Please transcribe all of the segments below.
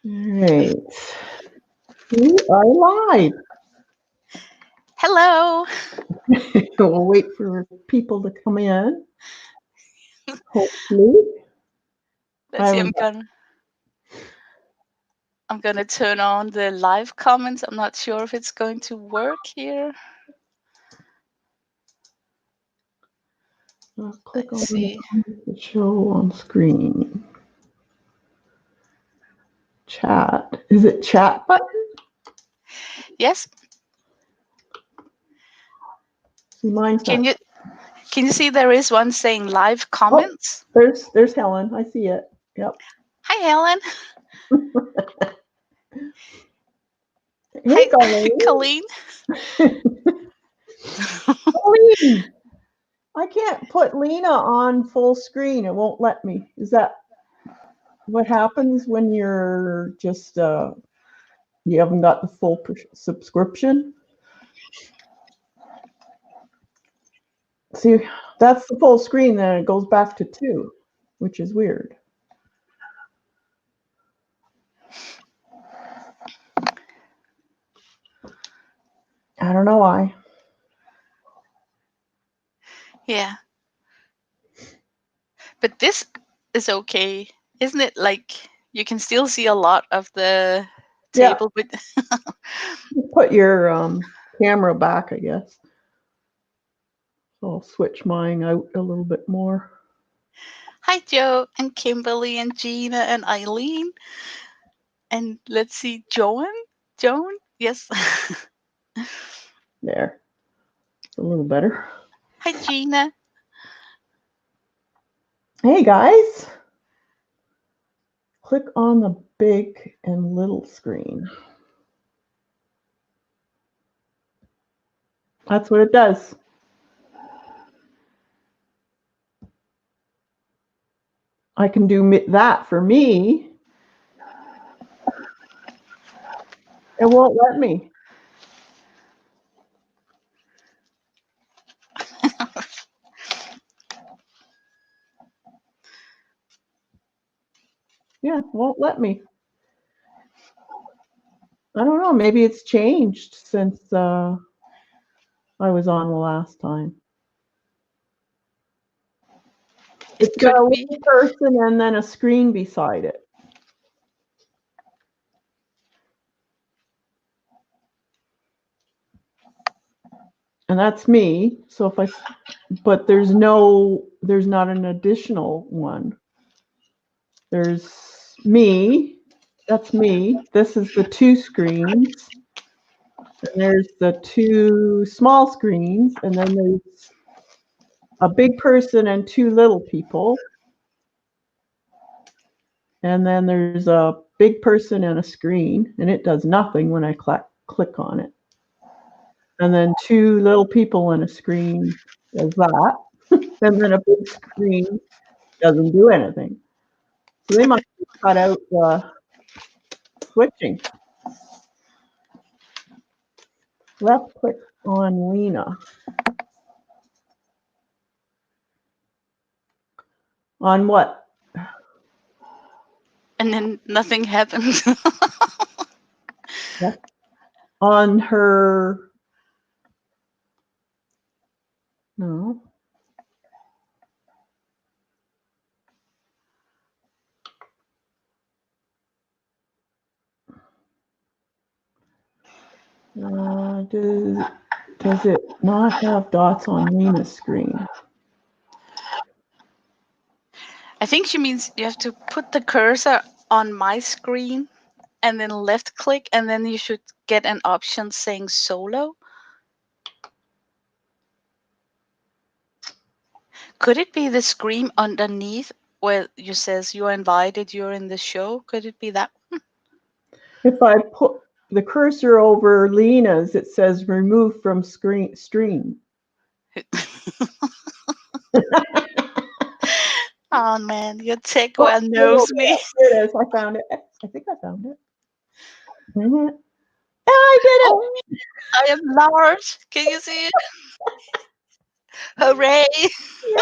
Right. We are live. Hello. We'll wait for people to come in. Hopefully. Let's see. I'm gonna turn on the live comments. I'm not sure if it's going to work here. Click Let's on see. the show on screen. Chat. Is it chat button? Yes. See, mine's Can not. you see there is one saying live comments? Oh, there's Helen. I see it. Yep. Hi, Helen. Hey, Hi, Colleen. Colleen. I can't put Lina on full screen. It won't let me. Is that what happens when you're just you haven't got the full subscription? See, that's the full screen, then it goes back to 2, which is weird. I don't know why. Yeah. But this is okay, isn't it? Like you can still see a lot of the table, but put your camera back, I guess. So I'll switch mine out a little bit more. Hi, Joe and Kimberly and Gina and Eileen. And let's see, Joan? Yes. There. It's a little better. Hi, Gina. Hey, guys. Click on the big and little screen. That's what it does. I can do that for me. It won't let me. Yeah, won't let me. I don't know. Maybe it's changed since I was on the last time. It's got a little person and then a screen beside it. And that's me. So if but there's not an additional one. There's me. That's me. This is the 2 screens. And there's the 2 small screens. And then there's a big person and 2 little people. And then there's a big person and a screen. And it does nothing when I click on it. And then 2 little people and a screen does that. And then a big screen doesn't do anything. So they must have cut out the switching. Left click on Lina. On what? And then nothing happened. Yeah. On her. No. Does it not have dots on Lina's screen? I think she means you have to put the cursor on my screen and then left click, and then you should get an option saying solo. Could it be the screen underneath where you says you're invited, you're in the show? Could it be that one? If I put the cursor over Lina's, it says remove from stream. Oh man, your tech well knows me. There it is. I found it. I think I found it. I did it. Oh, I am large. Can you see it? Hooray! Yay.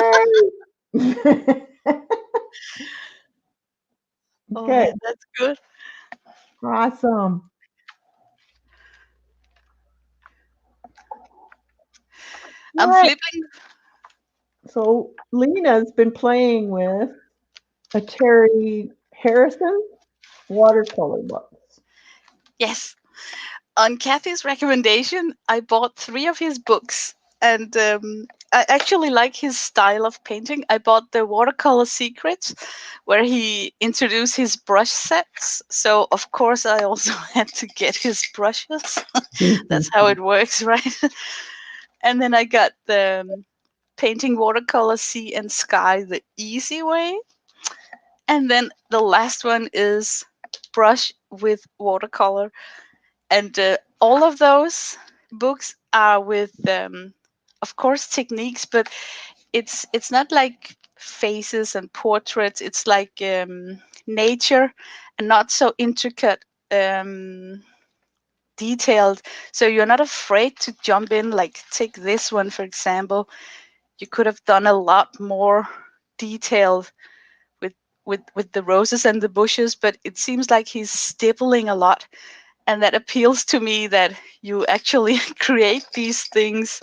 Oh Okay. man, that's good. Awesome. I'm Right. flipping. So Lena's been playing with a Terry Harrison watercolor books. Yes. On Kathy's recommendation, I bought 3 of his books, and I actually like his style of painting. I bought the Watercolor Secrets, where he introduced his brush sets. So of course I also had to get his brushes. That's how it works, right? And then I got the Painting Watercolor Sea and Sky the easy way. And then the last one is Brush with Watercolor. And all of those books are with, of course, techniques, but it's not like faces and portraits. It's like nature and not so intricate, detailed. So you're not afraid to jump in. Like take this one for example. You could have done a lot more detailed with with the roses and the bushes, but it seems like he's stippling a lot, and that appeals to me, that you actually create these things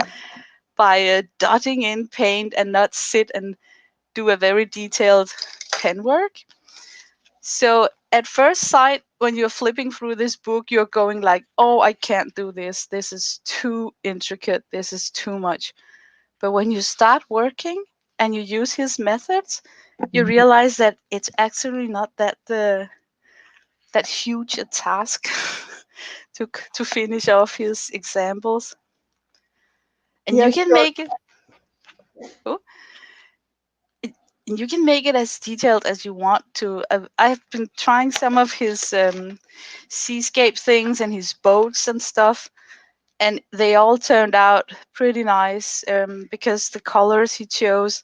by dotting in paint and not sit and do a very detailed pen work. So at first sight, when you're flipping through this book, you're going like, oh, I can't do this, this is too intricate, this is too much. But when you start working and you use his methods, you realize that it's actually not that huge a task to finish off his examples. And Yeah, you can sure. make it, oh, and you can make it as detailed as you want to. I've been trying some of his seascape things and his boats and stuff, and they all turned out pretty nice, because the colors he chose,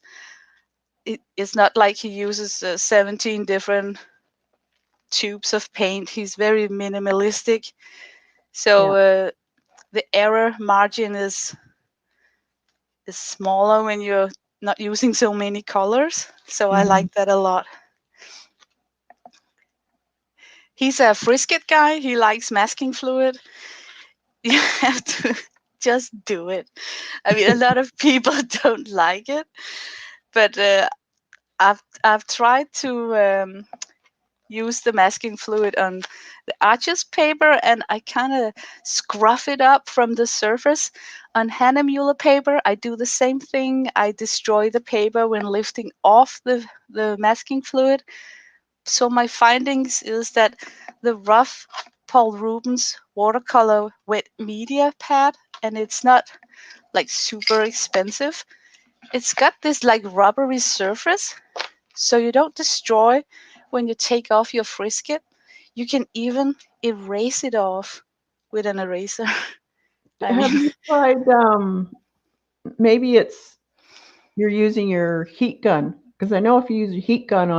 it's not like he uses 17 different tubes of paint. He's very minimalistic. So Yeah. the error margin is smaller when you're not using so many colors. So I Mhm. like that a lot. He's a frisket guy. He likes masking fluid. You have to just do it. I mean, a lot of people don't like it, but I've tried to use the masking fluid on the arches paper, and I kind of scruff it up from the surface. On Hahnemuller paper, I do the same thing. I destroy the paper when lifting off the masking fluid. So my findings is that the rough Paul Rubens watercolor wet media pad, and it's not like super expensive. It's got this like rubbery surface, so you don't destroy when you take off your frisket. You can even erase it off with an eraser. I Have mean, you tried, maybe it's you're using your heat gun? Because I know if you use a heat gun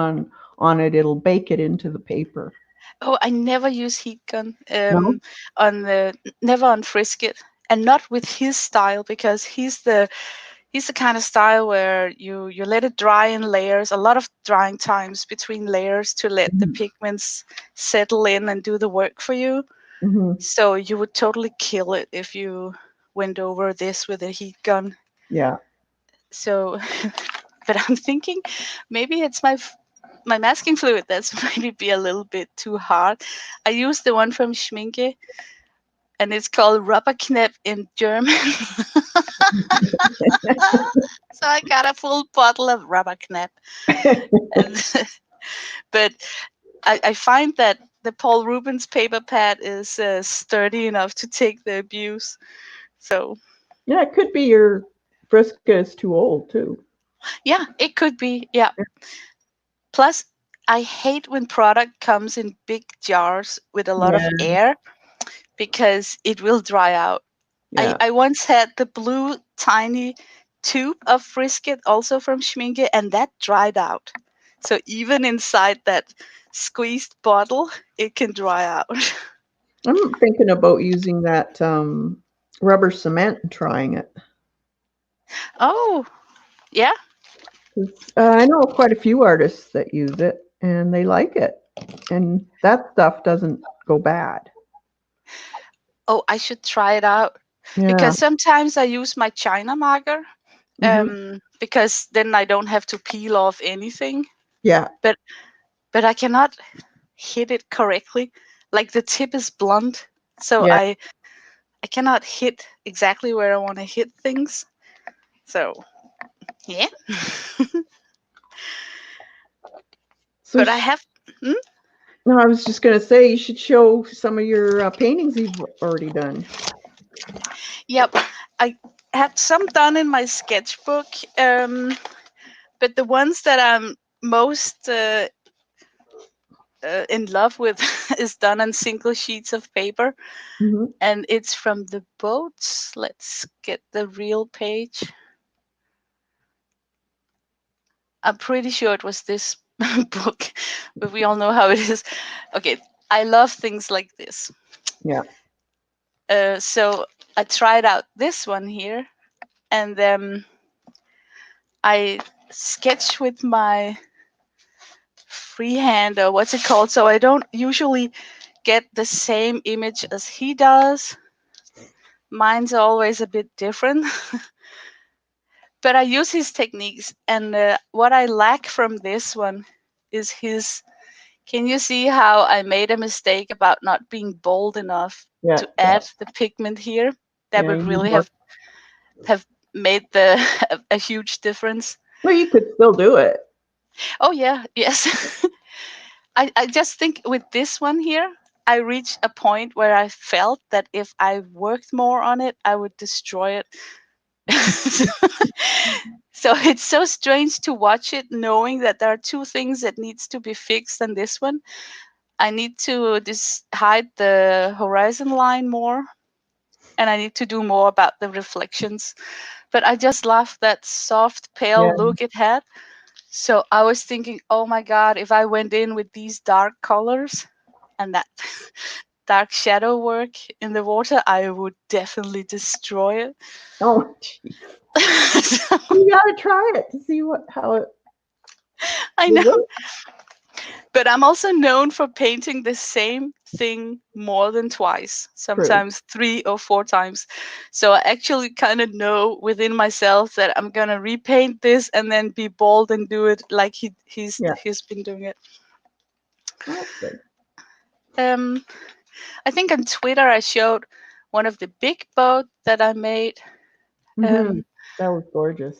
on it, it'll bake it into the paper. oh, I never use heat gun No? on the never on frisket, and not with his style, because he's the kind of style where you let it dry in layers, a lot of drying times between layers to let the Mhm. pigments settle in and do the work for you. Mhm. So you would totally kill it if you went over this with a heat gun. Yeah. So, but I'm thinking maybe it's my masking fluid that's maybe be a little bit too hard. I used the one from Schminke, and it's called Rubberknepp in German. So I got a full bottle of Rubberknepp. And but I find that the Paul Rubens paper pad is sturdy enough to take the abuse. So Yeah, it could be your Frisca is too old too. yeah, it could be. Yeah. Plus, I hate when product comes in big jars with a lot of Yeah. air, because it will dry out. Yeah. I once had the blue tiny tube of frisket also from Schminke, and that dried out. So even inside that squeezed bottle, it can dry out. I'm thinking about using that rubber cement and trying it. Oh, yeah. 'Cause, I know quite a few artists that use it and they like it. and that stuff doesn't go bad. Oh, I should try it out Yeah. because sometimes I use my China marker, Hmm. because then I don't have to peel off anything. Yeah. But I cannot hit it correctly. Like the tip is blunt, so Yeah. I cannot hit exactly where I want to hit things. So yeah. So, But I have. Hmm? no, I was just gonna say you should show some of your paintings you've already done. Yep, I have some done in my sketchbook, but the ones that I'm most in love with is done on single sheets of paper, Hmm. and it's from the boats. Let's get the real page. I'm pretty sure it was this book, but we all know how it is. Okay, I love things like this. Yeah. So I tried out this one here, and then I sketch with my freehand, or what's it called. So I don't usually get the same image as he does. Mine's always a bit different, but I use his techniques. And what I lack from this one is his. Can you see how I made a mistake about not being bold enough Yeah. to add the pigment here? That Yeah. would You need really more. have made the a huge difference. Well, you could still do it. Oh yeah, yes. I just think with this one here, I reached a point where I felt that if I worked more on it, I would destroy it. So it's so strange to watch it knowing that there are two things that needs to be fixed on this one. I need to hide the horizon line more, and I need to do more about the reflections. But I just love that soft Yeah. pale look it had. So I was thinking, oh my god, if I went in with these dark colors and that dark shadow work in the water, I would definitely destroy it. Oh, gee. So, You gotta try it to see how it I will know, work. but I'm also known for painting the same thing more than twice, True. sometimes 3 or 4 times. So I actually kind of know within myself that I'm gonna repaint this and then be bold and do it like Yeah. he's been doing it. Well, that's good. Um, I think on Twitter I showed one of the big boat that I made. Hmm. Um, That was gorgeous.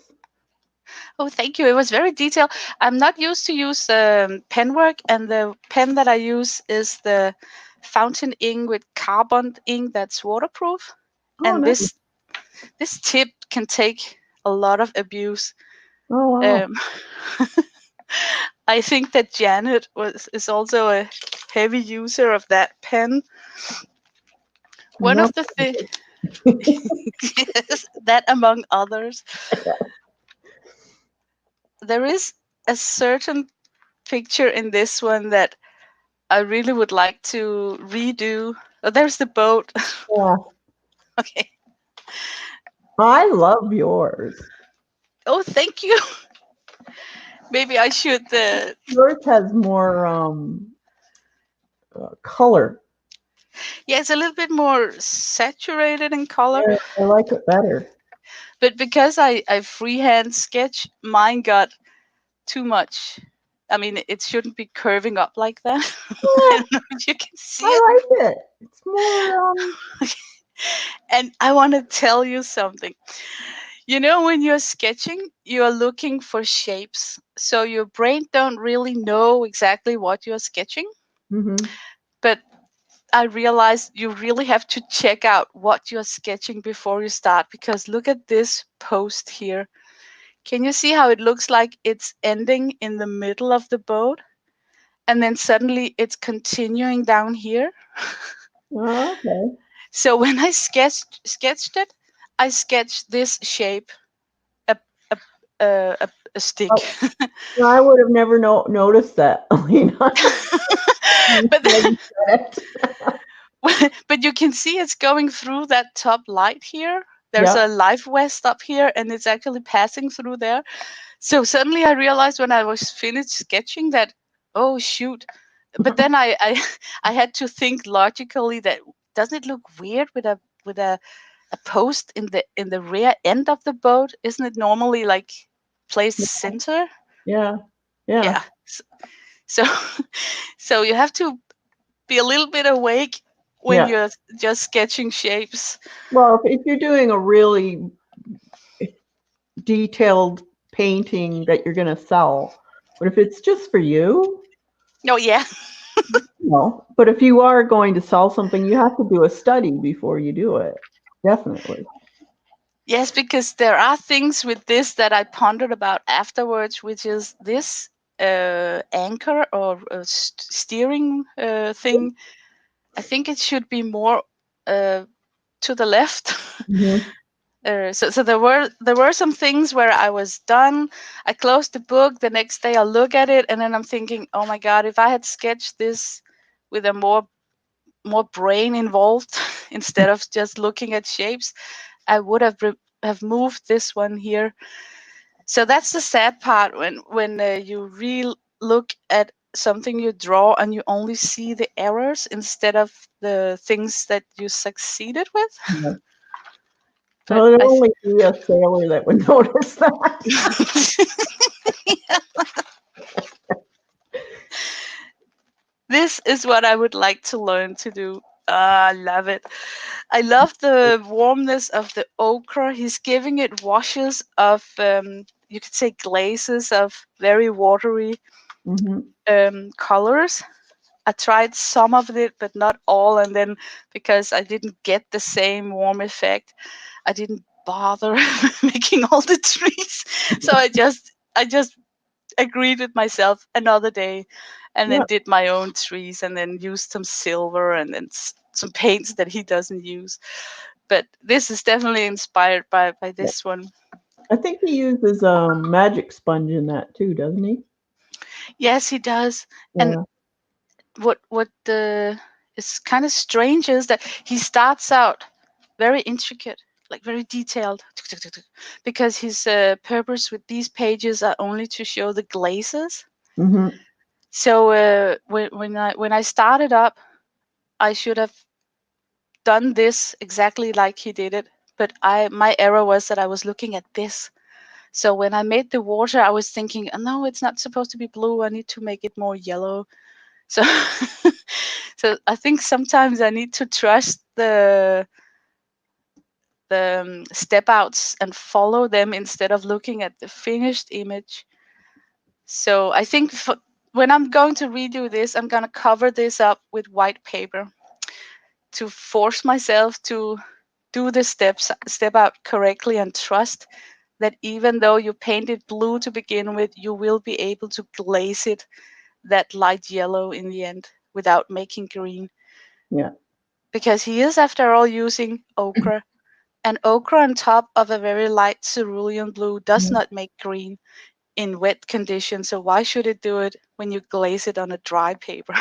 oh, thank you. It was very detailed. I'm not used to use pen work, and the pen that I use is the fountain ink with carbon ink that's waterproof. Oh, And nice. this tip can take a lot of abuse. Oh, wow. Um, I think that Janet is also a heavy user of that pen. One No. of the things, yes, that among others, there is a certain picture in this one that I really would like to redo. Oh, there's the boat. Yeah. Okay. I love yours. Oh, thank you. Maybe I should. Yours has more color. Yeah, it's a little bit more saturated in color, Yeah, I like it better. but because I freehand sketch, mine got too much. I mean, it shouldn't be curving up like that. I Yeah, don't know if you can see it. I like it. It's more And I want to tell you something. You know, when you're sketching, you're looking for shapes. So your brain don't really know exactly what you're sketching. hmm. But I realized you really have to check out what you're sketching before you start, because look at this post here. Can you see how it looks like it's ending in the middle of the boat? And then suddenly it's continuing down here. Oh, okay. So when I sketched it, I sketched this shape, a a a stick. Oh, well, I would have never noticed that, Lena. But Until you said it. but you can see it's going through that top light here. There's Yeah. a life vest up here, and it's actually passing through there. So suddenly I realized when I was finished sketching that, oh shoot, but then I had to think logically that doesn't it look weird with a post in the rear end of the boat? Isn't it normally like placed center? Yeah. Yeah. Yeah. So so you have to be a little bit awake when Yeah. you're just sketching shapes. Well, if you're doing a really detailed painting that you're going to sell, but if it's just for you, Oh yeah. no. But if you are going to sell something, you have to do a study before you do it. Definitely. Yes, because there are things with this that I pondered about afterwards, which is this anchor or steering thing. I think it should be more to the left. Hmm. So there were some things where I was done. I closed the book. The next day I look at it, and then I'm thinking, oh my god, if I had sketched this with a more brain involved instead of just looking at shapes, I would have moved this one here. So that's the sad part when you really look at something you draw and you only see the errors instead of the things that you succeeded with. Yeah. But Well, it'd only be a sailor that would notice that. this is what I would like to learn to do. I love it. I love the warmness of the ochre. He's giving it washes of, you could say, glazes of very watery Hmm. colors. I tried some of it, but not all. And then because I didn't get the same warm effect, I didn't bother making all the trees. So I just agreed with myself another day, and then Yeah. did my own trees, and then used some silver and then some paints that he doesn't use. But this is definitely inspired by Yeah. this one. I think he uses magic sponge in that too, doesn't he? Yes, he does. And Yeah. what is kind of strange is that he starts out very intricate, like very detailed, because his purpose with these pages are only to show the glazes. Hmm. So when I started up, I should have done this exactly like he did it. But my error was that I was looking at this. So when I made the water, I was thinking, oh, no, it's not supposed to be blue. I need to make it more yellow. So so I think sometimes I need to trust the step outs and follow them instead of looking at the finished image. So I think when I'm going to redo this, I'm going to cover this up with white paper to force myself to do the step out correctly and trust that even though you paint it blue to begin with, you will be able to glaze it that light yellow in the end without making green. Yeah. Because he is, after all, using ochre. And ochre on top of a very light cerulean blue does Mhm. not make green in wet conditions. So why should it do it when you glaze it on a dry paper?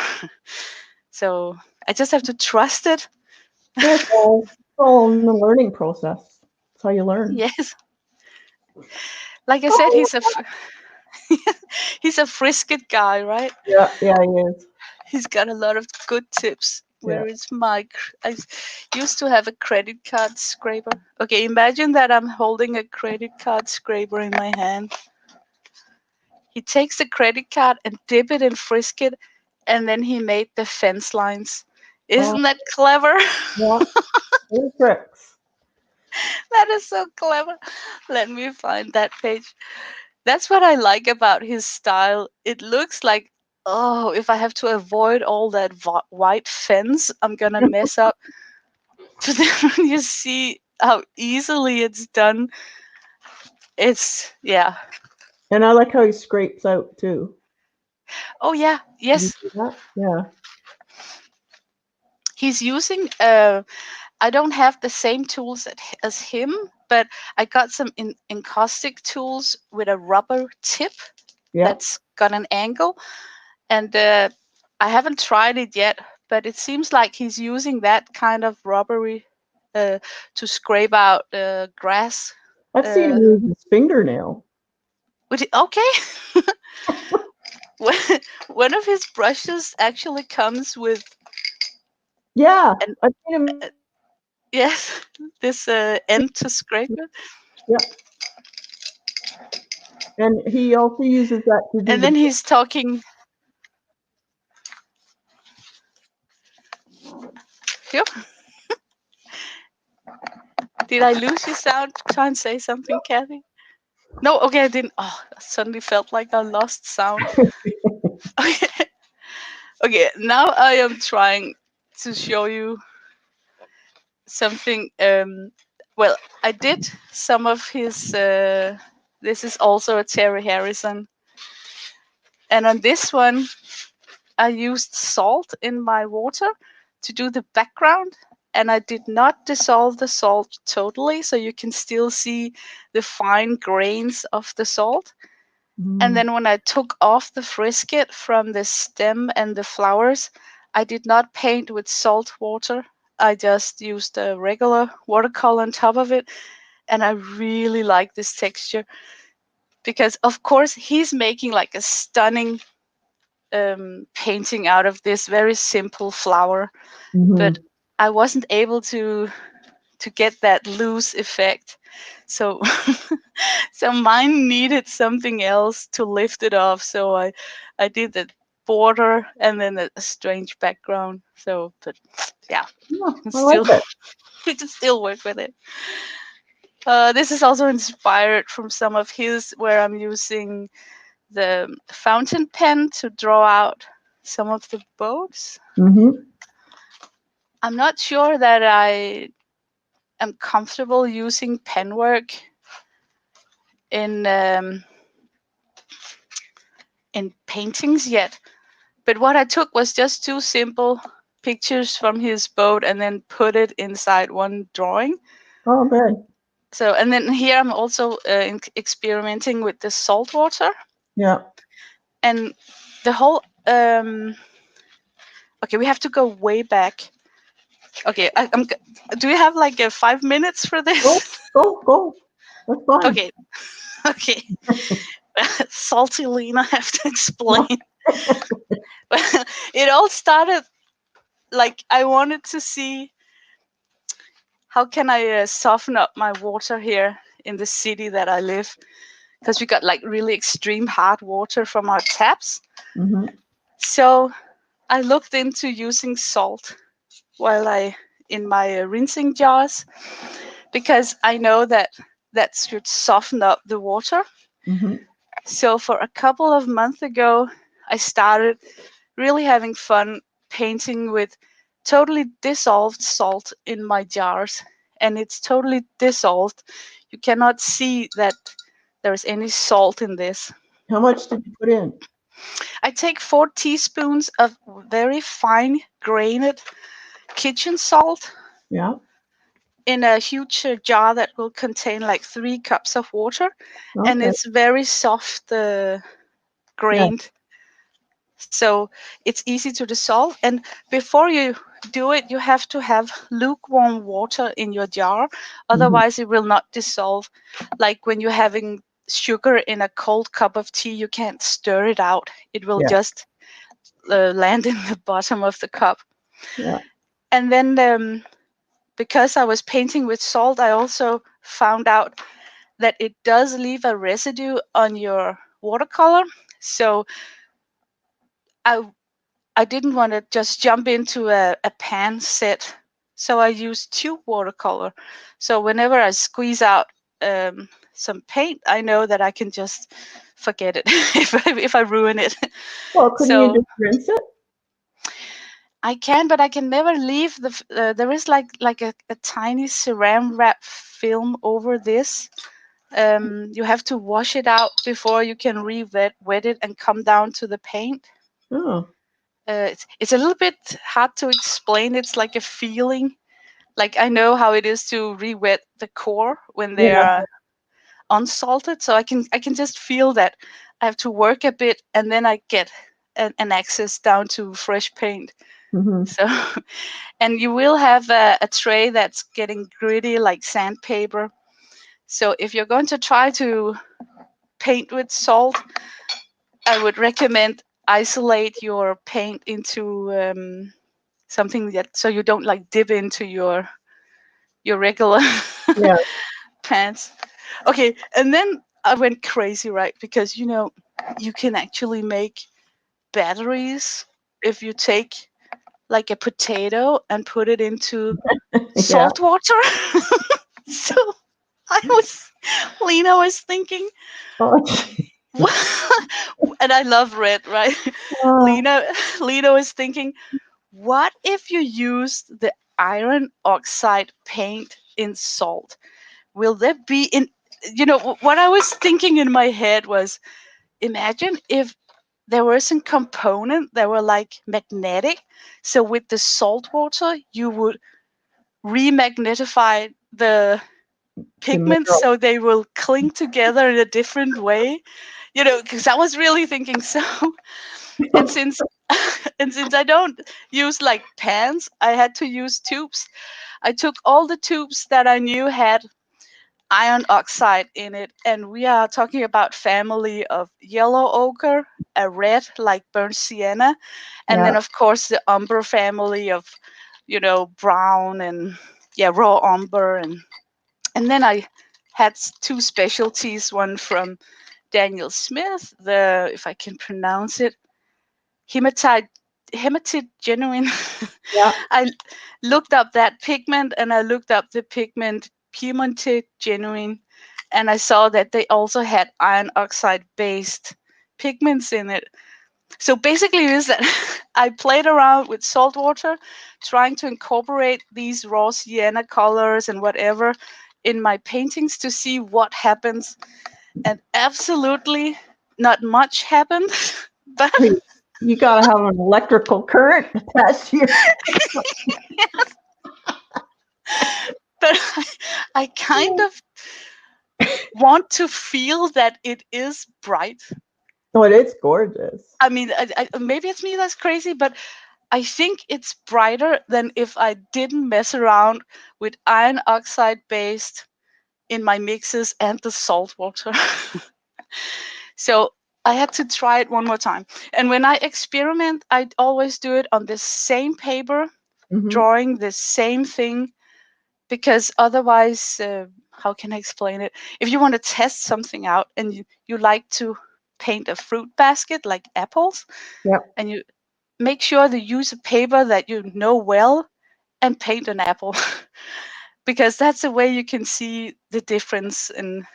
So I just have to trust it. Yeah, it's all in the learning process. That's how you learn. Yes. Like I said, Oh, he's a frisket guy, right? yeah, yeah, he is. He's got a lot of good tips. Yeah. Where is my? I used to have a credit card scraper. Okay, imagine that I'm holding a credit card scraper in my hand. He takes the credit card and dip it in frisket, and then he made the fence lines. Oh, Isn't that clever? yeah. Little tricks. That is so clever. Let me find that page. That's what I like about his style. It looks like, oh, if I have to avoid all that white fence, I'm gonna mess up. But then when you see how easily it's done, it's, yeah. And I like how he scrapes out too. Oh yeah, Did you yes. see that? Yeah. He's using I don't have the same tools as him, but I got some encaustic tools with a rubber tip Yeah. that's got an angle, and I haven't tried it yet, but it seems like he's using that kind of rubbery uh, to scrape out grass. I've seen Uh, him use his fingernail. okay, one of his brushes actually comes with Yeah, an I've seen him. yes, this end to scrape it, Yeah, and he also uses that to do and the. then he's talking. Phew. Did I lose your sound? Try and say something, Kathy. No, okay, I didn't. Oh, I suddenly felt like I lost sound. Okay, okay, now I am trying to show you something. Well, I did some of his. This is also a Terry Harrison, and on this one, I used salt in my water to do the background, and I did not dissolve the salt totally, so you can still see the fine grains of the salt. And Mm. then when I took off the frisket from the stem and the flowers, I did not paint with salt water. I just used a regular watercolor on top of it, and I really like this texture because, of course, he's making like a stunning painting out of this very simple flower, but Mm-hmm. I wasn't able to get that loose effect. So so mine needed something else to lift it off. So I did the border and then a strange background. So, but yeah, Yeah, you can I like still it. you can still work with it. This is also inspired from some of his where I'm using the fountain pen to draw out some of the boats. Mm-hmm. I'm not sure that I am comfortable using pen work in in paintings yet. But what I took was just two simple pictures from his boat and then put it inside one drawing. Oh, good. So, and then here I'm also experimenting with the salt water Yeah. and the whole. Okay, we have to go way back. Okay, do you have like 5 minutes for Go, this? go, go. That's fine. Okay, okay. Salty Lina, I have to explain. No. It all started like I wanted to see how can I soften up my water here in the city that I live, because we got like really extreme hard water from our taps. Mm-hmm. So I looked into using salt while I in my rinsing jars because I know that that should soften up the water. Mm-hmm. So for a couple of months ago, I started really having fun painting with totally dissolved salt in my jars. And it's totally dissolved. You cannot see that there is any salt in this. How much did you put in? I take 4 teaspoons of very fine grained kitchen salt Yeah. in a huge jar that will contain like 3 cups of water. And Okay. it's very soft Yeah. grained. So it's easy to dissolve. And before you do it, you have to have lukewarm water in your jar. Mm-hmm. Otherwise, it will not dissolve. Like when you're having sugar in a cold cup of tea, you can't stir it out. It will Yeah. just land in the bottom of the cup. Yeah. And then because I was painting with salt, I also found out that it does leave a residue on your watercolor. So I I didn't want to just jump into a pan set. So I used tube watercolor. So whenever I squeeze out some paint, I know that I can just forget it if I ruin it. Well, couldn't you So just rinse it? I can, but I can never leave there is like a tiny saran wrap film over this. You have to wash it out before you can wet it and come down to the paint. Oh. It's a little bit hard to explain. It's like a feeling. Like I know how it is to re-wet the core when they Yeah. are unsalted, so I can just feel that I have to work a bit, and then I get an access down to fresh paint. Mm-hmm. So, and you will have a tray that's getting gritty like sandpaper. So if you're going to try to paint with salt, I would recommend isolate your paint into something that, so you don't like dip into your regular Yeah. pants. Okay, and then I went crazy, right? Because you can actually make batteries if you take like a potato and put it into Yeah. salt water. So I was, Lena was thinking, Oh, and I love red, right? oh, Lena, Lena was thinking, what if you used the iron oxide paint in salt? Will there be in, what I was thinking in my head was, imagine if there was a component that were like magnetic. So with the salt water, you would remagnetify the the pigments mineral. so they will cling together in a different way. Because I was really thinking so. And since and since I don't use like pans, I had to use tubes. I took all the tubes that I knew had iron oxide in it, and we are talking about family of yellow ochre, a red like burnt sienna, and Yeah. then of course the umber family of brown and raw umber, and then I had two specialties, one from Daniel Smith, the, if I can pronounce it, hematite hematite genuine. Yeah. I looked up that pigment, and I looked up the pigment Piemonte genuine, and I saw that they also had iron oxide based pigments in it. So basically it is that I played around with salt water, trying to incorporate these raw sienna colors and whatever in my paintings to see what happens, and absolutely not much happened. But You got to have an electrical current attached to your. but I kind of want to feel that it is bright. Oh, it's gorgeous. I mean, maybe it's me that's crazy, but I think it's brighter than if I didn't mess around with iron oxide based in my mixes and the salt water. So I had to try it one more time. And when I experiment, I always do it on the same paper, Hmm. drawing the same thing, because otherwise, how can I explain it? If you want to test something out and you like to paint a fruit basket like apples, Yep. and you make sure to use a paper that you know well and paint an apple, because that's the way you can see the difference. And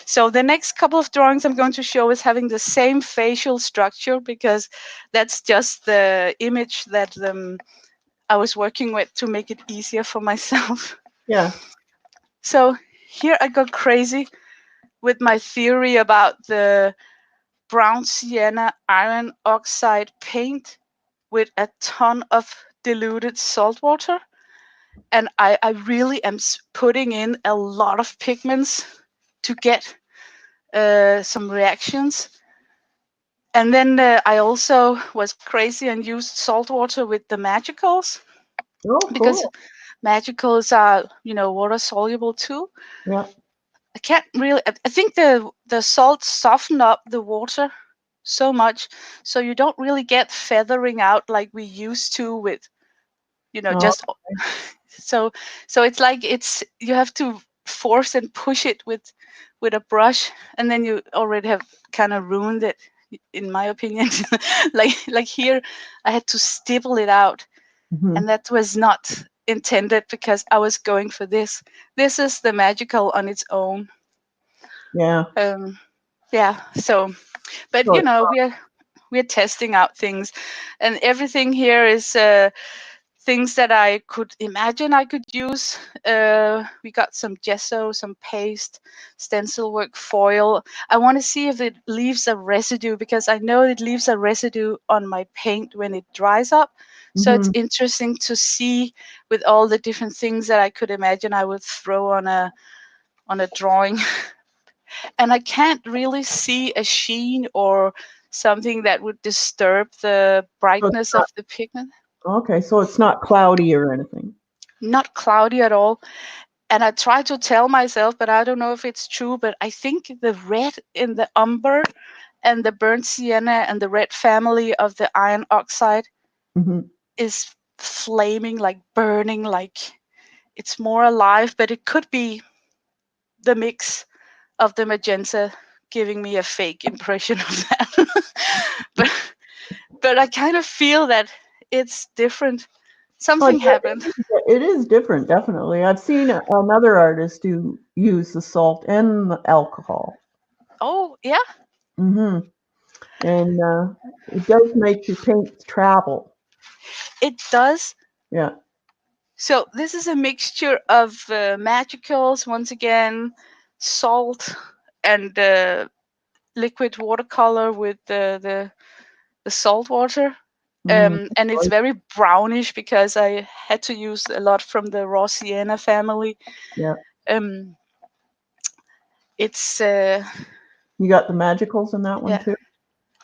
so the next couple of drawings I'm going to show is having the same facial structure, because that's just the image that I was working with to make it easier for myself. Yeah. So here I got crazy with my theory about the brown sienna iron oxide paint with a ton of diluted salt water. And I really am putting in a lot of pigments to get some reactions. And then I also was crazy and used salt water with the magicals, Oh, because cool. magicals are, water soluble too. Yeah. I can't really. I think the salt soften up the water so much, so you don't really get feathering out like we used to with, Oh, just so it's like you have to force and push it with a brush, and then you already have kind of ruined it, in my opinion. Like here, I had to stipple it out, hmm. and that was not intended, because I was going for this. This is the magical on its own. Yeah. Yeah. So, but So it's we're testing out things, and everything here is things that I could imagine I could use. We got some gesso, some paste, stencil work, foil. I want to see if it leaves a residue, because I know it leaves a residue on my paint when it dries up. So it's hmm. interesting to see with all the different things that I could imagine I would throw on a drawing. And I can't really see a sheen or something that would disturb the So it's brightness of not the pigment. okay. So it's not cloudy or anything. Not cloudy at all. And I try to tell myself, but I don't know if it's true, but I think the red in the umber and the burnt sienna and the red family of the iron oxide Mhm. is flaming, like burning, like it's more alive, but it could be the mix of the magenta giving me a fake impression of that. but but I kind of feel that it's different. Oh, Something happened. it is different, definitely. I've seen another artist who use the salt and the alcohol. Oh yeah, Hmm. And it does make your paints travel. it does. Yeah. So this is a mixture of magicals once again, salt, and liquid watercolor with the salt water. Mm. And it's very brownish because I had to use a lot from the raw sienna family. Yeah. Um, it's You got the magicals in that one yeah. too?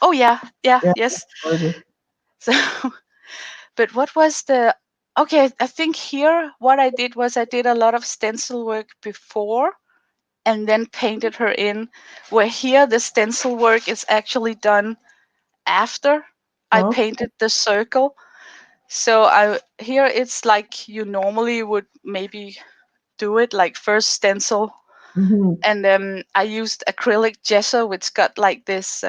Oh yeah, yeah, Yeah. yes. Gorgeous. So, but what was the? Okay, I think here what I did was I did a lot of stencil work before, and then painted her in. Where here the stencil work is actually done after I Oh. painted the circle. So I here it's like you normally would maybe do it, like first stencil, Hmm. and I used acrylic gesso, which got like this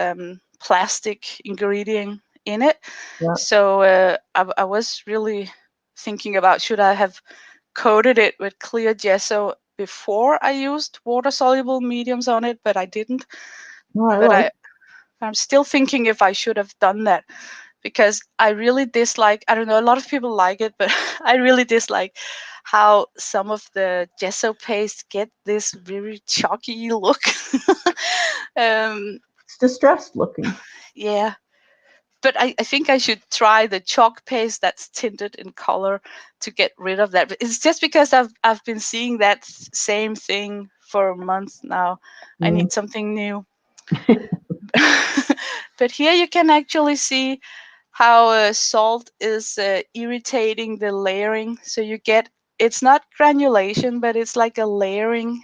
plastic ingredient in it. Yeah. So I was really thinking about should I have coated it with clear gesso before I used water soluble mediums on it, but I didn't. No, I But like. I'm still thinking if I should have done that, because I really dislike, I don't know, a lot of people like it, but I really dislike how some of the gesso paste get this very chalky look. um, It's distressed looking. yeah, but I think I should try the chalk paste that's tinted in color to get rid of that. But it's just because I've been seeing that same thing for a month now. I Mm. need something new. But here you can actually see how salt is irritating the layering. So you get, it's not granulation, but it's like a layering.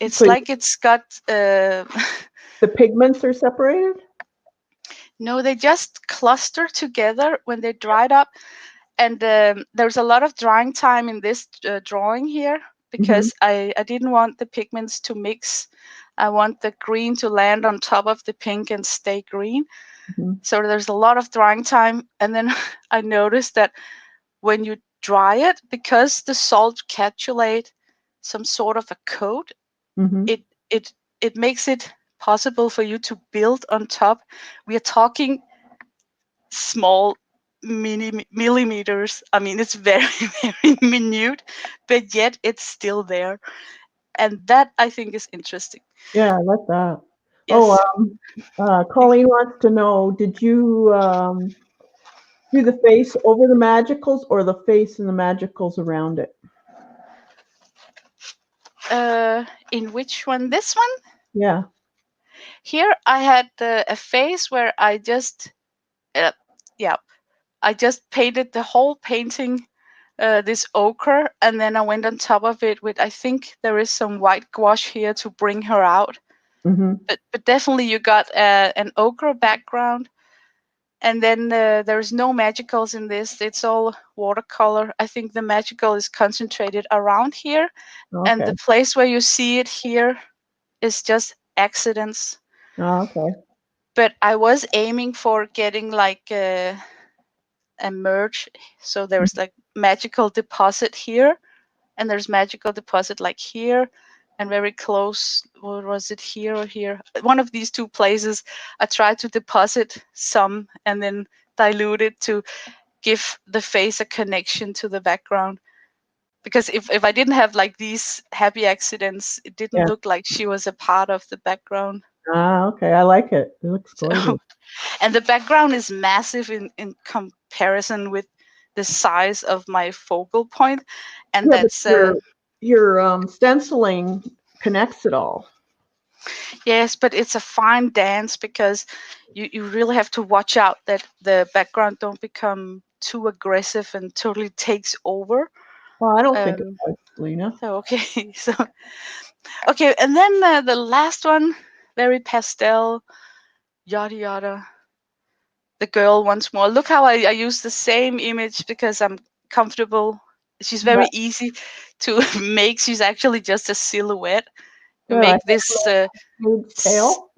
It's So like it's got, the pigments are separated? no, they just cluster together when they dried up. And there's a lot of drying time in this drawing here Hmm. because I didn't want the pigments to mix. I want the green to land on top of the pink and stay green. Hmm. So there's a lot of drying time. And then I noticed that when you dry it, because the salt capsulate some sort of a coat, Hmm. it it it makes it possible for you to build on top. We are talking small millimeters. I mean, it's very very minute, but yet it's still there, and that I think is interesting. Yeah, I like that. Oh, Yes. Colleen wants to know, did you do the face over the magicals or the face and the magicals around it? In which one? This one? Yeah. Here I had a phase where I just uh, yeah, I just painted the whole painting this ochre, and then I went on top of it with, I think there is some white gouache here to bring her out. Hmm. But definitely you got an ochre background, and then there's no magicals in this. It's all watercolor. I think the magical is concentrated around here, and Okay. the place where you see it here is just accidents. Oh, okay. But I was aiming for getting like a merge. So there's like magical deposit here, and there's magical deposit like here, and very close. What was it, here or here? One of these two places. I tried to deposit some and then dilute it to give the face a connection to the background. Because if I didn't have like these happy accidents, it didn't Yeah. look like she was a part of the background. Ah, okay. I like it. It looks So, gorgeous. and the background is massive in comparison with the size of my focal point, and Yeah, but that's your stenciling connects it all. yes, but it's a fine dance because you really have to watch out that the background don't become too aggressive and totally takes over. Well, I don't think it Um, does, Lena. so okay, so okay, and then the last one, very pastel. yada yada. The girl once more. Look how I use the same image because I'm comfortable. She's very Right. easy to make. She's actually just a silhouette. You Good. I make have this Maid's s- tail.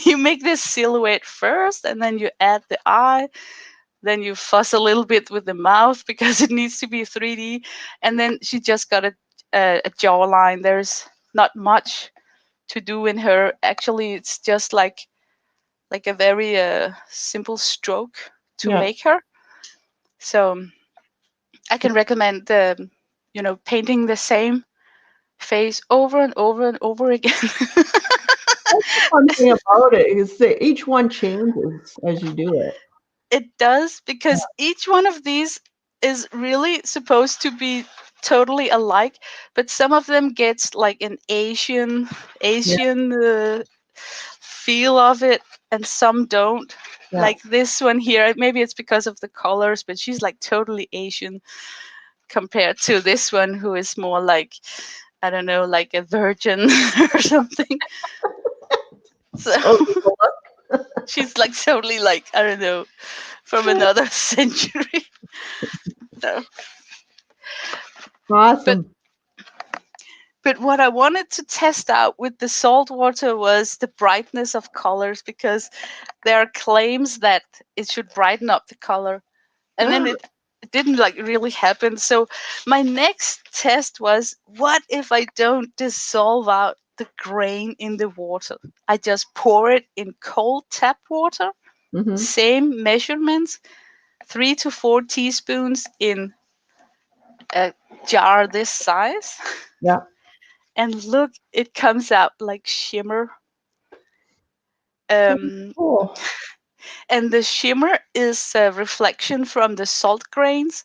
you make this silhouette first, and then you add the eye. Then you fuss a little bit with the mouth because it needs to be 3D. And then she just got a jawline. There's not much to do in her. Actually, it's just like a very simple stroke to Yeah. make her. So I can recommend painting the same face over and over and over again. That's the fun thing about it is that each one changes as you do it. It does, because each one of these is really supposed to be totally alike, but some of them gets like an Yeah. Asian feel of it, and some don't. Yeah. Like this one here, maybe it's because of the colors, but she's like totally Asian compared to this one, who is more like, I don't know, like a virgin or something. So Oh, look. she's like totally like, I don't know, from another century. So, but Awesome. but what I wanted to test out with the salt water was the brightness of colors, because there are claims that it should brighten up the color, and then Ah, it didn't like really happen. So my next test was, what if I don't dissolve out the grain in the water? I just pour it in cold tap water, mhm. same measurements, 3 to 4 teaspoons in a jar this size. Yeah. And look, it comes out like shimmer. Oh, Um, cool. and the shimmer is a reflection from the salt grains,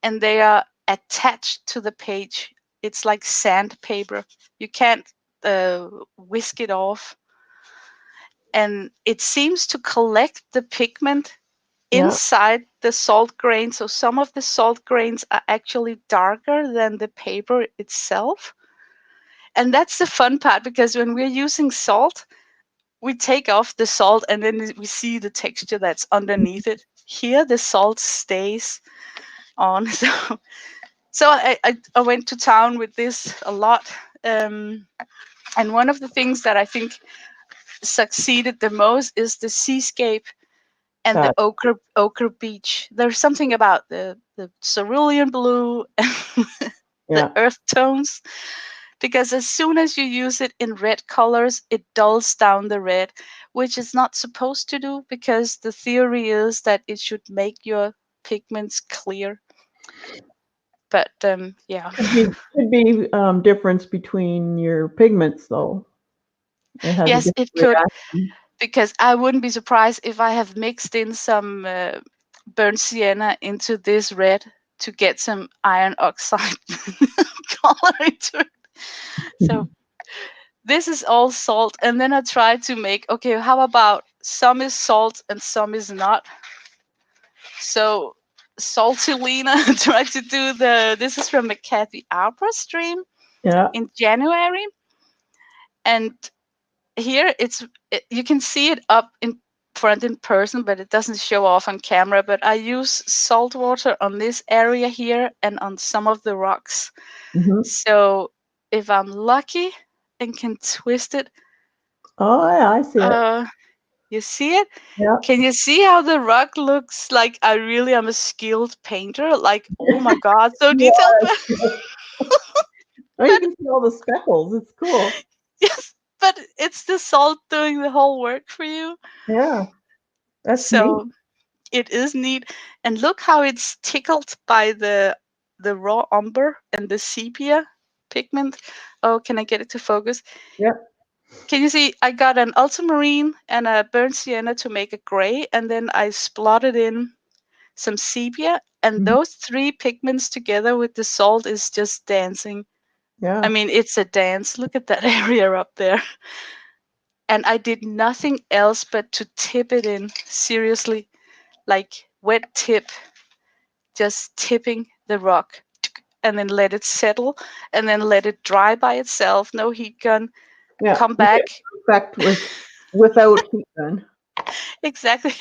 and they are attached to the page. It's like sandpaper. You can't whisk it off. And it seems to collect the pigment Yeah. inside the salt grain. So some of the salt grains are actually darker than the paper itself. And that's the fun part, because when we're using salt, we take off the salt and then we see the texture that's underneath it. Here, the salt stays on. So I went to town with this a lot. And one of the things that I think succeeded the most is the seascape and the Got ochre beach. There's something about the cerulean blue and the Yeah. earth tones, because as soon as you use it in red colors, it dulls down the red, which is not supposed to do, because the theory is that it should make your pigments clear. But yeah. Could be difference between your pigments though. It has a Yes, different it could, reaction. because I wouldn't be surprised if I have mixed in some burnt sienna into this red to get some iron oxide color into it. So this is all salt, and then I try to make, okay, how about some is salt and some is not. So salty Lina tried to do this is from a Kathy Albra stream Yeah. in January, and here you can see it up in front in person, but it doesn't show off on camera. But I use salt water on this area here and on some of the rocks. Mhm. So if I'm lucky and can twist it, Oh, yeah, I see it. uh, you see it? Yeah. Can you see how the rock looks like I really am a skilled painter? Like, oh my god, so detailed. Yes, yes. Oh, you But can see all the speckles. It's cool. yes, but it's the salt doing the whole work for you. Yeah, that's neat. So it is neat. And look how it's tickled by the raw umber and the sepia pigment. Oh, can I get it to focus? Yep. Can you see I got an ultramarine and a burnt sienna to make a gray, and then I splotted in some sepia, and Mhm. those three pigments together with the salt is just dancing. I Yeah. mean, it's a dance. Look at that area up there. And I did nothing else but to tip it in, seriously, like wet tip, just tipping the rock, and then let it settle, and then let it dry by itself, no heat gun, Yeah. come You get back. effect without heat gun. Exactly.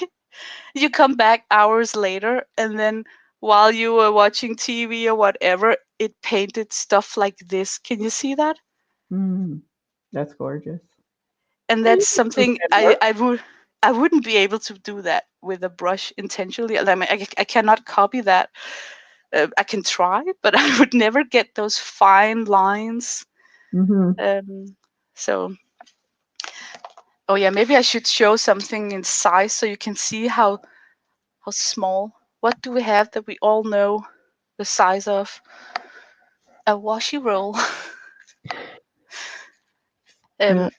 You come back hours later, and then while you were watching TV or whatever, it painted stuff like this. Can you see that? Mm, that's gorgeous. And Yeah, you that's did some something good I work. I would I wouldn't be able to do that with a brush intentionally. I mean, I cannot copy that. I can try, but I would never get those fine lines. Hmm. Um, so, oh yeah, maybe I should show something in size so you can see how small. What do we have that we all know the size of? A washi roll. Yeah. um,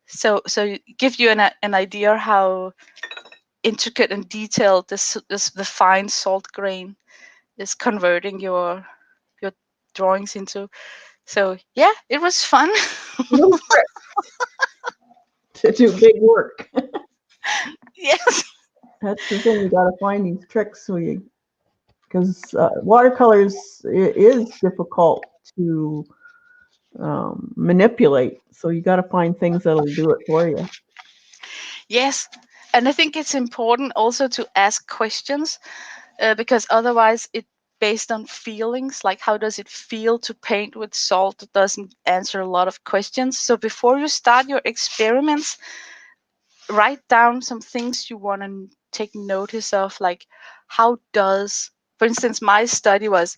so give you an idea how intricate and detailed this the fine salt grain is converting your drawings into. So yeah, it was fun. Little trick to do big work. Yes. That's the thing. You got to find these tricks so you, because watercolors is difficult to manipulate. So you got to find things that'll do it for you. Yes, and I think it's important also to ask questions, because otherwise it based on feelings, like how does it feel to paint with salt, it doesn't answer a lot of questions. So before you start your experiments, write down some things you want to take notice of, like how does, for instance, my study was,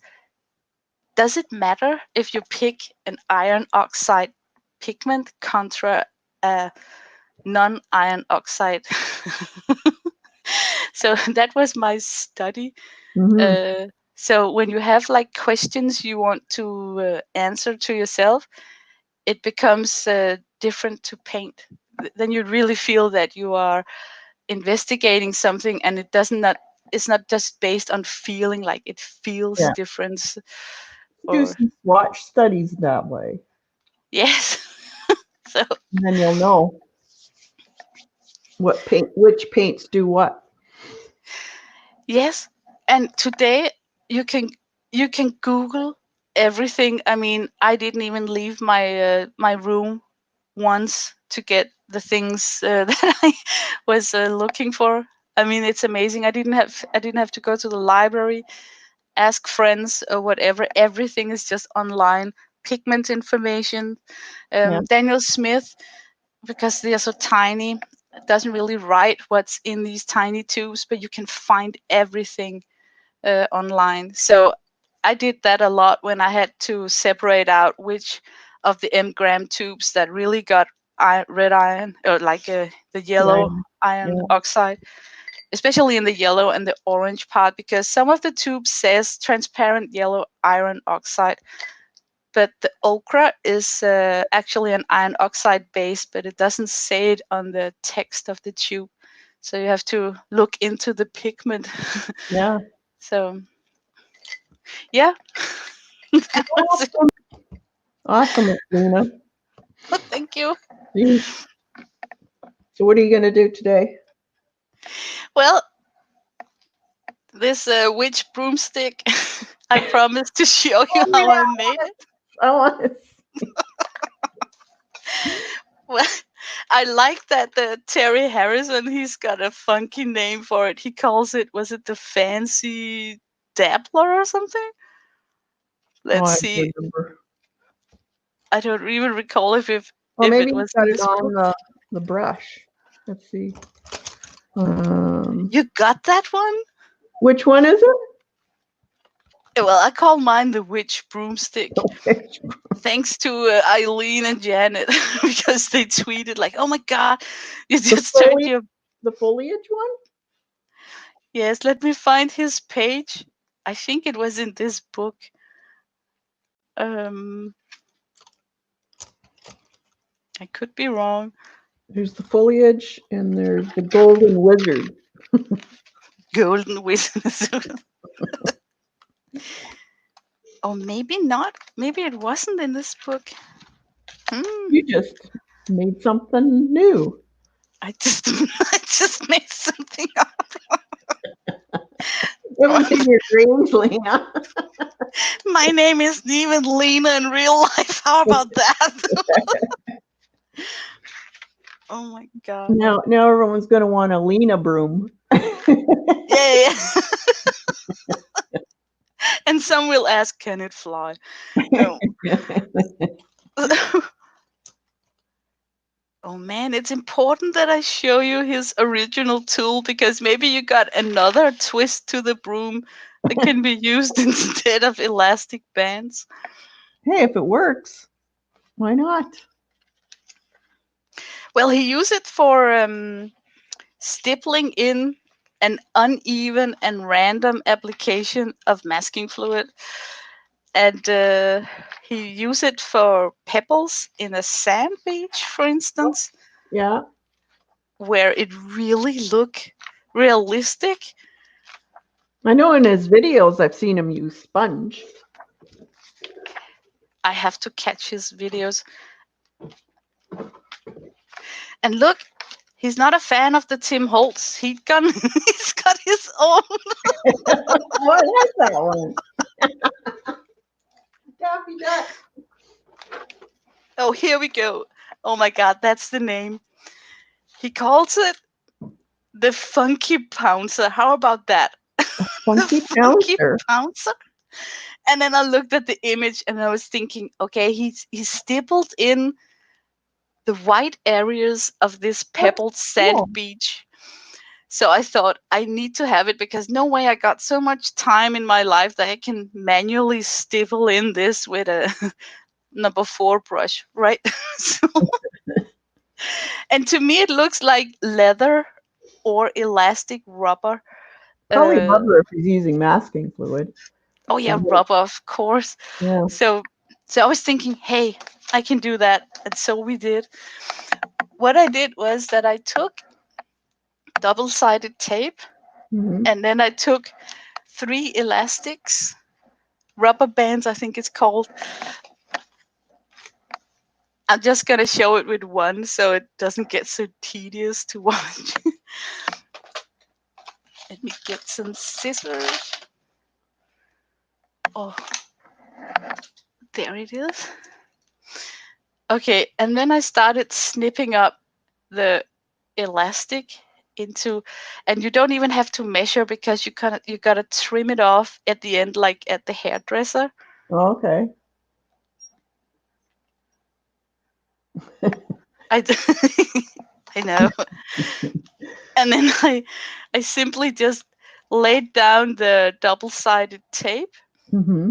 does it matter if you pick an iron oxide pigment contra a non-iron oxide? So that was my study. Hmm. uh, so when you have like questions you want to answer to yourself, it becomes different to paint. Then you really feel that you are investigating something, and it doesn't not it's not just based on feeling, like it feels Yeah. different. Do Or some swatch studies that way, yes. So and then you'll know what paint, which paints do what. yes, and today you can you can Google everything. I mean, I didn't even leave my room once to get the things that I was looking for. I mean, it's amazing. I didn't have to go to the library, ask friends or whatever. Everything is just online. Pigment information. Yeah. Daniel Smith, because they are so tiny, doesn't really write what's in these tiny tubes, but you can find everything online. So I did that a lot when I had to separate out which of the M-gram tubes that really got red iron, or like the yellow Right. iron Yeah. oxide, especially in the yellow and the orange part, because some of the tubes says transparent yellow iron oxide, but the ochre is actually an iron oxide base, but it doesn't say it on the text of the tube. So you have to look into the pigment. Yeah. So yeah. That was it. Awesome. Awesome, Lina. Thank you. Jeez. So what are you going to do today? Well, this witch broomstick, I promised to show you Oh how I yeah, made it. I want to. Well, I like that the Terry Harrison, he's got a funky name for it. He calls it, was it the fancy dabbler or something? Oh, Let's I don't see. remember. I don't even recall Or if maybe it you was got in it this on book. the brush. Let's see. Um, You got that one? which one is it? Well, I call mine the witch broomstick. Okay. Thanks to Eileen and Janet, because they tweeted like, "Oh my god, you The just turned foliage, your..." the foliage one? Yes, let me find his page. I think it was in this book. Um, I could be wrong. There's the foliage and there's the golden wizard. Golden Wizard. Or maybe not. Maybe it wasn't in this book. Hmm. You just made something new. I just I just made something up. It was in your dreams, Lena. My name isn't even Lina in real life. How about that? Oh my god. Now everyone's gonna want a Lina broom. Yeah, yeah. And some will ask, can it fly? Oh. Oh man, it's important that I show you his original tool because maybe you got another twist to the broom that can be used instead of elastic bands. Hey, if it works, why not? Well, he used it for stippling in an uneven and random application of masking fluid. And he used it for pebbles in a sand beach, for instance, Yeah. where it really look realistic. I know in his videos I've seen him use sponge. I have to catch his videos. And look, he's not a fan of the Tim Holtz heat gun. He's got his own. What is that one? Daffy Duck. Oh, here we go. Oh my god, that's the name. He calls it the Funky Pouncer. How about that? The Funky Funky Pouncer. Pouncer? And then I looked at the image and I was thinking, okay, he's stippled in the white areas of this That's pebbled sand cool. beach. So I thought I need to have it because no way I got so much time in my life that I can manually stipple in this with a number 4 brush, right? So, and to me it looks like leather or elastic rubber. Probably Uh, rubber if he's using masking fluid. oh yeah, rubber, of course. Yeah. So I was thinking, hey, I can do that, and so we did. What I did was that I took double-sided tape, Hmm. and then I took 3 elastics, rubber bands, I think it's called. I'm just gonna show it with one so it doesn't get so tedious to watch. Let me get some scissors. Oh, there it is. Okay, and then I started snipping up the elastic into, and you don't even have to measure because you gotta trim it off at the end like at the hairdresser. Oh, okay. I d- I know. And then I simply just laid down the double-sided tape Hmm.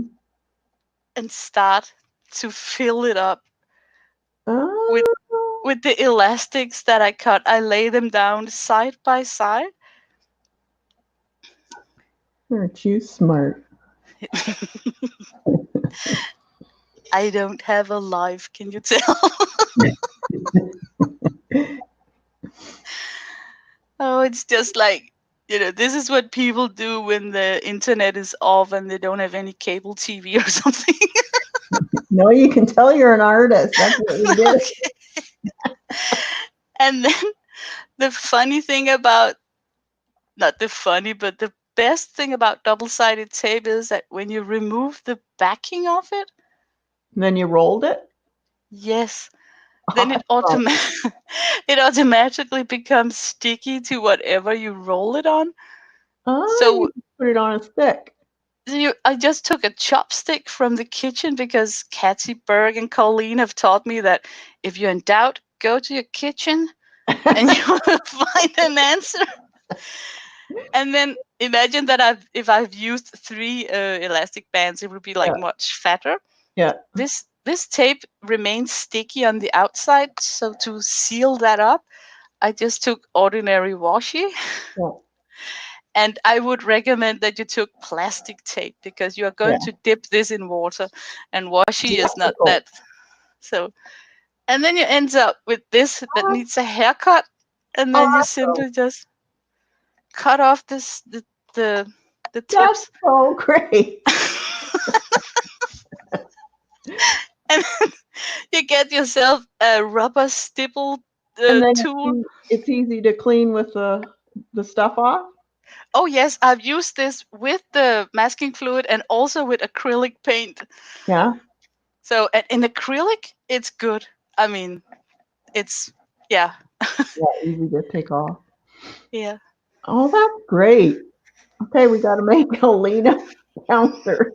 and start to fill it up with Oh, the elastics that I cut. I lay them down side by side. aren't you smart? I don't have a life, can you tell? Oh, it's just like, this is what people do when the internet is off and they don't have any cable TV or something. No, you can tell you're an artist. That's what we did. Okay. And then the funny thing about, not the funny, but the best thing about double-sided tape is that when you remove the backing of it, And then you rolled it. yes, then Awesome. it automatically becomes sticky to whatever you roll it on. Oh, you So can put it on a stick. I just took a chopstick from the kitchen because Kathy Berg and Colleen have taught me that if you're in doubt, go to your kitchen and you will find an answer. And then imagine that if I've used 3 elastic bands, it would be like Yeah, much fatter. yeah, This tape remains sticky on the outside, so to seal that up, I just took ordinary washi. yeah, And I would recommend that you took plastic tape because you are going yeah. to dip this in water, and washi is not Difficult. that. So, and then you end up with this that Ah, needs a haircut, and then you awesome. simply just cut off the the That's tips. so great. And you get yourself a rubber stipple And then tool. it's easy to clean with the stuff off. Oh yes, I've used this with the masking fluid and also with acrylic paint. Yeah. So in acrylic, it's good. I mean, it's Yeah. Yeah, easy to take off. Yeah. Oh, that's great. Okay, we got to make a Lina counter.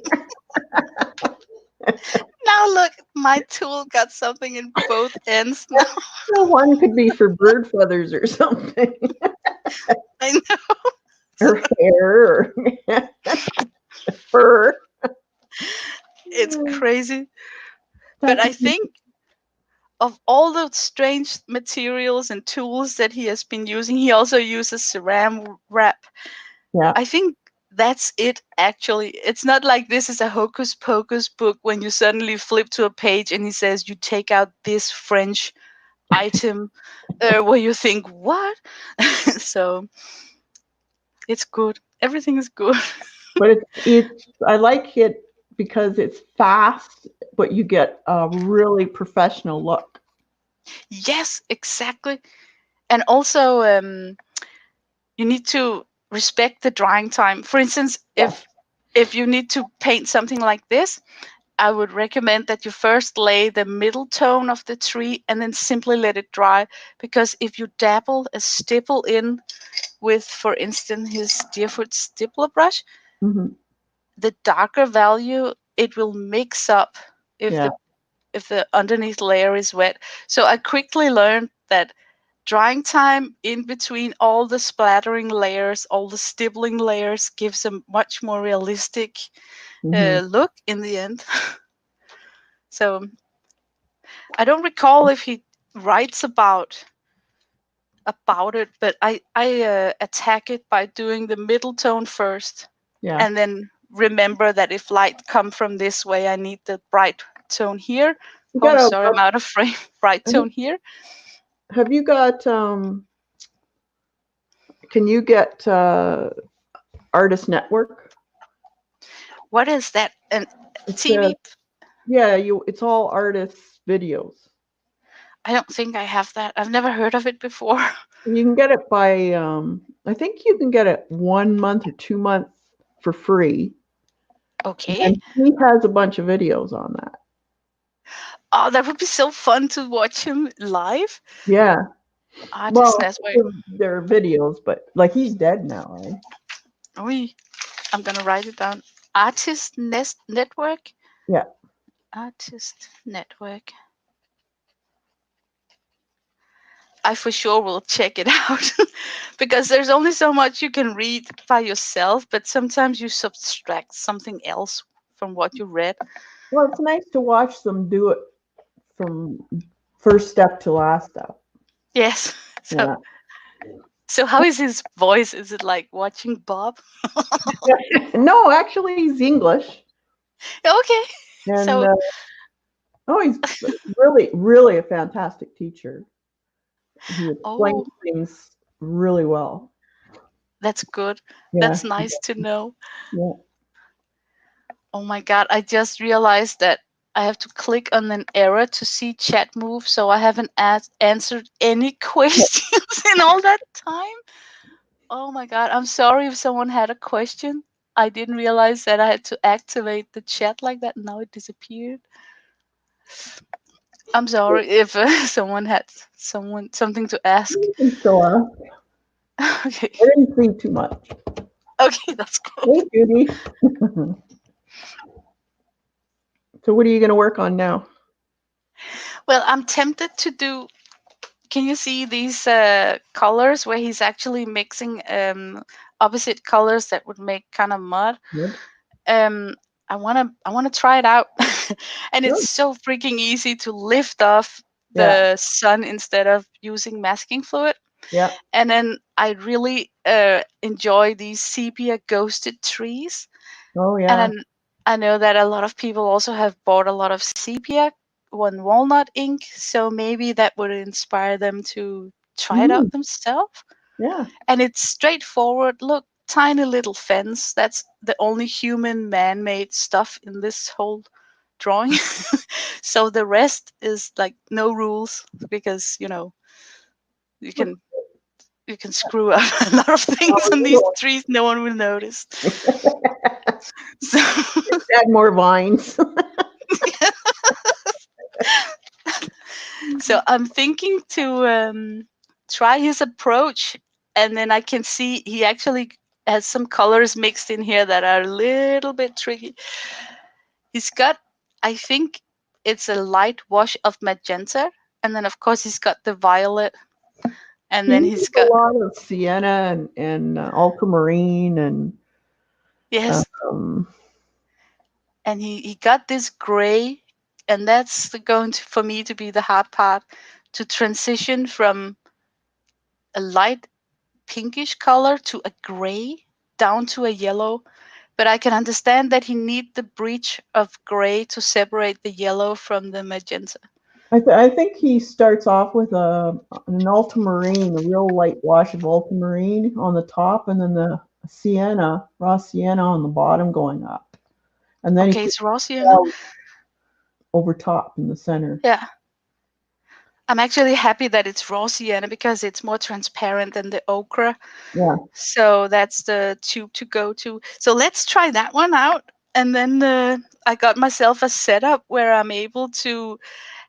Now look, my tool got something in both ends now. So one could be for bird feathers or something, I know. or hair, or fur. It's crazy. But That's I think of all the strange materials and tools that he has been using, he also uses saran wrap. yeah. I think that's it actually. It's not like this is a hocus pocus book when you suddenly flip to a page and he says you take out this French item where you think, what? So it's good. Everything is good. But it's I like it because it's fast, but you get a really professional look. Yes, exactly. And also, you need to respect the drying time. For instance, Yeah. if you need to paint something like this, I would recommend that you first lay the middle tone of the tree and then simply let it dry. Because if you dabble a stipple in with, for instance, his Deerfoot stippler brush, Hmm. the darker value it will mix up if Yeah. the underneath layer is wet. So I quickly learned that drying time in between all the splattering layers, all the stippling layers, gives a much more realistic Hmm. look in the end. So I don't recall if he writes about it, but I attack it by doing the middle tone first, Yeah. and then remember that if light come from this way, I need the bright tone here. You Oh, got sorry, I'm a. out of frame. Bright tone here. Have you got? Can you get Artist Network? What is that? An It's TV? yeah. It's all artists' videos. I don't think I have that. I've never heard of it before. You can get it by. I think you can get it 1 month or 2 months for free, Okay. and he has a bunch of videos on that. Oh, that would be so fun to watch him live. Yeah. Artist Well, Network. they're videos, but like he's dead now, right? Oui, I'm gonna write it down. Artist Network. Yeah. Artist Network. I for sure will check it out because there's only so much you can read by yourself, but sometimes you subtract something else from what you read. Well, it's nice to watch them do it from first step to last step. Yes. So Yeah. so how is his voice? Is it like watching Bob? No, actually, he's English, Okay. and So oh, he's really, really a fantastic teacher. He explains oh, things really well. that's good. Yeah. That's nice to know. Yeah. Oh my god, I just realized that I have to click on an error to see chat move, so I haven't answered any questions in all that time. Oh my god, I'm sorry if someone had a question. I didn't realize that I had to activate the chat like that. Now it disappeared. I'm sorry if someone had something to ask. You can still ask. Okay, I didn't see too much. okay, that's good. Hey, Judy. So, what are you going to work on now? Well, I'm tempted to do. Can you see these colors where he's actually mixing opposite colors that would make kind of mud? Good. Um, I wanna try it out, and it's Good. so freaking easy to lift off Yeah. the sun instead of using masking fluid. Yeah. And then I really enjoy these sepia ghosted trees, Oh, and yeah. I know that a lot of people also have bought a lot of sepia one walnut ink, so maybe that would inspire them to try it Mm, out themselves. yeah. And it's straightforward. Look, tiny little fence. That's the only human man-made stuff in this whole drawing. So the rest is like no rules because you can you can screw up a lot of things on these Oh, trees. No one will notice. So add more vines. So I'm thinking to try his approach, and then I can see he actually has some colors mixed in here that are a little bit tricky. He's got, I think it's a light wash of magenta, and then of course he's got the violet, and He then uses he's a got, lot of sienna and ultramarine and yes, um, and he got this gray, and that's going to, for me to be the hard part, to transition from a light pinkish color to a gray down to a yellow. But I can understand that he need the breach of gray to separate the yellow from the magenta. I think he starts off with an ultramarine, a real light wash of ultramarine on the top, and then the sienna, raw sienna on the bottom going up. And then he Okay, puts it's raw sienna. it over top in the center. Yeah. I'm actually happy that it's raw sienna because it's more transparent than the ochre. Yeah. So that's the tube to go to. So let's try that one out. And then I got myself a setup where I'm able to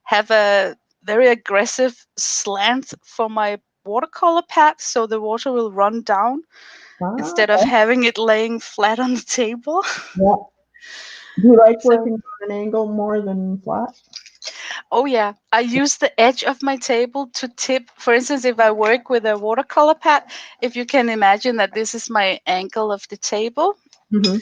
have a very aggressive slant for my watercolor pad so the water will run down instead of Okay. having it laying flat on the table. Yeah. Do you like So, working on an angle more than flat? oh yeah, I use the edge of my table to tip. For instance, if I work with a watercolor pad, if you can imagine that this is my angle of the table, Mm-hmm.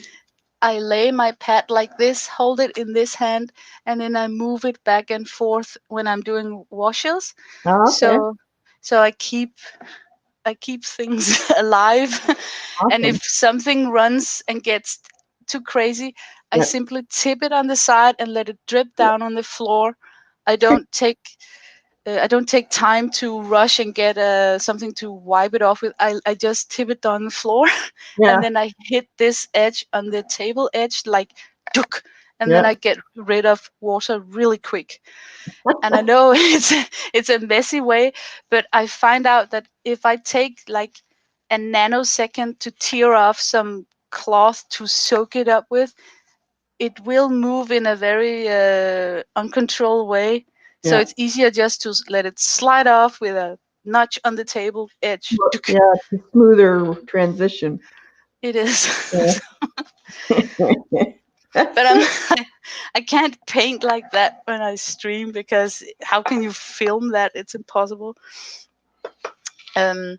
I lay my pad like this, hold it in this hand, and then I move it back and forth when I'm doing washes. Oh, okay. So so I keep things alive. And Awesome. if something runs and gets too crazy, I Yeah. simply tip it on the side and let it drip down on the floor. I don't take I don't take time to rush and get something to wipe it off with. I just tip it on the floor, and Yeah. then I hit this edge on the table edge like duk, and then Yeah. I get rid of water really quick. And I know it's a messy way, but I find out that if I take like a nanosecond to tear off some cloth to soak it up with, it will move in a very uncontrolled way. So Yeah. it's easier just to let it slide off with a notch on the table edge. Yeah. It's a smoother transition. It is. Yeah. But I'm I can't paint like that when I stream because how can you film that? It's impossible. Um,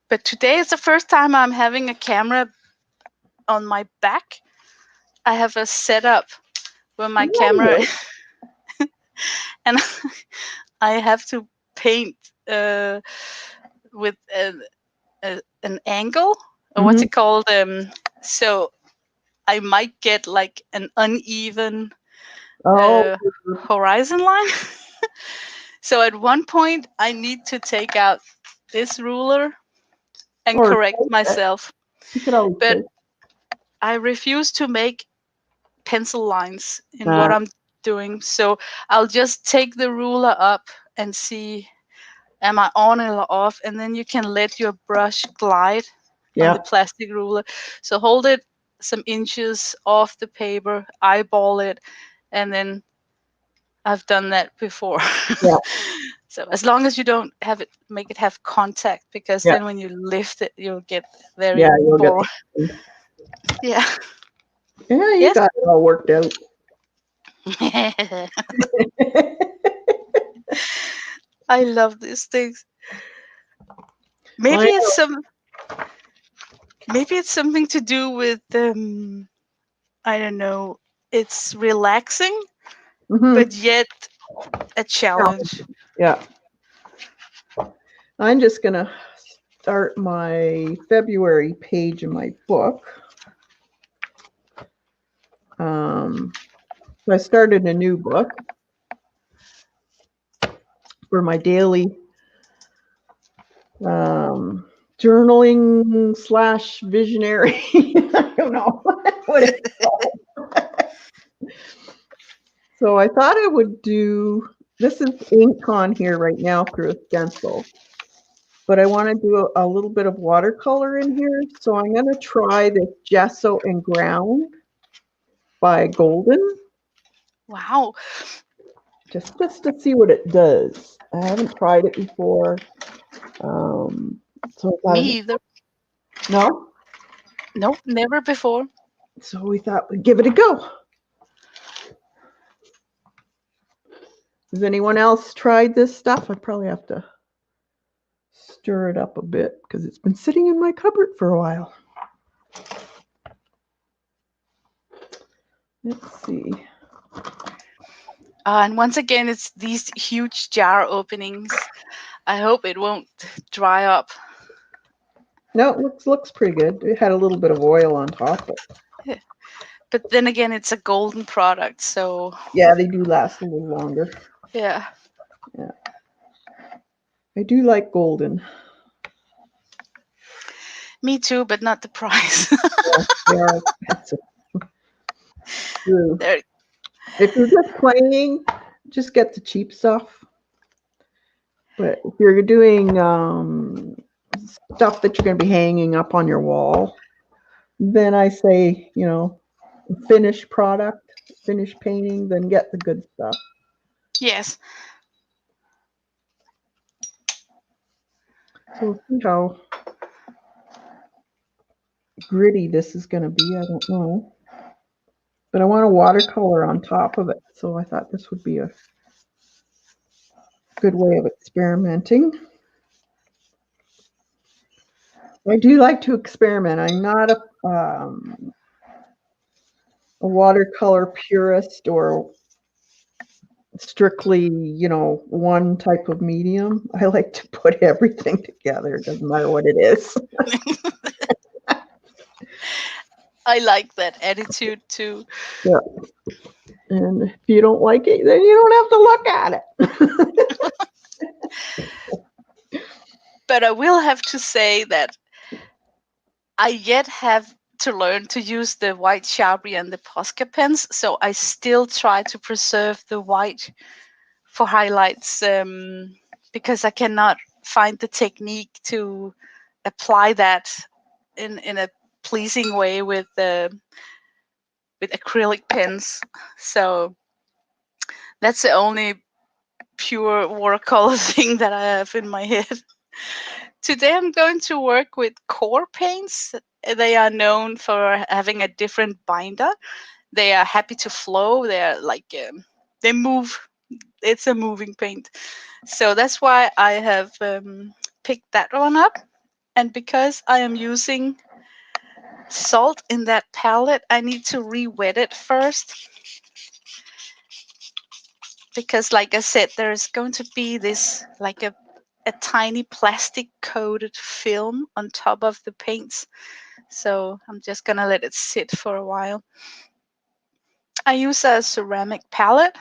but today is the first time I'm having a camera on my back. I have a setup where my camera and I have to paint with an angle or what's Mm-hmm. it called? So I might get like an uneven Oh, horizon line. So at one point, I need to take out this ruler and or correct myself. you could always But take I refuse to make pencil lines in what that. I'm doing. So I'll just take the ruler up and see, am I on or off? And then you can let your brush glide on the Yeah. plastic ruler. So hold it some inches off the paper, eyeball it, and then I've done that before. Yeah. So as long as you don't have it, make it have contact, because Yeah. then when you lift it, you'll get very Yeah. You'll get. bored. Yeah. Yeah. You Yes. got it all worked out. I love these things. Well, Maybe it's some. Maybe it's something to do with I don't know. It's relaxing, mm-hmm. but yet a challenge. Yeah. I'm just gonna start my February page in my book. So I started a new book for my daily journaling / visionary. I don't know what it's called. So I thought I would do, this is ink on here right now through a stencil, but I want to do a little bit of watercolor in here. So I'm going to try this Gesso and Ground by Golden. Wow. just to see what it does. I haven't tried it before. So I Me thought, either. no. Nope, never before. So we thought we'd give it a go. Has anyone else tried this stuff? I probably have to stir it up a bit because it's been sitting in my cupboard for a while. Let's see. And once again, it's these huge jar openings. I hope it won't dry up. No, it looks pretty good. It had a little bit of oil on top. But then again, it's a golden product, so Yeah, they do last a little longer. yeah. Yeah. I do like golden. Me too, but not the price. Yeah, they are expensive. True. There, If you're just playing, just get the cheap stuff. But if you're doing stuff that you're going to be hanging up on your wall, then I say, finished product, finished painting, then get the good stuff. yes. So we'll see how gritty this is going to be. I don't know. But I want a watercolor on top of it. So I thought this would be a good way of experimenting. I do like to experiment. I'm not a watercolor purist or strictly, one type of medium. I like to put everything together. It doesn't matter what it is. I like that attitude too. Yeah. And if you don't like it, then you don't have to look at it. But I will have to say that I yet have to learn to use the white Sharpie and the Posca pens, so I still try to preserve the white for highlights because I cannot find the technique to apply that in a pleasing way with acrylic pens. So that's the only pure watercolor thing that I have in my head. Today I'm going to work with core paints. They are known for having a different binder. They are happy to flow. They're like they move. It's a moving paint. So that's why I have picked that one up. And because I am using salt in that palette, I need to re-wet it first. Because like I said, there's going to be this like a tiny plastic coated film on top of the paints. So I'm just gonna let it sit for a while. I use a ceramic palette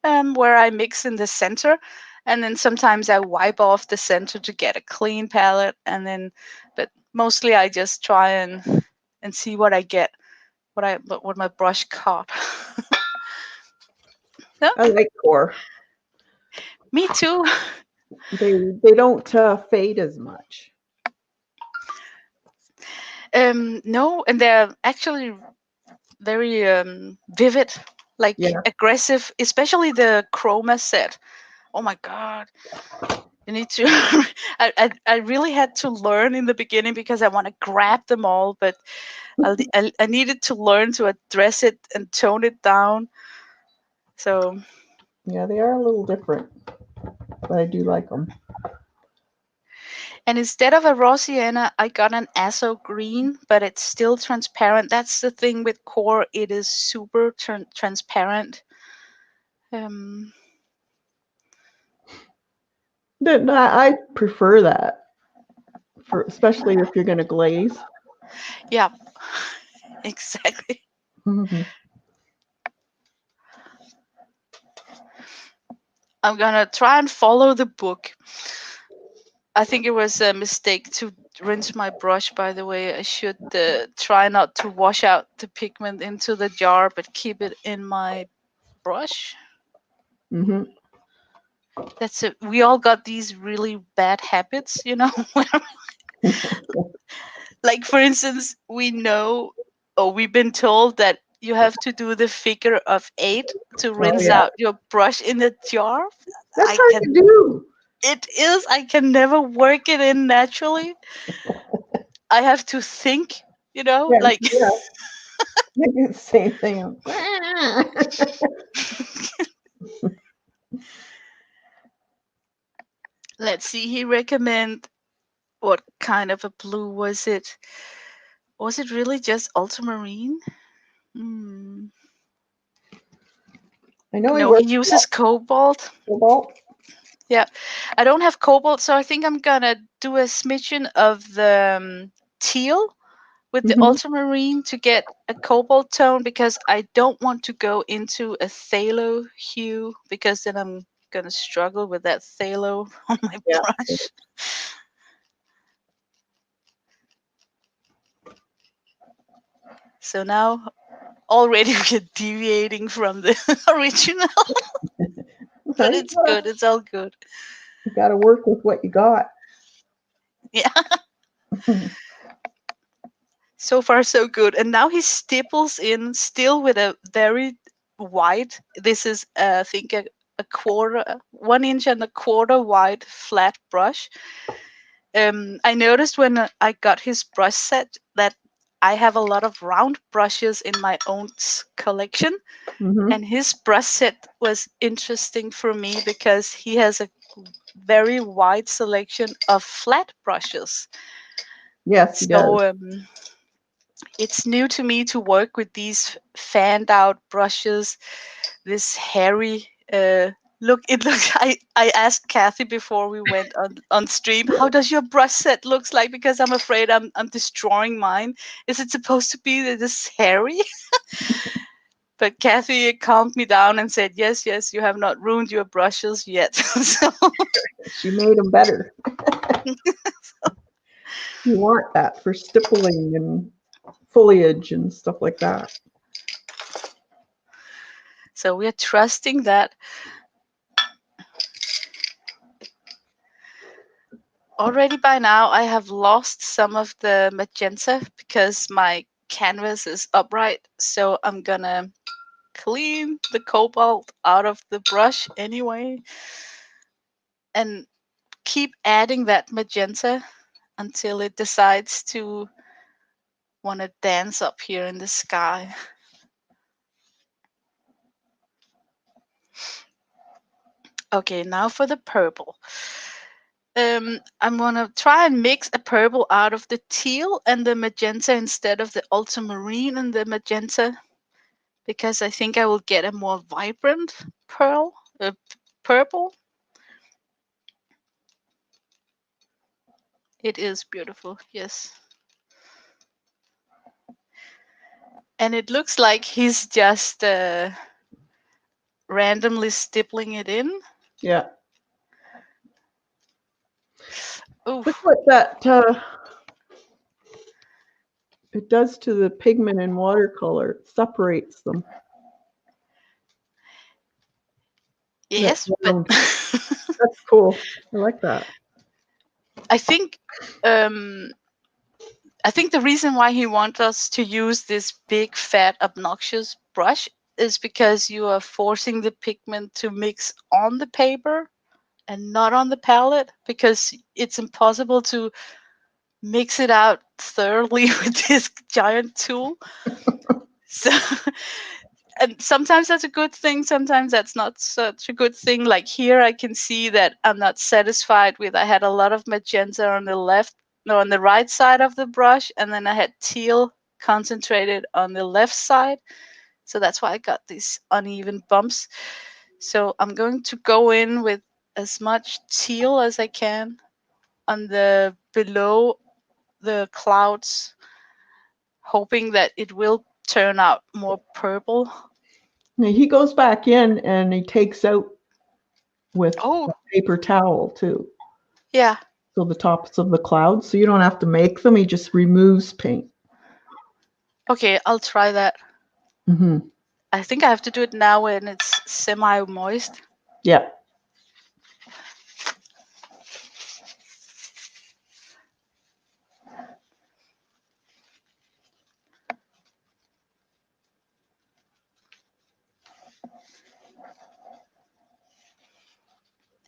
where I mix in the center, and then sometimes I wipe off the center to get a clean palette, and then, but mostly I just try and see what I get, what my brush caught. Yeah, I like core. me too. They don't fade as much. No, and they're actually very vivid, like Yeah. aggressive, especially the chroma set. Oh my god. You need to I really had to learn in the beginning because I want to grab them all, but I needed to learn to address it and tone it down. So Yeah, they are a little different, but I do like them. and instead of a raw sienna, I got an azo green, but it's still transparent. That's the thing with core; it is super transparent. Um, I prefer that, for especially if you're going to glaze. yeah, exactly. Mm-hmm. I'm gonna try and follow the book. I think it was a mistake to rinse my brush, by the way. I should try not to wash out the pigment into the jar, but keep it in my brush. Mm-hmm. That's it. We all got these really bad habits, like, for instance, we know, or we've been told that you have to do the figure of 8 to Oh rinse yeah, out your brush in the jar. that's I hard can to do. It is. I can never work it in naturally. I have to think, Yeah, like yeah. I do the same thing. let's see. He recommend what kind of a blue was it? Was it really just ultramarine? Hmm. I know he No, he works uses cobalt. cobalt. Yeah, I don't have cobalt, so I think I'm gonna do a smidgen of the teal with the Hmm. ultramarine to get a cobalt tone, because I don't want to go into a phthalo hue, because then I'm gonna struggle with that phthalo on my Yeah. brush. So now already we're deviating from the original, but it's good. It's all good. You got to work with what you got. Yeah. So far so good. And now he stipples in still with a very wide. This is I think a quarter, 1 inch and a quarter wide flat brush. I noticed when I got his brush set that I have a lot of round brushes in my own collection, Hmm. and his brush set was interesting for me because he has a very wide selection of flat brushes. Yes, he does. So it's new to me to work with these fanned out brushes, this hairy look. It looks I asked Kathy before we went on stream, how does your brush set looks like, because I'm afraid I'm destroying mine. Is it supposed to be this hairy? But Kathy calmed me down and said, yes, you have not ruined your brushes yet. So She made them better. You want that for stippling and foliage and stuff like that. so we are trusting that. Already by now, I have lost some of the magenta because my canvas is upright. So I'm gonna clean the cobalt out of the brush anyway and keep adding that magenta until it decides to want to dance up here in the sky. Okay, now for the purple. I'm gonna try and mix a purple out of the teal and the magenta instead of the ultramarine and the magenta, because I think I will get a more vibrant purple. It is beautiful, yes. And it looks like he's just randomly stippling it in. Yeah. Look Oof. what that it does to the pigment in watercolor. It separates them. That Yes, but round. That's cool. I like that. I think um, I think the reason why he wants us to use this big, fat, obnoxious brush is because you are forcing the pigment to mix on the paper and not on the palette, because it's impossible to mix it out thoroughly with this giant tool. So, and sometimes that's a good thing, sometimes that's not such a good thing. Like here, I can see that I'm not satisfied with. I had a lot of magenta on the left, no, on the right side of the brush, and then I had teal concentrated on the left side. So that's why I got these uneven bumps. So I'm going to go in with as much teal as I can on the below the clouds, hoping that it will turn out more purple. Now he goes back in and he takes out with Oh, a paper towel too. yeah. So the tops of the clouds. So you don't have to make them. He just removes paint. Okay, I'll try that. Hmm. I think I have to do it now when it's semi-moist. Yeah.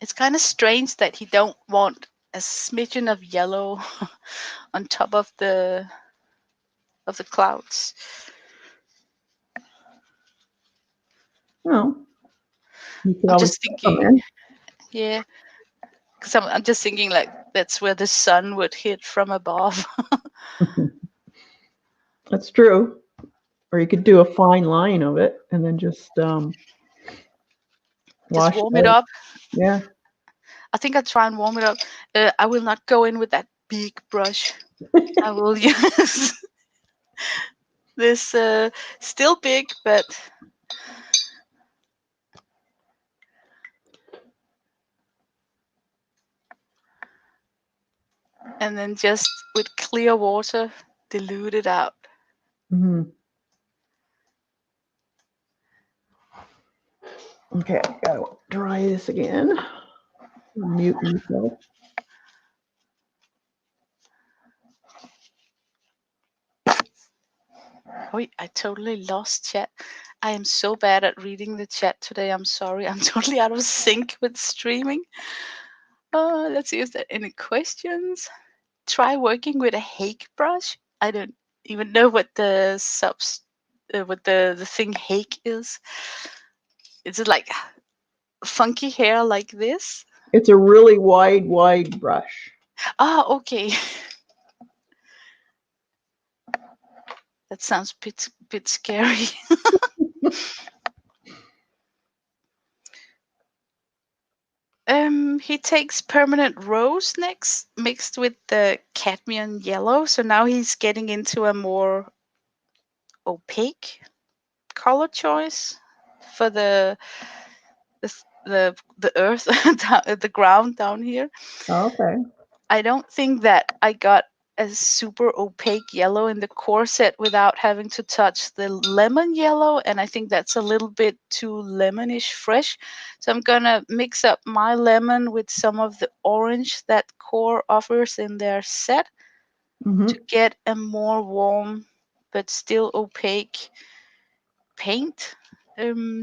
It's kind of strange that he don't want a smidgen of yellow on top of the clouds. Well, you could I'm always just put them thinking, yeah, because I'm just thinking like that's where the sun would hit from above. in. That's true. Or you could do a fine line of it and then just Just wash warm it it out. up. Yeah. I think I'll try and warm it up. I will not go in with that big brush. I will use this still big, but and then just with clear water dilute it out. Mhm. Okay, I gotta dry this again. Mute myself. Oh, I totally lost chat. I am so bad at reading the chat today. I'm sorry. I'm totally out of sync with streaming. Let's see if there are any questions. Try working with a hake brush. I don't even know what the what the thing hake is. Is it like funky hair like this? It's a really wide brush. Ah, okay. That sounds a bit scary. He takes permanent rose next, mixed with the cadmium yellow. So now he's getting into a more opaque color choice for the earth, the ground down here. Okay. I don't think that I got a super opaque yellow in the core set without having to touch the lemon yellow, and I think that's a little bit too lemonish fresh. So I'm gonna mix up my lemon with some of the orange that core offers in their set to Mm-hmm. get a more warm but still opaque paint.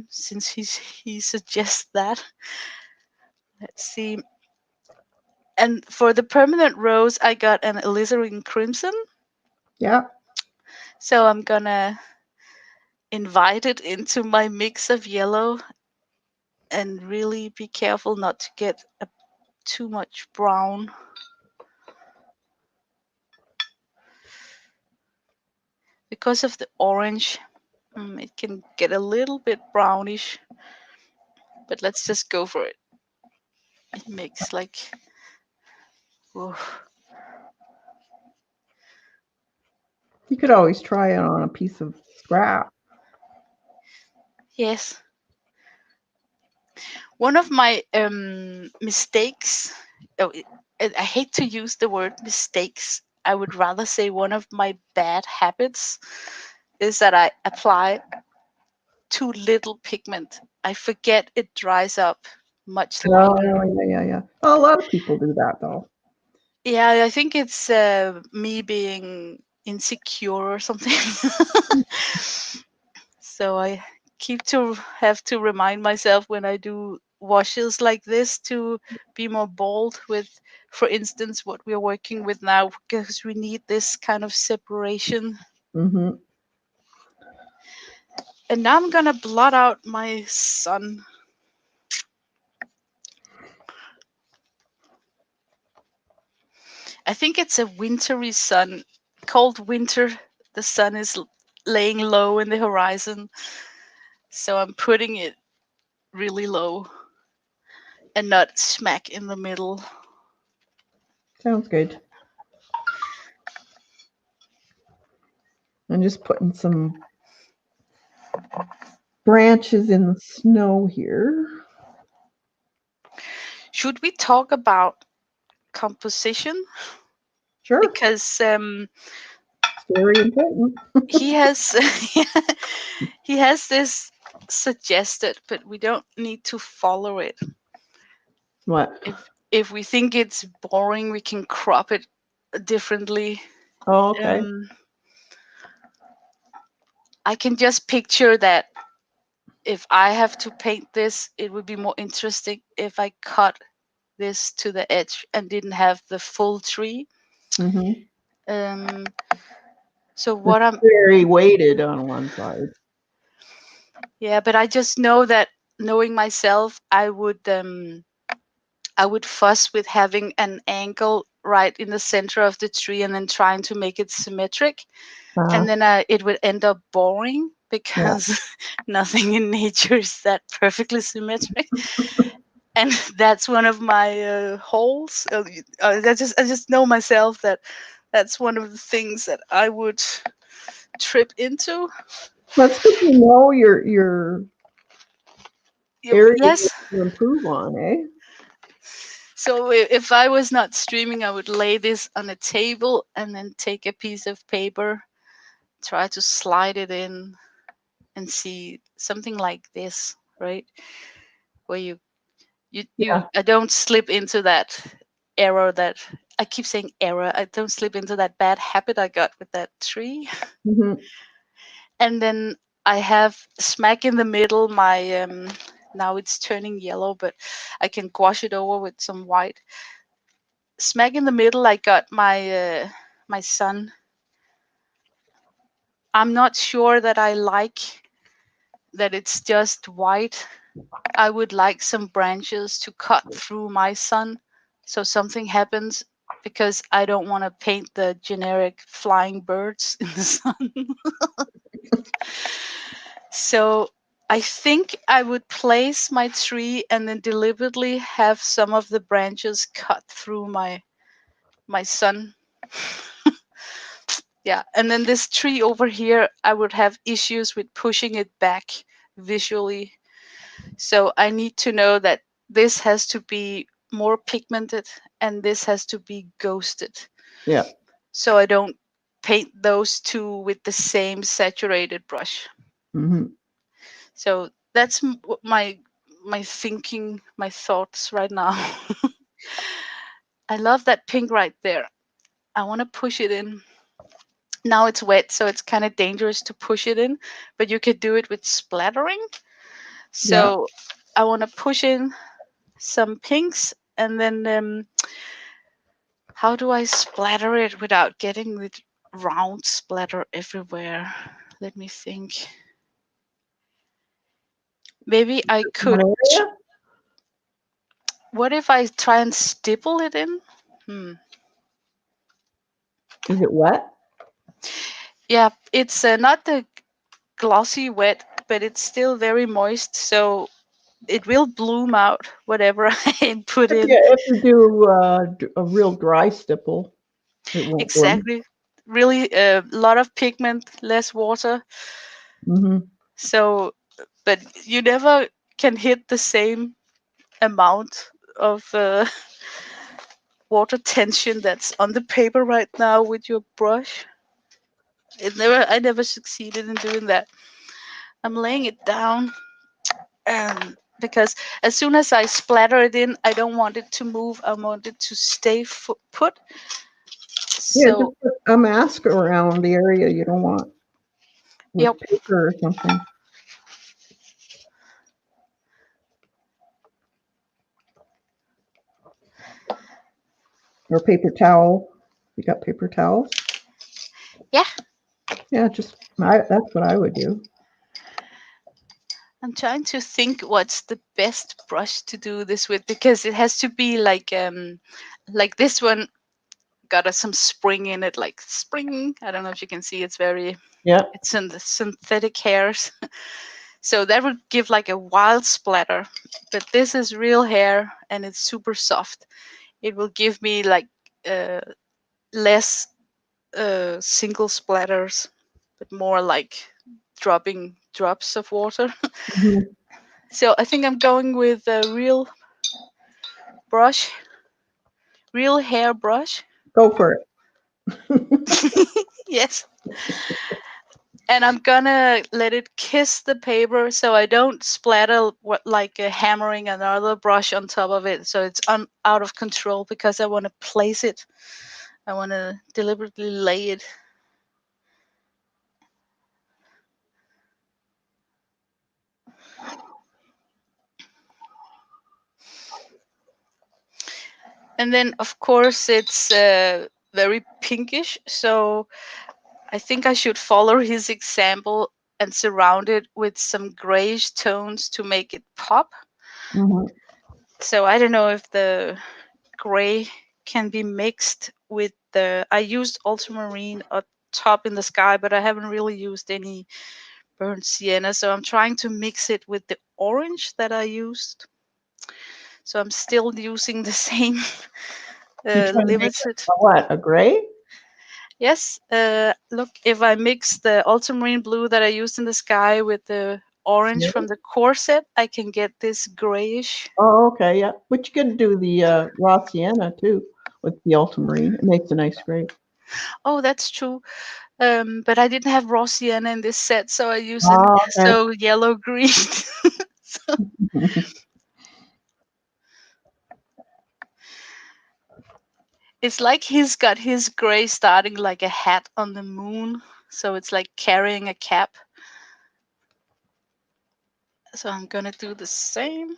Since he suggests that. Let's see. And for the permanent rose, I got an alizarin crimson. Yeah. So I'm gonna invite it into my mix of yellow and really be careful not to get too much brown. Because of the orange, it can get a little bit brownish, but let's just go for it. It makes like, whoa. You could always try it on a piece of scrap. Yes. One of my mistakes, oh, I hate to use the word mistakes. I would rather say one of my bad habits is that I apply too little pigment. I forget it dries up much later. Oh, yeah. Well, a lot of people do that, though. Yeah, I think it's me being insecure or something. So I have to remind myself when I do washes like this to be more bold with, for instance, what we're working with now, because we need this kind of separation. Mm-hmm. And now I'm gonna blot out my sun. I think it's a wintry sun, cold winter. The sun is laying low in the horizon, so I'm putting it really low and not smack in the middle. Sounds good. I'm just putting some branches in the snow here. Should we talk about composition? Sure. Because It's very important. he has he has this suggested, but we don't need to follow it. What? If we think it's boring, we can crop it differently. Oh, okay. I can just picture that if I have to paint this, it would be more interesting if I cut this to the edge and didn't have the full tree. Mhm. Um, so It's what I'm, very weighted on one side. yeah, but I just know that, knowing myself, I would fuss with having an angle right in the center of the tree and then trying to make it symmetric, and Uh-huh. then it would end up boring Yeah. because nothing in nature is that perfectly symmetric. And that's one of my holes. I just know myself that that's one of the things that I would trip into. That's good to know your areas Yes. to improve on, eh? So if I was not streaming, I would lay this on a table and then take a piece of paper, try to slide it in, and see something like this, right? Where Yeah. I don't slip into that error that I keep saying error. I don't slip into that bad habit I got with that tree. Mhm. And then I have smack in the middle my now it's turning yellow, but I can gouache it over with some white. Smack in the middle, I got my sun. I'm not sure that I like that it's just white. I would like some branches to cut through my sun so something happens, because I don't want to paint the generic flying birds in the sun. So I think I would place my tree and then deliberately have some of the branches cut through my sun. Yeah, and then this tree over here, I would have issues with pushing it back visually. So I need to know that this has to be more pigmented and this has to be ghosted. Yeah. So I don't paint those two with the same saturated brush. Mhm. So that's my thinking, my thoughts right now. I love that pink right there. I want to push it in. Now it's wet, so it's kind of dangerous to push it in, but you could do it with splattering. Yeah. So I want to push in some pinks, and then how do I splatter it without getting the round splatter everywhere? Let me think. Maybe I One could. area? What if I try and stipple it in? Hmm. Is it wet? Yeah, it's not the glossy wet, but it's still very moist, so it will bloom out whatever I put in. If you do a real dry stipple, it won't bloom. Exactly. Really, a lot of pigment, less water. Mhm. So, but you never can hit the same amount of water tension that's on the paper right now with your brush. I never succeeded in doing that. I'm laying it down, because as soon as I splatter it in, I don't want it to move. I want it to stay put. Yeah, just So, put a mask around the area you don't want yep. with paper or something, or paper towel. You got paper towels? Yeah, Yeah, that's what I would do. I'm trying to think what's the best brush to do this with, because it has to be like this one got some spring in it, like spring. I don't know if you can see. Yeah. It's in the synthetic hairs, so that would give like a wild splatter. But this is real hair and it's super soft. It will give me like uh, less single splatters, but more like dropping drops of water. Mhm. So I think I'm going with a brush, real hair brush. Go for it. Yes. And I'm gonna let it kiss the paper so I don't splatter like hammering another brush on top of it. So it's out of control, because I want to place it. I want to deliberately lay it. And then, of course, it's very pinkish. So I think I should follow his example and surround it with some grayish tones to make it pop. Mhm. So I don't know if the gray can be mixed with the. I used ultramarine up top in the sky, but I haven't really used any burnt sienna. So I'm trying to mix it with the orange that I used. So I'm still using the same You're trying to make limited. a what? A gray? Yes, look, if I mix the ultramarine blue that I used in the sky with the orange Yeah. from the core set, I can get this grayish. Oh, okay, yeah. But you can do the raw sienna too with the ultramarine. It makes a nice gray. Oh, that's true. But I didn't have raw sienna in this set, so I use an Oh, okay. so yellow green. So it's like he's got his gray starting like a hat on the moon. So it's like carrying a cap. So I'm gonna do the same.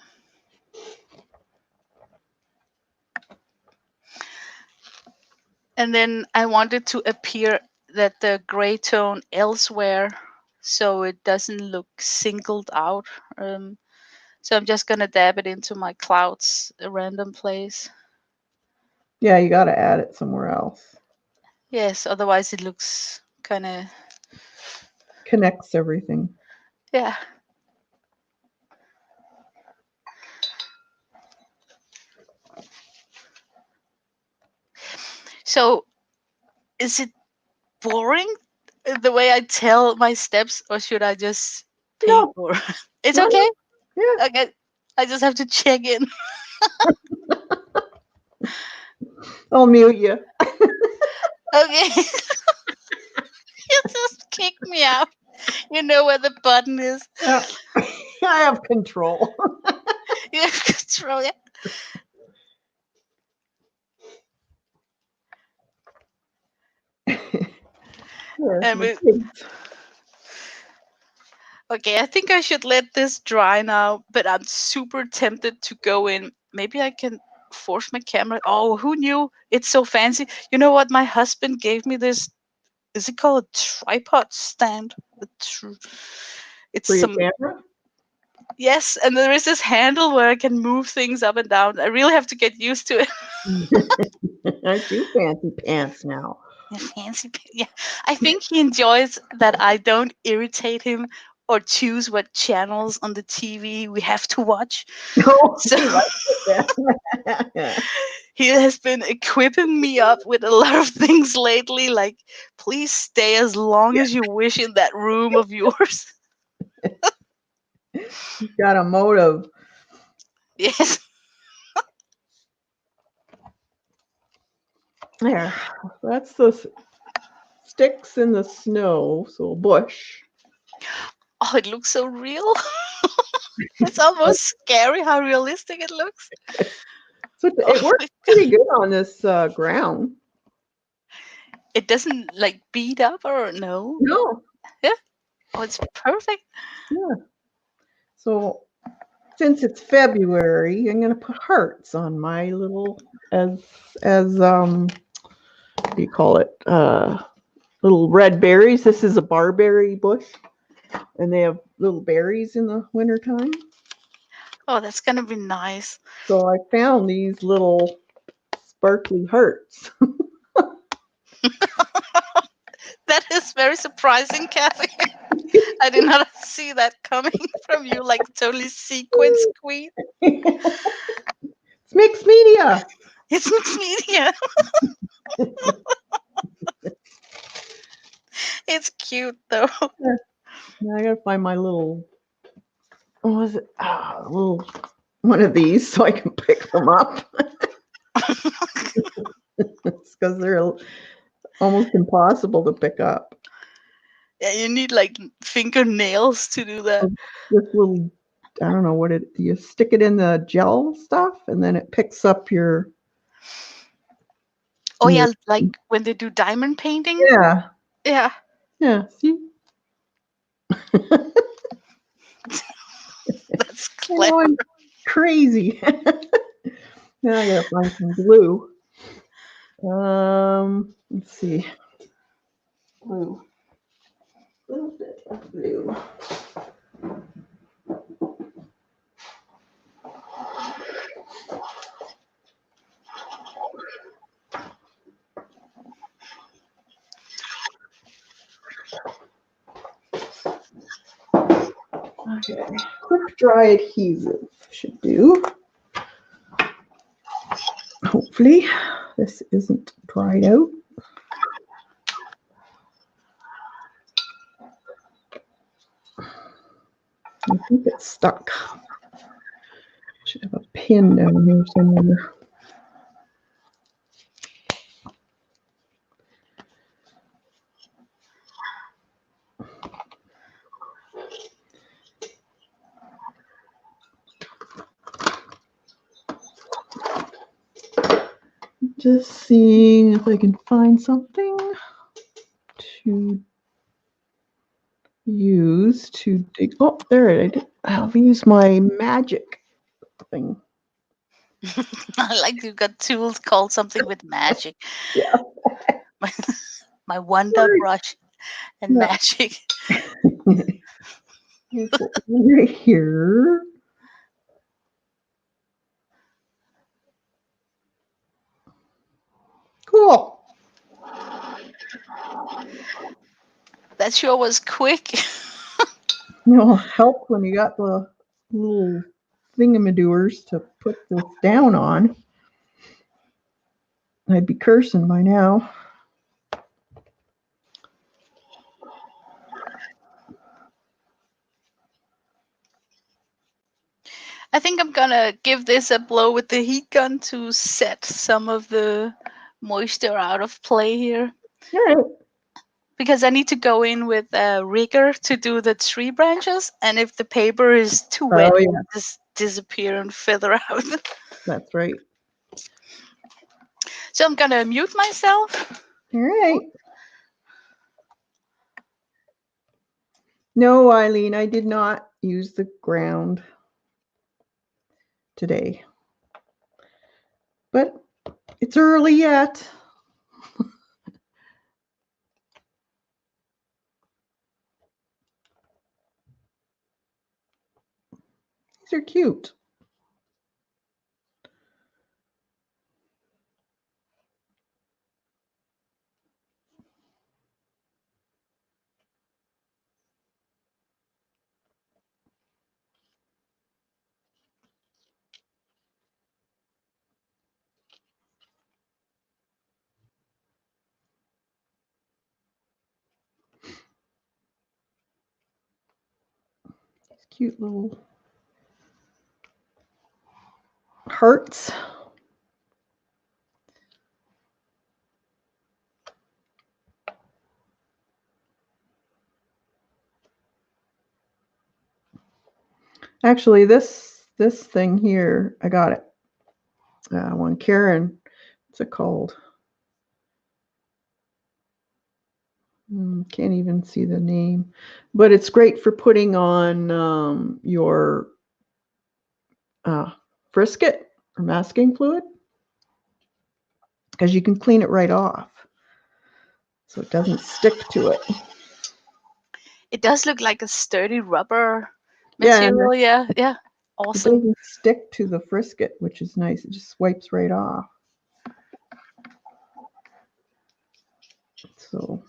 And then I wanted to appear that the gray tone elsewhere so it doesn't look singled out. So I'm just gonna dab it into my clouds, a random place. Yeah, you got to add it somewhere else. Yes, otherwise it looks kind of, Connects everything. yeah. So is it boring the way I tell my steps, or should I just paint No, more? It's no, okay. no. Yeah. Okay, I just have to check in. I'll mute you. Okay, you just kick me out. You know where the button is. Yeah. I have control. You have control. Yeah. Here, And my kids. okay, I think I should let this dry now, but I'm super tempted to go in. Maybe I can force my camera. Oh, who knew? It's so fancy. You know what? My husband gave me this. Is it called a tripod stand? It's For your some. camera? Yes, and there is this handle where I can move things up and down. I really have to get used to it. Aren't you fancy pants now? Yeah, fancy. Yeah, I think he enjoys that I don't irritate him or choose what channels on the TV we have to watch. No, So he likes it. he has been equipping me up with a lot of things lately, like please stay as long as you wish in that room of yours. He's got a motive. Yes. There. That's the sticks in the snow, so bush. Oh, it looks so real. It's almost scary how realistic it looks. So Oh it works my god. pretty good on this ground. It doesn't like beat up or no. No, Yeah. Oh, it's perfect. yeah. So since it's February, I'm gonna put hearts on my little as what do you call it? Little red berries. This is a barberry bush, and they have little berries in the wintertime. Oh, that's gonna be nice. So I found these little sparkly hearts. That is very surprising, Kathy. I did not see that coming from you, like totally sequence queen. It's mixed media. It's mixed media. It's cute though. Now I gotta find my little. What was it? A little one of these so I can pick them up. It's because they're almost impossible to pick up. Yeah, you need like fingernails to do that. This little, I don't know what it. You stick it in the gel stuff, and then it picks up your. Oh yeah, like when they do diamond painting. Yeah, Yeah. yeah. See, That's I know clever. I'm crazy. Now I gotta find some glue. Let's see. Glue. A little bit of glue. Okay, quick dry adhesive should do. Hopefully, this isn't dried out. I think it's stuck. Should have a pin down here somewhere. Just seeing if I can find something to use to dig. Oh, there it is. I'll use my magic thing. I like you've got tools called something with magic. Yeah. My wonder brush and Yeah. magic. Right here. Cool. That sure was quick. Help when you got the little thingamadoers to put this down on. I'd be cursing by now. I think I'm gonna give this a blow with the heat gun to set some of the moisture out of play here. All right. Because I need to go in with a rigger to do the tree branches, and if the paper is too wet, it will just disappear and feather out. That's right. So I'm gonna mute myself. All right. No, Eileen, I did not use the ground today. But it's early yet. These are cute. These cute little hearts. Actually, this thing here, I got it. One Karen, what's it called? Can't even see the name, but it's great for putting on your frisket or masking fluid because you can clean it right off, so it doesn't stick to it. It does look like a sturdy rubber material. Yeah. Awesome. It doesn't stick to the frisket, which is nice. It just wipes right off. So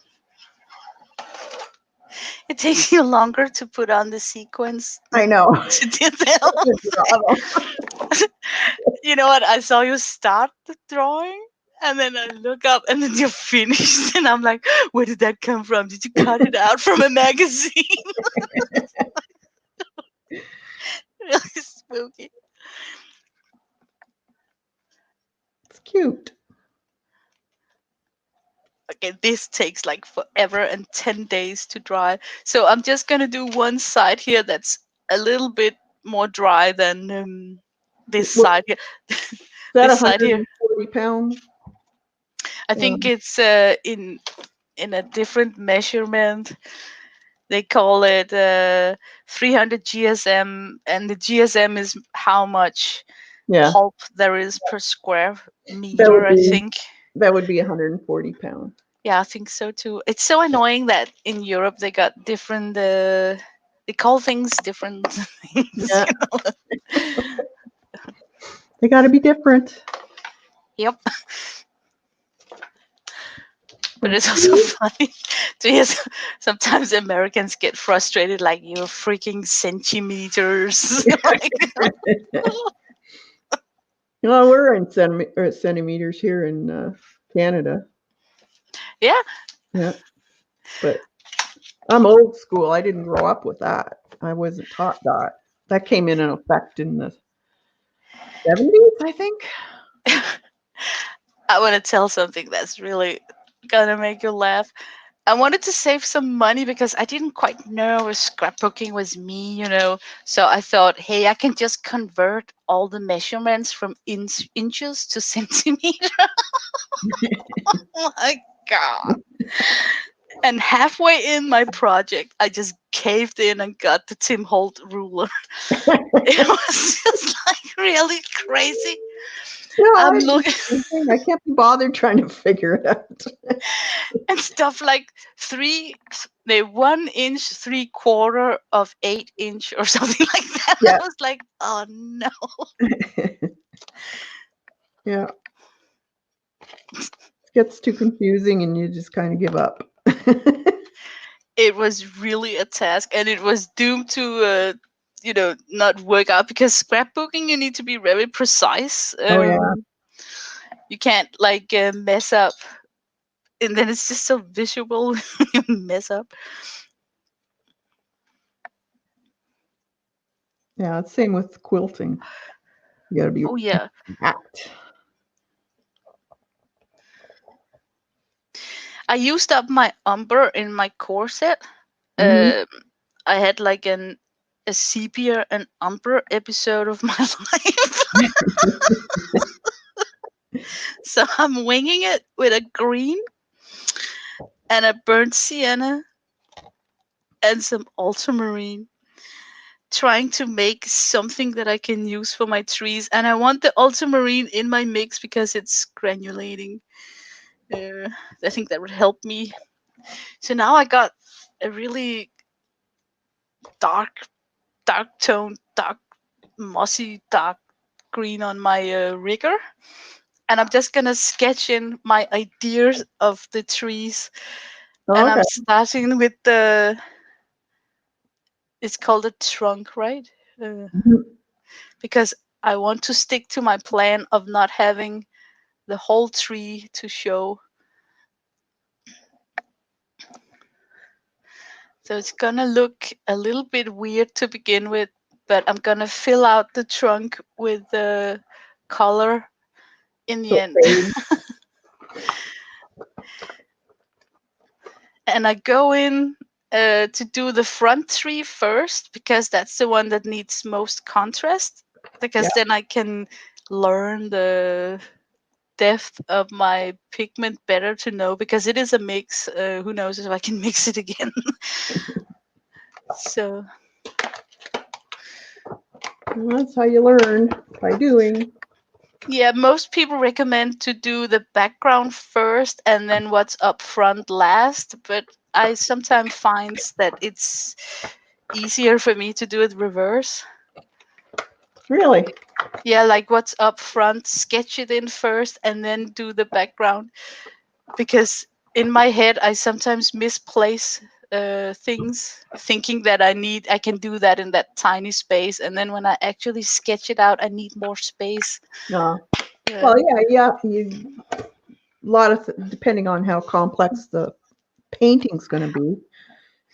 it takes you longer to put on the sequence. I know. To detail. You know what? I saw you start the drawing, and then I look up, and then you're finished, and I'm like, "Where did that come from? Did you cut it out from a magazine?" Really spooky. It's cute. Okay, this takes like forever and 10 days to dry. So I'm just gonna do one side here that's a little bit more dry than this side here. Is that this side here. 140 pounds? I think it's in a different measurement. They call it 300 GSM, and the GSM is how much Yeah, pulp there is per square that meter, would I be think. 140 pounds. Yeah, I think so too. It's so annoying that in Europe they got different. They call things different things. Yeah, they got to be different. Yep. But it's also Okay. funny to hear sometimes Americans get frustrated, like you're freaking centimeters. Like, Well, we're in centimeters here in Canada. yeah, Yeah, but I'm old school. I didn't grow up with that. I wasn't taught that. That came in effect in the 70s, I think. I want to tell something that's really gonna make you laugh. I wanted to save some money because I didn't quite know if scrapbooking was me. So I thought, hey, I can just convert all the measurements from inches to centimeter. Oh my god. And halfway in my project, I just caved in and got the Tim Holt ruler. It was just like really crazy. No, I'm I do looking the same thing. I can't be bothered trying to figure it out. and stuff like 1 inch 3/4 of 8 inch or something like that. I Yeah, was like, oh no. yeah. It gets too confusing and you just kind of give up. It was really a task, and it was doomed to not work out because scrapbooking you need to be very precise. Oh, yeah. You can't like mess up, and then it's just so visual. You mess up. Yeah, it's same with quilting. You got to be Oh yeah. exact. I used up my umber in my corset. Hmm. um I had like a sepia and umber episode of my life. So I'm winging it with a green and a burnt sienna and some ultramarine, trying to make something that I can use for my trees. And I want the ultramarine in my mix because it's granulating. Uh, I think that would help me. So now I got a really dark, dark tone, dark, mossy, dark green on my rigger. And I'm just gonna sketch in my ideas of the trees. Oh, And I'm okay. starting with the. It's called a trunk, right? Uh, Mhm. because I want to stick to my plan of not having the whole tree to show. So it's gonna look a little bit weird to begin with, but I'm gonna fill out the trunk with the color in the So end. fade. And I go in to do the front tree first because that's the one that needs most contrast. Yeah. Because then I can learn the depth of my pigment better to know because it is a mix. Who knows if I can mix it again? So Well, that's how you learn, by doing. yeah, most people recommend to do the background first and then what's up front last. But I sometimes find that it's easier for me to do it reverse. Really? Yeah, like what's up front, sketch it in first and then do the background. Because in my head, I sometimes misplace things, thinking that I can do that in that tiny space. And then when I actually sketch it out, I need more space. No. Well, Uh, yeah, yeah. You a lot of depending on how complex the painting's going to be.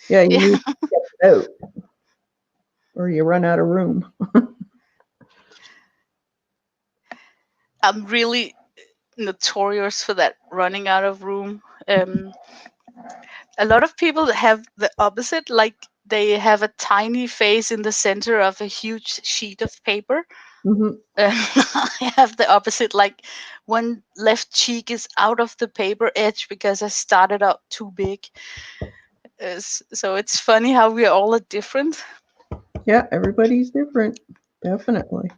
Yeah, you yeah, need to get it out, or you run out of room. I'm really notorious for that running out of room. A lot of people have the opposite, like they have a tiny face in the center of a huge sheet of paper. Hmm. I have the opposite, like one left cheek is out of the paper edge because I started out too big. So it's funny how we all are different. Yeah, everybody's different. Definitely.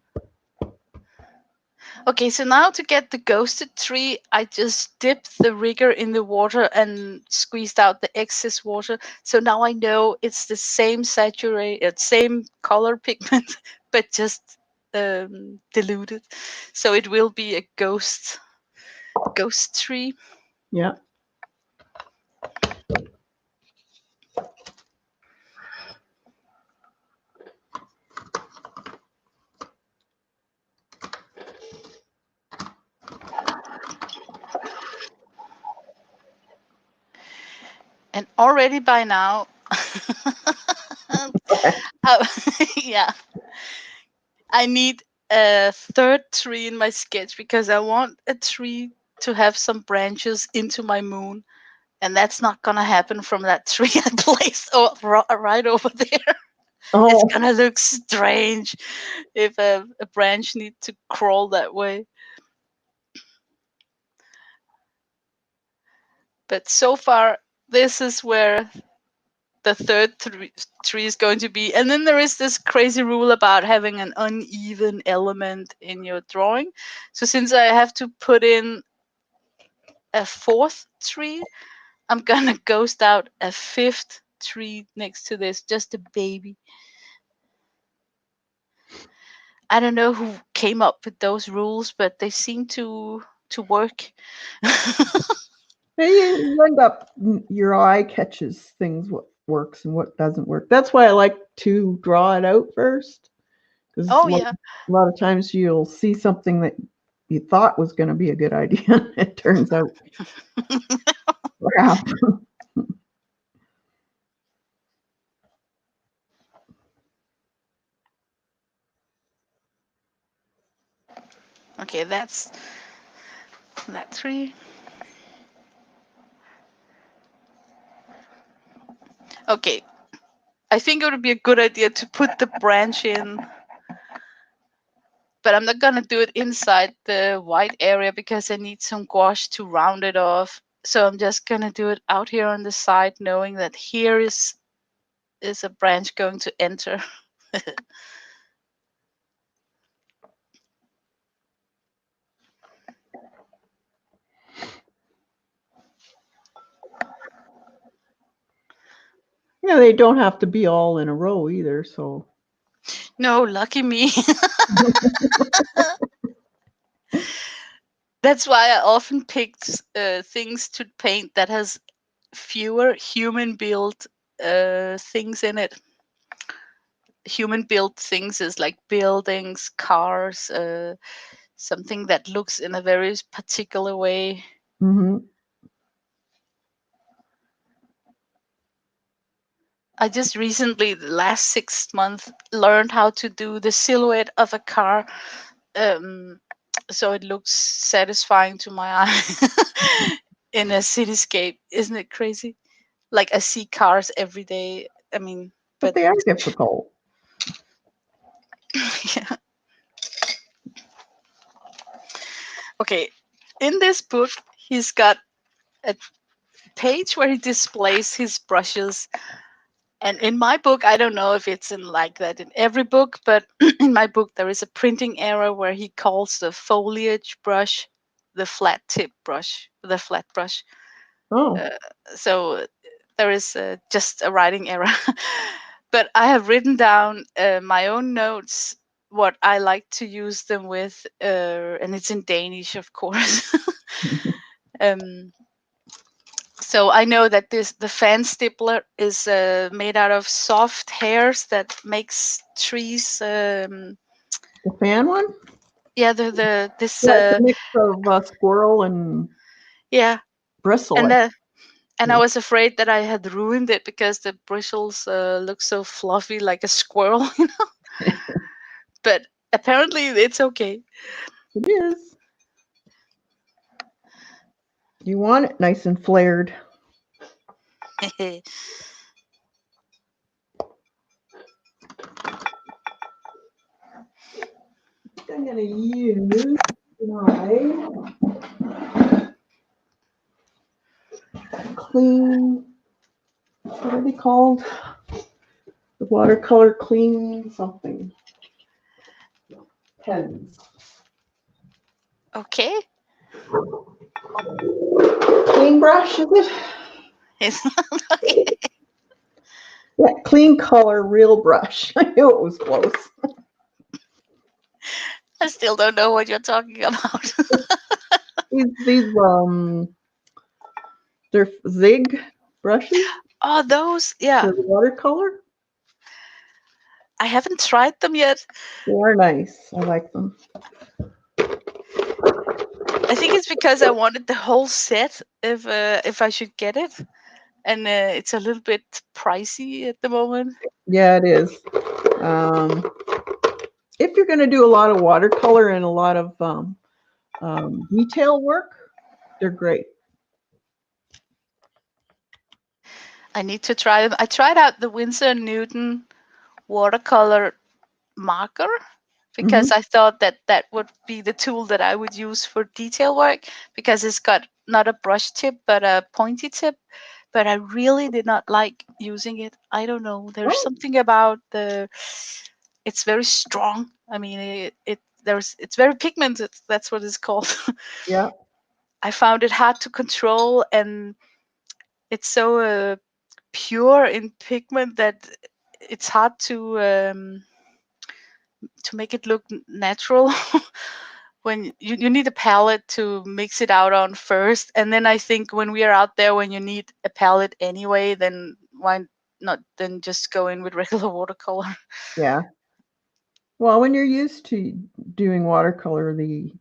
Okay, so now to get the ghosted tree, I just dipped the rigger in the water and squeezed out the excess water. So now I know it's the same saturated, same color pigment, but just diluted. So it will be a ghost tree. Yeah. And already by now, yeah, I need a third tree in my sketch because I want a tree to have some branches into my moon. And that's not gonna happen from that tree I placed right over there. It's Oh, gonna look strange if a branch needs to crawl that way. But so far, this is where the third tree is going to be. And then there is this crazy rule about having an uneven element in your drawing. So since I have to put in a fourth tree, I'm gonna ghost out a fifth tree next to this, just a baby. I don't know who came up with those rules, but they seem to work. you end up, your eye catches things, what works and what doesn't work. That's why I like to draw it out first, because Oh yeah. a lot of times you'll see something that you thought was going to be a good idea. It turns out crap. Okay, that's that tree. Okay. I think it would be a good idea to put the branch in, but I'm not gonna do it inside the white area because I need some gouache to round it off. So I'm just gonna do it out here on the side, knowing that here is a branch going to enter. Yeah, they don't have to be all in a row either. So No, lucky me. That's why I often picked things to paint that has fewer human built things in it. Human built things is like buildings, cars, something that looks in a very particular way. mhm. I just recently, the last 6 months, learned how to do the silhouette of a car, um, so it looks satisfying to my eye in a cityscape. Isn't it crazy? Like I see cars every day. I mean, But but they are difficult. yeah. Okay, in this book, he's got a page where he displays his brushes. And in my book, I don't know if it's in like that in every book, but in my book, there is a printing error where he calls the foliage brush the flat tip brush, the flat brush. Oh, Uh, so there is just a writing error. But I have written down my own notes, what I like to use them with, and it's in Danish, of course. um, so I know that the fan stippler is made out of soft hairs that makes trees. the fan one? Yeah, the this Yeah, it's a mix of squirrel and yeah, bristle. and I Yeah. was afraid that I had ruined it because the bristles look so fluffy like a squirrel, you know. But apparently it's okay. It is. You want it nice and flared. I'm going to use my clean, what are they called? The watercolor clean something. Pens. Okay. Clean brush, is it? It's okay. Yeah, clean color, real brush. I knew it was close. I still don't know what you're talking about. These they're zig brushes Oh, those, yeah. for the watercolor. I haven't tried them yet. They are nice. I like them. I think it's because I wanted the whole set if I should get it, and it's a little bit pricey at the moment. Yeah, it is. If you're going to do a lot of watercolor and a lot of detail work, they're great. I need to try them. I tried out the Winsor Newton watercolor marker because Mm-hmm. I thought that that would be the tool that I would use for detail work because it's got not a brush tip but a pointy tip. But I really did not like using it. I don't know. There's Oh, something about the. It's very strong. I mean, it's very pigmented. That's what it's called. yeah, I found it hard to control, and it's so pure in pigment that it's hard to make it look natural. When you need a palette to mix it out on first, and then I think when we are out there, when you need a palette anyway, then why not then just go in with regular watercolor. yeah. Well, when you're used to doing watercolor the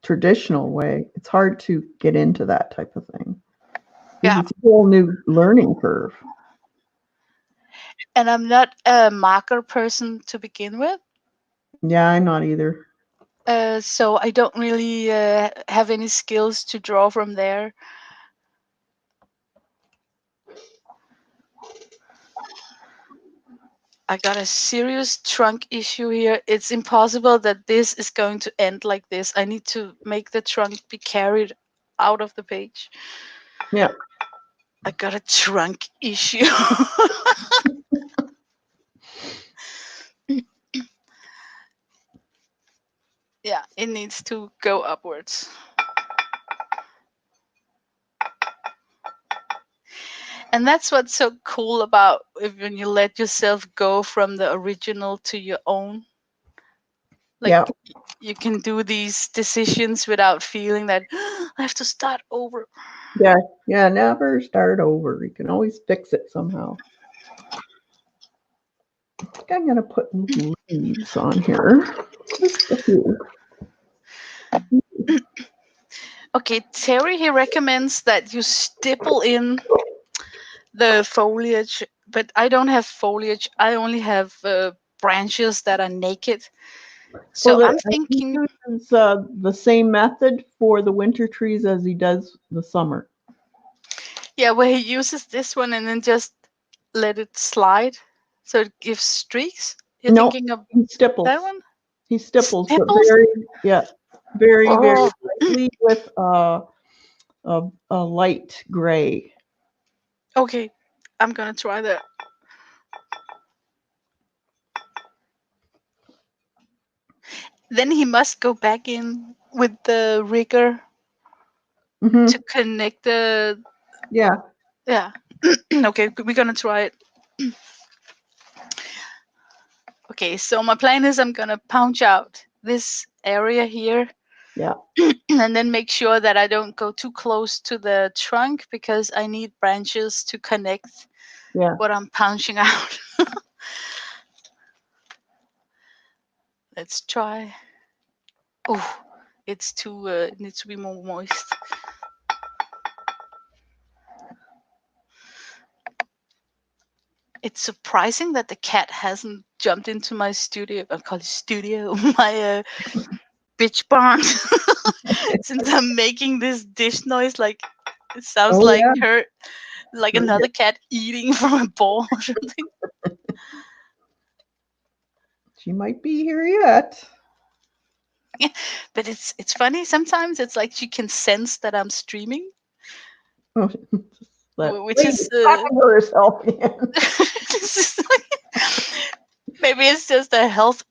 traditional way, it's hard to get into that type of thing because Yeah, it's a whole new learning curve. and I'm not a marker person to begin with, Yeah, I'm not either. so I don't really have any skills to draw from there. I got a serious trunk issue here. It's impossible that this is going to end like this. I need to make the trunk be carried out of the page. Yeah. I got a trunk issue. Yeah, it needs to go upwards. And that's what's so cool about when you let yourself go from the original to your own. Like Yeah. you can do these decisions without feeling that I have to start over. Yeah. Yeah. Never start over. You can always fix it somehow. I think I'm going to put leaves on here. Just a few. Okay, Terry, he recommends that you stipple in the foliage, but I don't have foliage. I only have branches that are naked. Well, So I'm he thinking, uses the same method for the winter trees as he does the summer. yeah, where he uses this one and then just let it slide so it gives streaks. You're No, thinking of he stipples. that one? He stipples, but Stipples? very, very Oh, lightly with a light gray. okay. I'm gonna try that. Then he must go back in with the rigger Hmm. to connect the. Yeah, Yeah. Okay, we're gonna try it. Okay, so my plan is I'm gonna punch out this area here yeah, and then make sure that I don't go too close to the trunk because I need branches to connect yeah. what I'm punching out. Let's try. Oh, it's too. It needs to be more moist. It's surprising that the cat hasn't jumped into my studio. I call it studio. My bitch barn. Since I'm making this dish noise, like it sounds Oh like yeah, her, like another cat eating from a bowl or something. she might be here yet. But it's funny. Sometimes it's like she can sense that I'm streaming, Oh, just let which lady is talking to herself again. this is like- Maybe it's just a health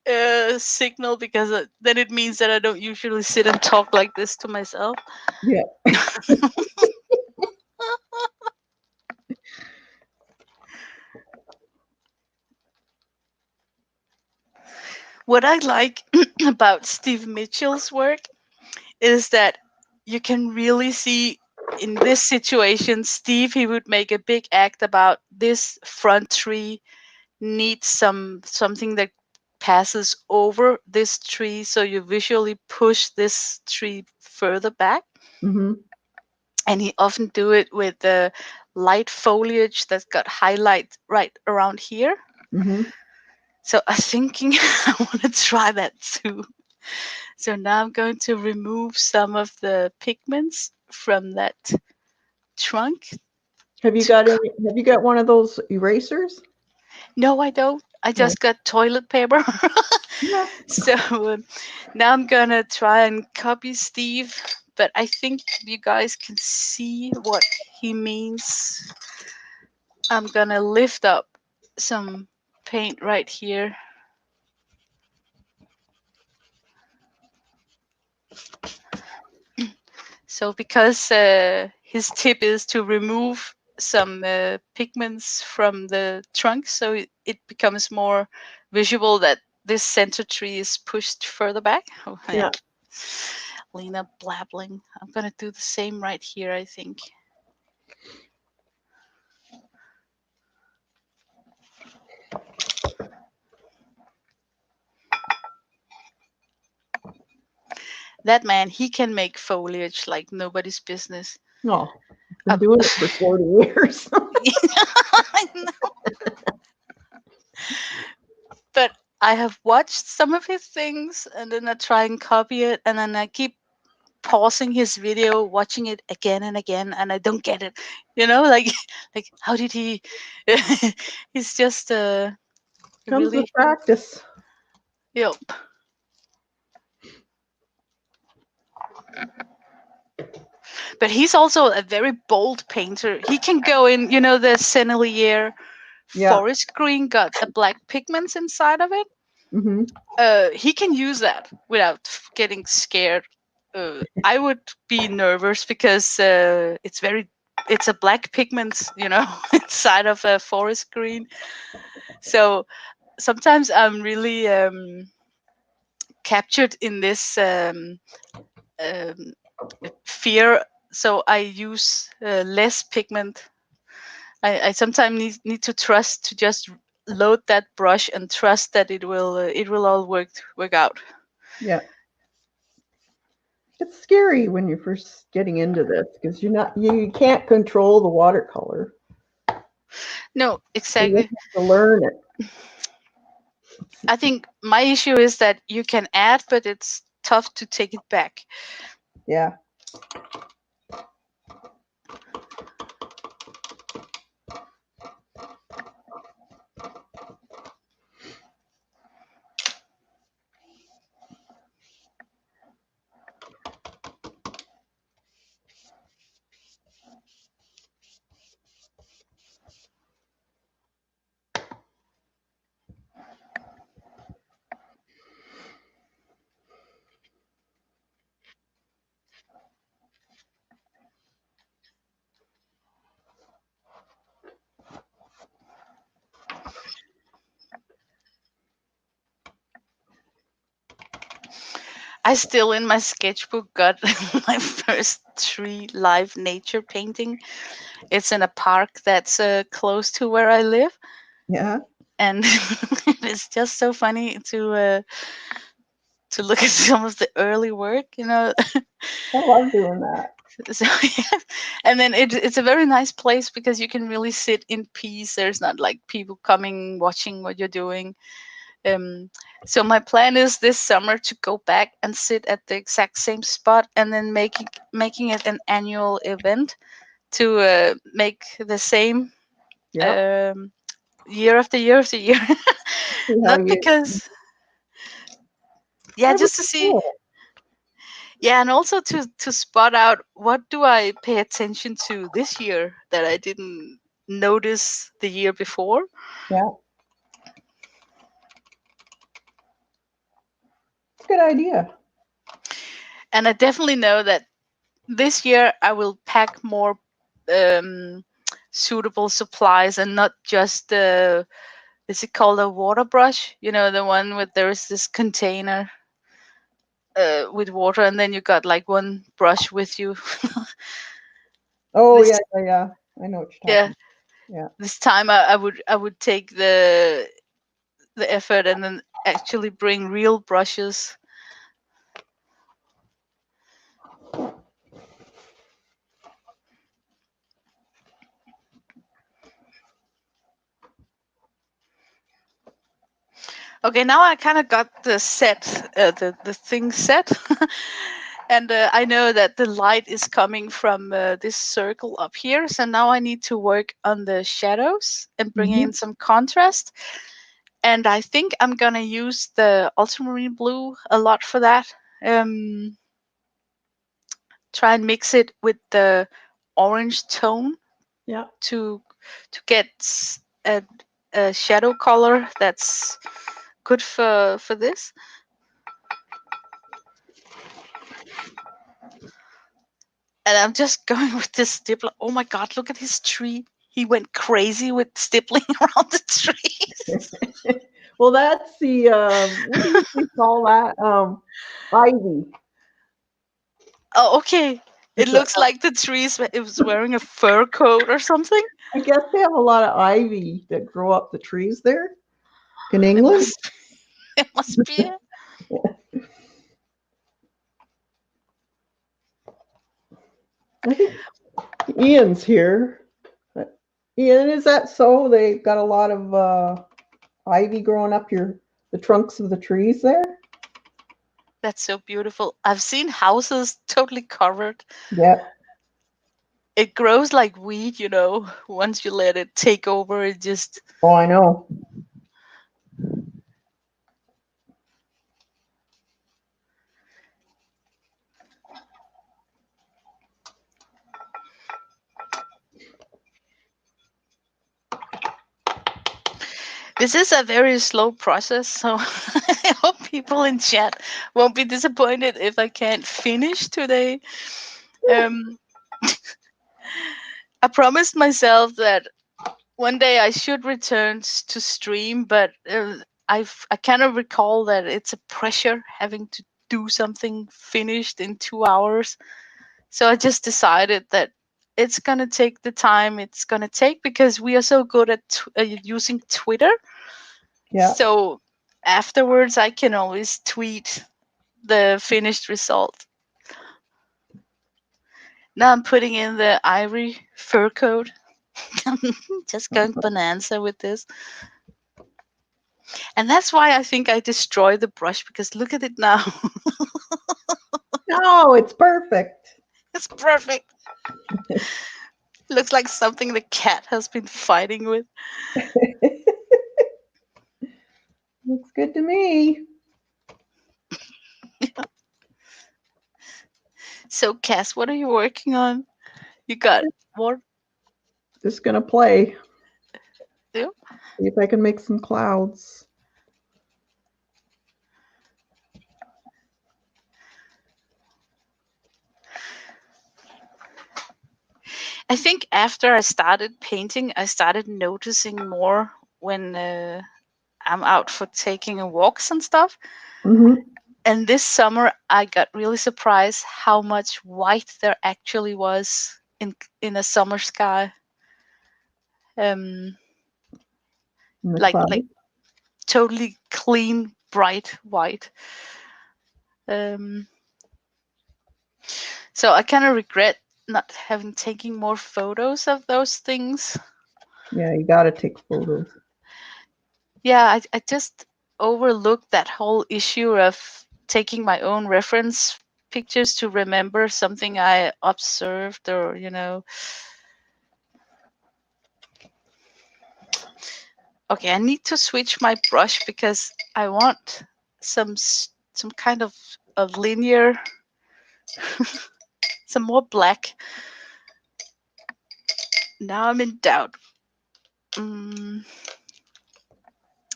signal because then it means that I don't usually sit and talk like this to myself. Yeah. What I like about Steve Mitchell's work is that you can really see in this situation, Steve, he would make a big act about this front tree needs something that passes over this tree, so you visually push this tree further back. Mm-hmm. And he often do it with the light foliage that's got highlight right around here. Mm-hmm. So I'm thinking I want to try that too. So now I'm going to remove some of the pigments from that trunk. Have you To got any? Have you got one of those erasers? No, I don't. I No. just got toilet paper. Yeah. So now I'm gonna try and copy Steve, but I think you guys can see what he means. I'm gonna lift up some paint right here. So because his tip is to remove some pigments from the trunk, so it becomes more visual that this center tree is pushed further back. Oh, yeah. Yeah. Lina blabbling. I'm gonna do the same right here, I think. That man, he can make foliage like nobody's business. Oh, been Uh, doing it for 40 years. I know. But I have watched some of his things and then I try and copy it and then I keep pausing his video, watching it again and again, and I don't get it. You know, like like how did he he's just Comes with really practice. yep. But he's also a very bold painter. He can go in, you know, the Sennelier Yeah. forest green got a black pigments inside of it. Mm-hmm. He can use that without getting scared. I would be nervous because it's a black pigment, you know, inside of a forest green. So sometimes I'm really captured in this um, fear. So I use less pigment. I sometimes need to trust to just load that brush and trust that it will all work out. Yeah. It's scary when you're first getting into this because you can't control the watercolor. No, So you exactly. have to learn it. I think my issue is that you can add, but it's tough to take it back. Yeah. I still in my sketchbook got my first tree live nature painting. It's in a park that's close to where I live, Yeah. and it's just so funny to look at some of the early work, you know. I love doing that. So yeah. And then it's a very nice place because you can really sit in peace. There's not like people coming watching what you're doing. Um, so my plan is this summer to go back and sit at the exact same spot and then making it an annual event to make the same Yep. um, year after year after year. See how Not you. because yeah, That would just to be see. cool. Yeah, and also to spot out what do I pay attention to this year that I didn't notice the year before. Yeah. good idea. And I definitely know that this year I will pack more suitable supplies and not just is it called a water brush? You know, the one with there is this container with water, and then you got like one brush with you. Oh this yeah, yeah, yeah. I know what you're yeah, talking. Yeah. this time I would take the effort and then actually bring real brushes. Okay, now I kind of got the set, the thing set, and I know that the light is coming from this circle up here. So now I need to work on the shadows and bring Hmm. in some contrast. And I think I'm gonna use the ultramarine blue a lot for that. Um, Try and mix it with the orange tone Yeah. to get a shadow color that's good for this. And I'm just going with this stipple. Oh my god, look at his tree. He went crazy with stippling around the trees. Well, that's the what do you call that? Ivy. Oh, okay. It It's a, looks like the trees it was wearing a fur coat or something. I guess they have a lot of ivy that grow up the trees there in It England. must it must be it. I think Ian's here. Uh, Ian, is that so? They got a lot of ivy growing up the trunks of the trees there. That's so beautiful. I've seen houses totally covered. Yeah. It grows like weed, you know. Once you let it take over, it just Oh, I know. this is a very slow process, so I hope people in chat won't be disappointed if I can't finish today. Um, I promised myself that one day I should return to stream, but I kind of recall that it's a pressure having to do something finished in 2 hours. So I just decided that it's gonna take the time it's gonna take because we are so good at using Twitter. Yeah. So afterwards, I can always tweet the finished result. Now I'm putting in the ivory fur coat. Just going bonanza with this. And that's why I think I destroyed the brush because look at it now. No, it's perfect. It's perfect. Looks like something the cat has been fighting with. Looks good to me. So, Cass, what are you working on? You got what? Just gonna play. Yeah. See if I can make some clouds. I think after I started painting, I started noticing more when I'm out for taking walks and stuff. Hmm. And this summer, I got really surprised how much white there actually was in a summer sky. Um, In the like clouds. totally clean, bright white. Um, so I kind of regret not having taken more photos of those things. Yeah, you gotta take photos. Yeah, I just overlooked that whole issue of taking my own reference pictures to remember something I observed or, you know. Okay, I need to switch my brush because I want some kind of a linear, some more black. Now I'm in doubt. Mm,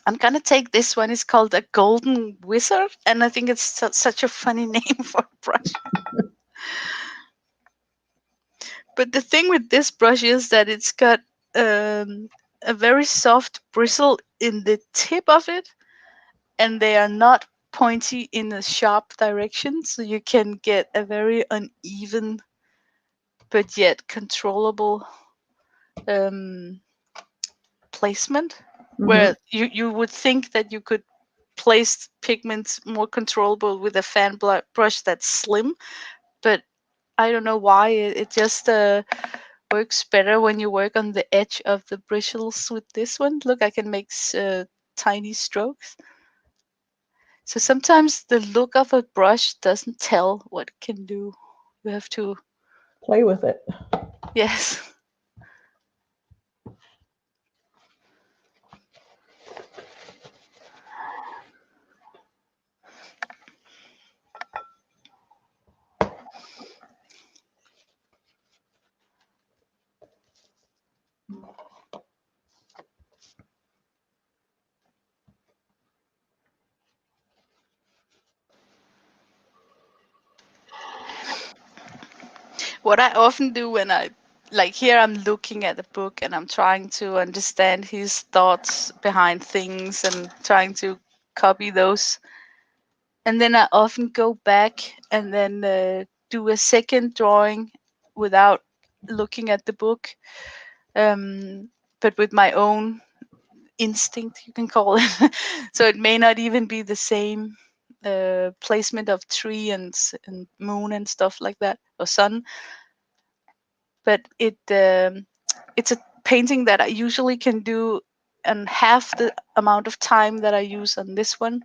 I'm gonna take this one. It's called a golden wizard, and I think it's such a funny name for a brush. But the thing with this brush is that it's got a very soft bristle in the tip of it, and they are not pointy in a sharp direction, so you can get a very uneven but yet controllable um, placement. Mm-hmm. Where you would think that you could place pigments more controllable with a fan brush that's slim, but I don't know why it just works better when you work on the edge of the bristles with this one. Look, I can make tiny strokes. So sometimes the look of a brush doesn't tell what it can do. You have to, Play with it. yes. What I often do when like here, I'm looking at the book and I'm trying to understand his thoughts behind things and trying to copy those. And then I often go back and then do a second drawing without looking at the book, but with my own instinct, you can call it. So it may not even be the same placement of tree and moon and stuff like that, or sun, but it's a painting that I usually can do in half the amount of time that I use on this one.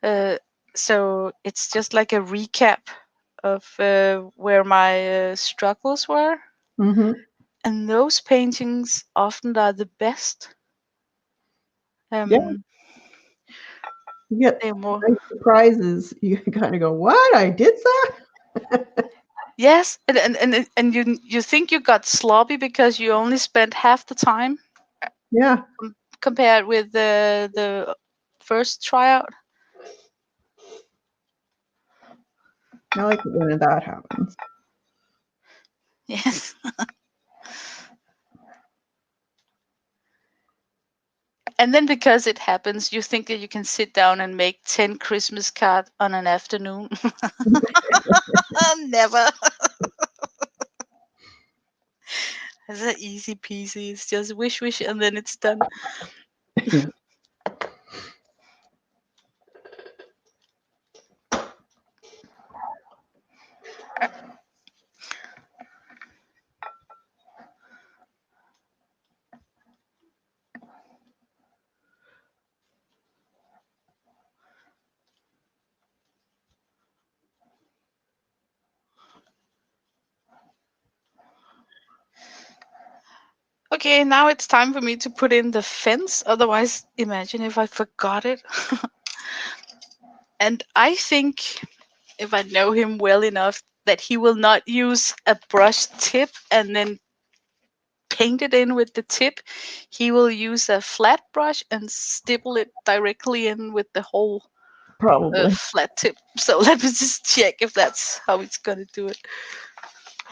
Uh, so it's just like a recap of where my struggles were, Mm-hmm. and those paintings often are the best. Yeah, Um, you get they're more, nice surprises. You kind of go, "What? I did that?" yes, and you think you got sloppy because you only spent half the time Yeah, compared with the first tryout. I like it when that happens. Yes. And then because it happens, you think that you can sit down and make 10 Christmas cards on an afternoon. Never. It's a easy peasy. It's just wish, wish, and then it's done. Okay, now it's time for me to put in the fence. Otherwise, imagine if I forgot it. And I think, if I know him well enough, that he will not use a brush tip and then paint it in with the tip. He will use a flat brush and stipple it directly in with the whole Probably. flat tip. So let me just check if that's how it's gonna do it.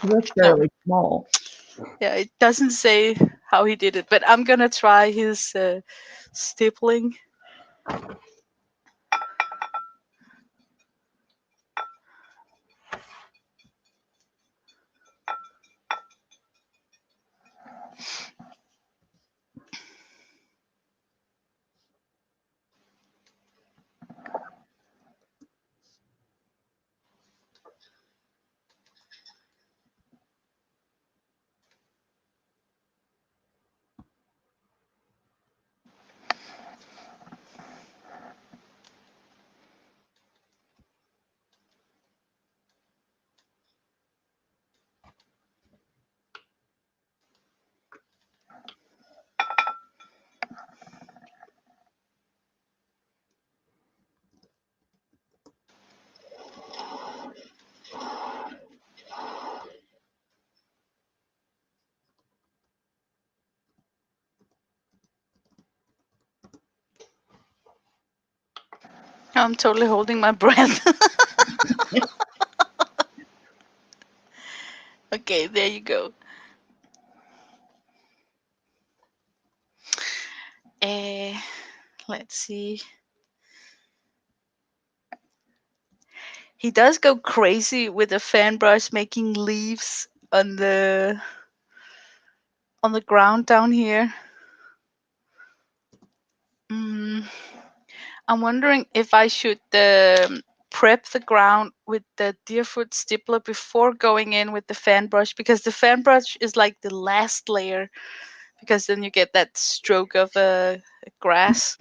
That's No, fairly small. yeah, it doesn't say how he did it, but I'm gonna try his stippling. I'm totally holding my breath. Okay, there you go. Uh, let's see. He does go crazy with the fan brush, making leaves on the ground down here. Mm, I'm wondering if I should prep the ground with the Deerfoot stippler before going in with the fan brush, because the fan brush is like the last layer, because then you get that stroke of grass.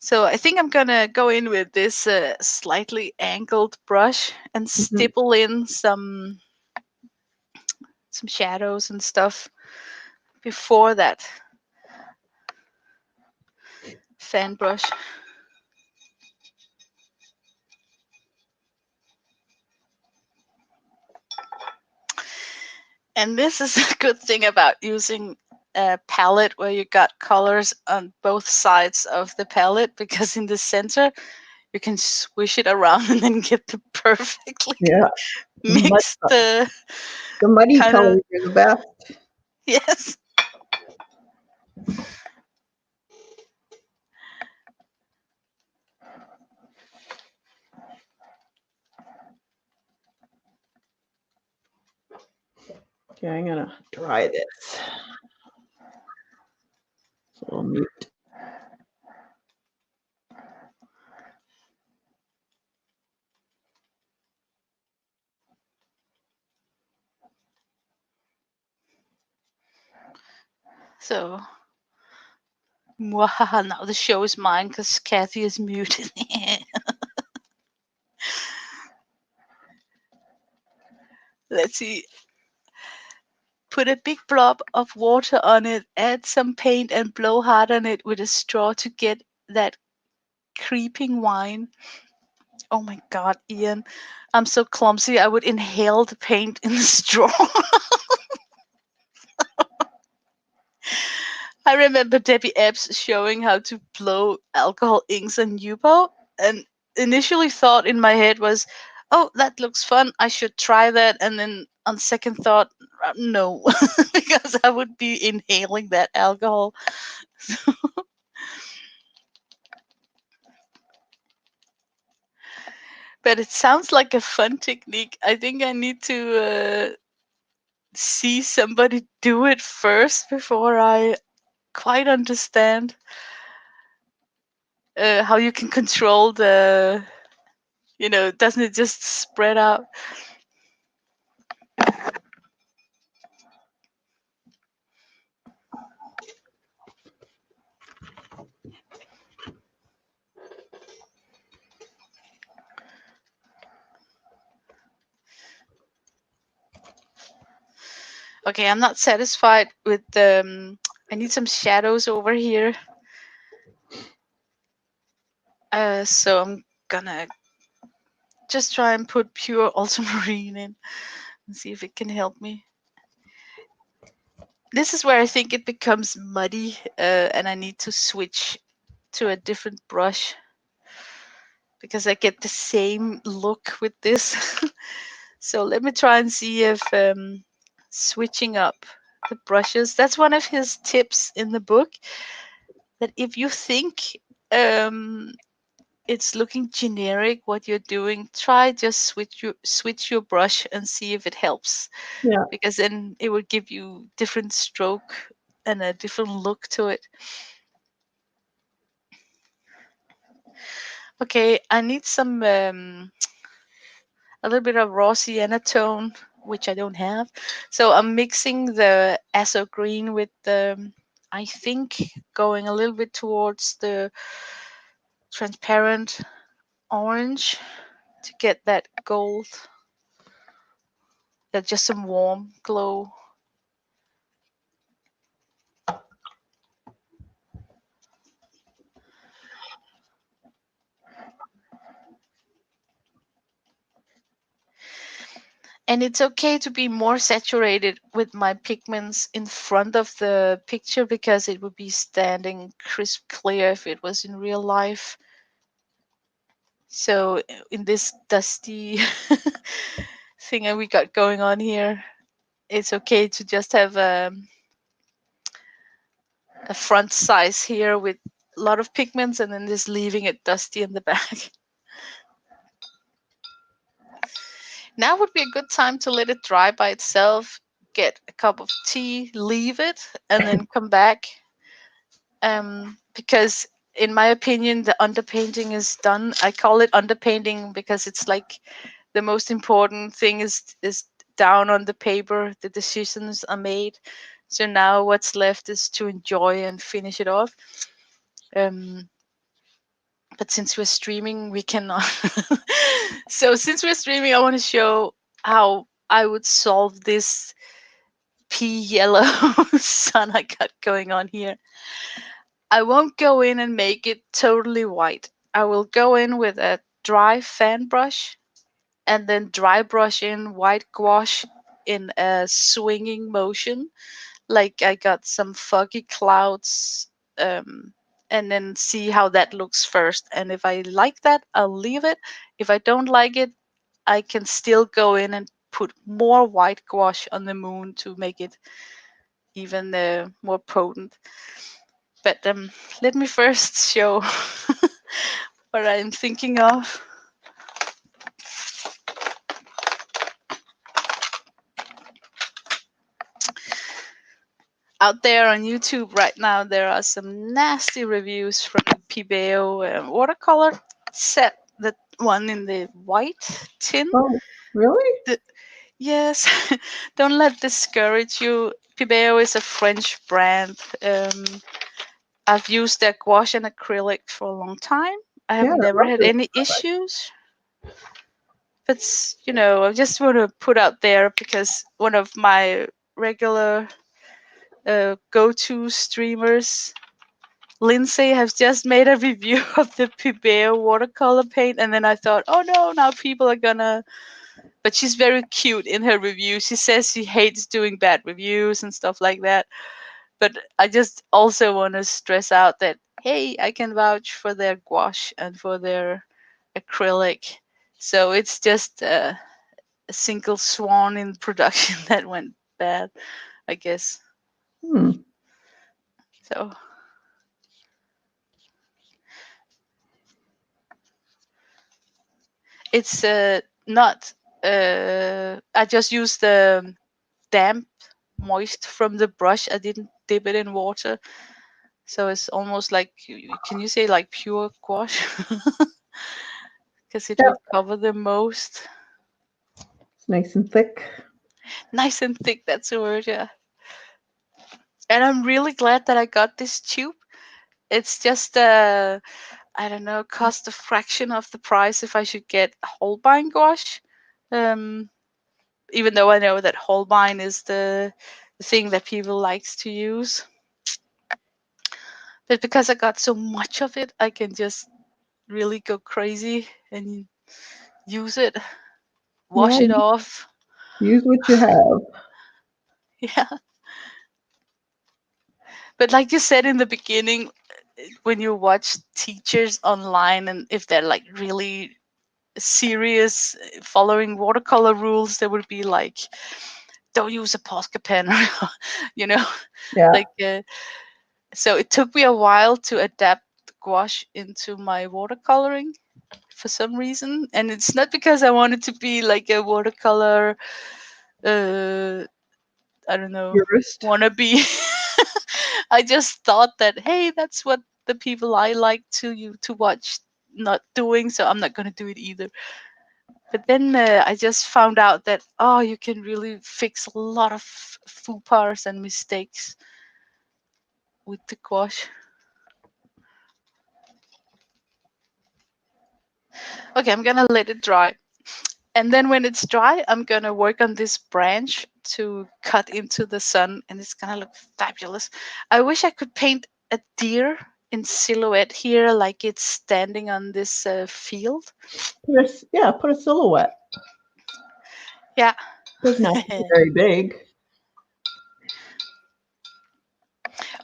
So I think I'm gonna go in with this slightly angled brush and Mhm. stipple in some shadows and stuff before that fan brush. And this is a good thing about using a palette where you got colors on both sides of the palette, because in the center you can swish it around and then get the perfectly Yeah. Mud, mixed the muddy kind of. colors are the best. Yes. Okay, I'm gonna dry this. It's a little mute. So, mwahaha, now the show is mine because Kathy is muted. Let's see. Put a big blob of water on it, add some paint, and blow hard on it with a straw to get that creeping wine. Oh my god, Ian. I'm so clumsy. I would inhale the paint in the straw. I remember Debbie Epps showing how to blow alcohol inks on Yupo, and initially thought in my head was, oh, that looks fun. I should try that. And then on second thought, no, because I would be inhaling that alcohol. But it sounds like a fun technique. I think I need to see somebody do it first before I quite understand how you can control doesn't it just spread out? Okay, I'm not satisfied with I need some shadows over here. So I'm gonna just try and put pure ultramarine in and see if it can help me. This is where I think it becomes muddy, and I need to switch to a different brush because I get the same look with this. So let me try and see if switching up the brushes. That's one of his tips in the book, that if you think um, it's looking generic what you're doing, try just switch your brush and see if it helps, Yeah. because then it will give you different stroke and a different look to it. Okay, I need some a little bit of raw sienna tone, which I don't have. So I'm mixing the azo green with the, I think, going a little bit towards the transparent orange to get that gold, that just some warm glow. And it's okay to be more saturated with my pigments in front of the picture, because it would be standing crisp clear if it was in real life. So in this dusty thing that we got going on here, it's okay to just have a front size here with a lot of pigments and then just leaving it dusty in the back. Now would be a good time to let it dry by itself, get a cup of tea, leave it, and then come back. Because in my opinion, the underpainting is done. I call it underpainting because it's like the most important thing is down on the paper. The decisions are made. So now what's left is to enjoy and finish it off. But since we're streaming, we cannot. So since we're streaming, I want to show how I would solve this pea yellow sun I got going on here. I won't go in and make it totally white. I will go in with a dry fan brush and then dry brush in white gouache in a swinging motion. Like I got some foggy clouds, and then see how that looks first. And if I like that, I'll leave it. If I don't like it, I can still go in and put more white gouache on the moon to make it even more potent. But let me first show what I'm thinking of. Out there on YouTube right now, there are some nasty reviews from the Pibeo watercolor set, the one in the white tin. Oh, really? Yes, don't let discourage you. Pibeo is a French brand. I've used their gouache and acrylic for a long time. I have Yeah, I never love had this any product. issues. But I just want to put out there because one of my regular go-to streamers, Lindsay, has just made a review of the Pibeo watercolor paint, and then I thought, oh no, now people are gonna. But she's very cute in her review. She says she hates doing bad reviews and stuff like that. But I just also want to stress out that hey, I can vouch for their gouache and for their acrylic. So it's just a single swan in production that went bad, I guess. Hmm. So it's not. I just used the damp moist from the brush. I didn't dip it in water, so it's almost like can you say like pure gouache? Because it Yeah, will cover the most. it's nice and thick. Nice and thick. That's a word, yeah. And I'm really glad that I got this tube. It's just I don't know, cost a fraction of the price if I should get Holbein gouache. Um, Even though I know that Holbein is the thing that people likes to use, but because I got so much of it, I can just really go crazy and use it, Yeah, wash it off. use what you have. Yeah, but like you said in the beginning, when you watch teachers online and if they're like really serious following watercolor rules, they would be like, don't use a Posca pen, you know, Yeah. like so it took me a while to adapt gouache into my watercoloring for some reason, and it's not because I wanted to be like a watercolor uh I don't know, Purist. wannabe. I just thought that hey, that's what the people I like to watch not doing, so I'm not going to do it either. But then I just found out that oh, you can really fix a lot of faux pas and mistakes with the gouache. Okay, I'm gonna let it dry, and then when it's dry, I'm gonna work on this branch to cut into the sun, and it's gonna look fabulous. I wish I could paint a deer in silhouette here, like it's standing on this field. Put a silhouette. Yeah. Doesn't have to be very big.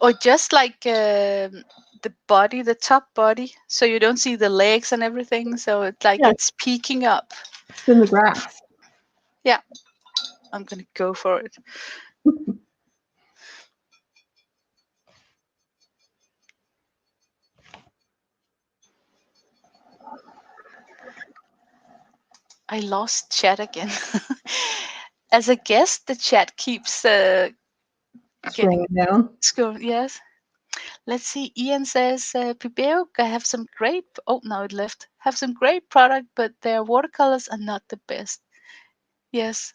Or just like the body, the top body, so you don't see the legs and everything. So it's like Yeah, it's peeking up. it's in the grass. Yeah, I'm gonna go for it. I lost chat again. As a guest, the chat keeps getting Scrolling down. scroll. Yes. Let's see. Ian says, Pibeo, I have some great. Oh, now it left. Have some great product, but their watercolors are not the best. Yes.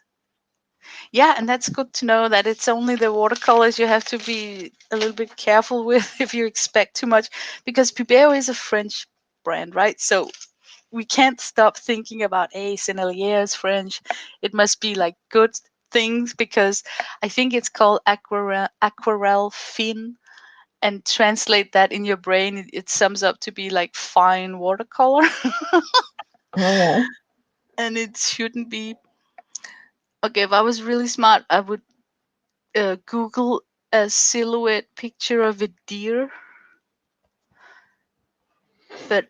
Yeah, and that's good to know that it's only the watercolors you have to be a little bit careful with if you expect too much, because Pibeo is a French brand, right? So we can't stop thinking about Sennelier is French. It must be like good things, because I think it's called aquarelle fin, and translate that in your brain, it sums up to be like fine watercolor. Oh, And it shouldn't be. Okay, if I was really smart, I would Google a silhouette picture of a deer, but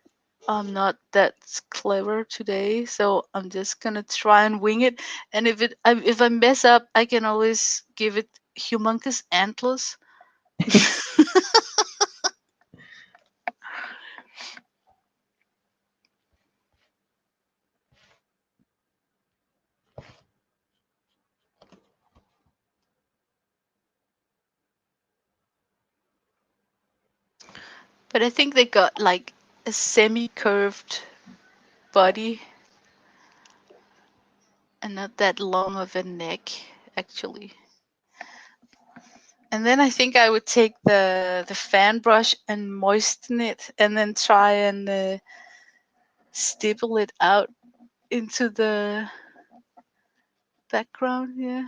I'm not that clever today, so I'm just gonna try and wing it. And if I mess up, I can always give it humongous antlers. But I think they got like a semi-curved body and not that long of a neck, actually. And then I think I would take the fan brush and moisten it, and then try and stipple it out into the background. Yeah,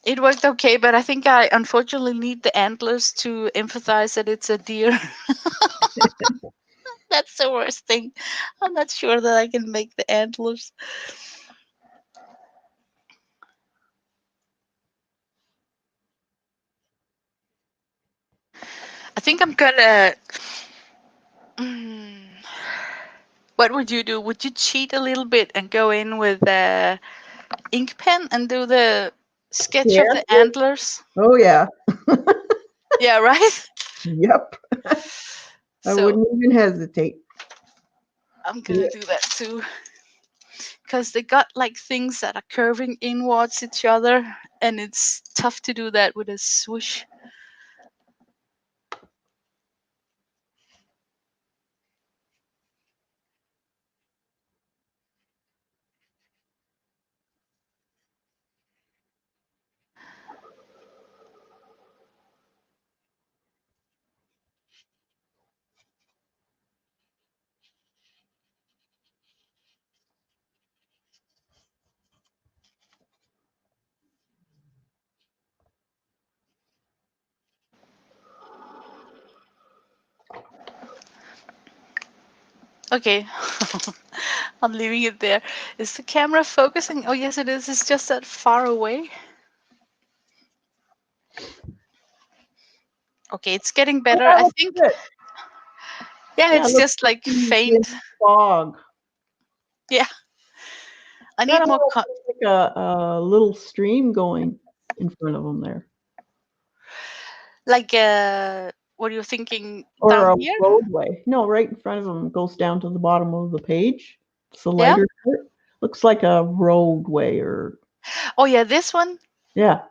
it worked okay, but I think I unfortunately need the antlers to emphasize that it's a deer. That's the worst thing. I'm not sure that I can make the antlers. I think I'm gonna. Mm, what would you do? Would you cheat a little bit and go in with the ink pen and do the sketch of yeah. the antlers? Oh, yeah. Yeah, right? Yep. I So wouldn't even hesitate. I'm gonna Yeah. do that too. Because they got like things that are curving inwards each other, and it's tough to do that with a swoosh. Okay, I'm leaving it there. Is the camera focusing? Oh, yes, it is. It's just that far away. Okay, it's getting Oh, better. that I looks think, good. yeah, Yeah, it's look, just like in faint. fog. Yeah, I Kind need of more. like a little stream going in front of them there, Like, what are you thinking or down a here? roadway. No, right in front of them goes down to the bottom of the page. It's the Yeah. lighter part. Looks like a roadway, or Oh, yeah, this one. yeah,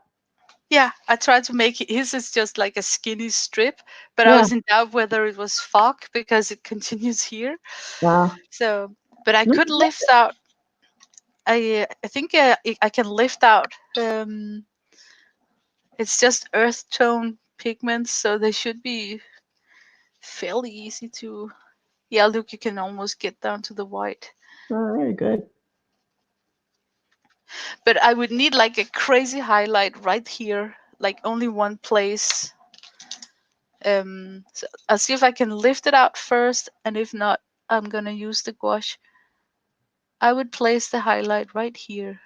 Yeah, I tried to make it. His is just like a skinny strip, but I yeah, was in doubt whether it was fog because it continues here. yeah. So, but I No, could lift out. I think I can lift out. It's just earth tone pigments, so they should be fairly easy to. Yeah, look, you can almost get down to the white. all right, good. But I would need like a crazy highlight right here, like only one place. So I'll see if I can lift it out first, and if not, I'm gonna use the gouache. I would place the highlight right here.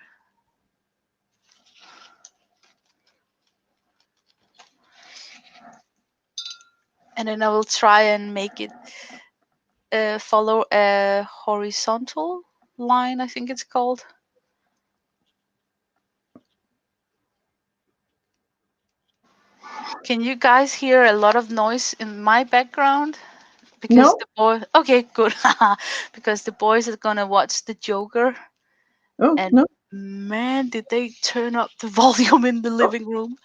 And then I will try and make it follow a horizontal line, I think it's called. Can you guys hear a lot of noise in my background? Because No. the boy, okay, good. Because the boys are gonna watch the Joker, Oh and no. man, did they turn up the volume in the living room.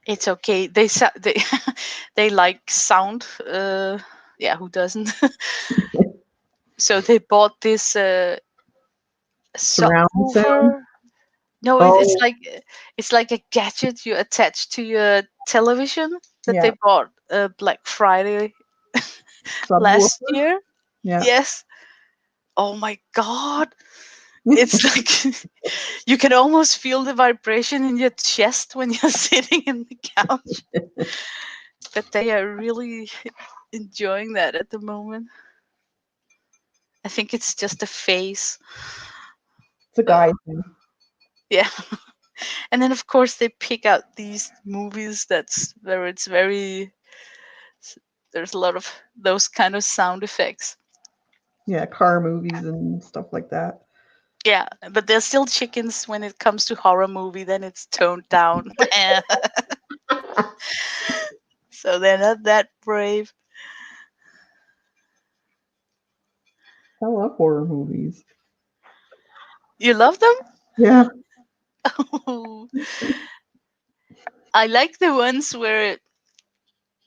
It's okay. They they like sound. Yeah, who doesn't? So they bought this Surround sound. subwoofer. No, Oh it's like a gadget you attach to your television that they yeah. bought Black Friday last Subwoofer. year. Yeah. Yes. Oh my god. It's like you can almost feel the vibration in your chest when you're sitting in the couch. But they are really enjoying that at the moment. I think it's just a phase. It's a Uh, guy thing. yeah. And then of course they pick out these movies that's where it's very there's a lot of those kind of sound effects. Yeah, car movies and stuff like that. Yeah, but they're still chickens when it comes to horror movie, then it's toned down. So they're not that brave. I love horror movies. You love them? Yeah. I like the ones where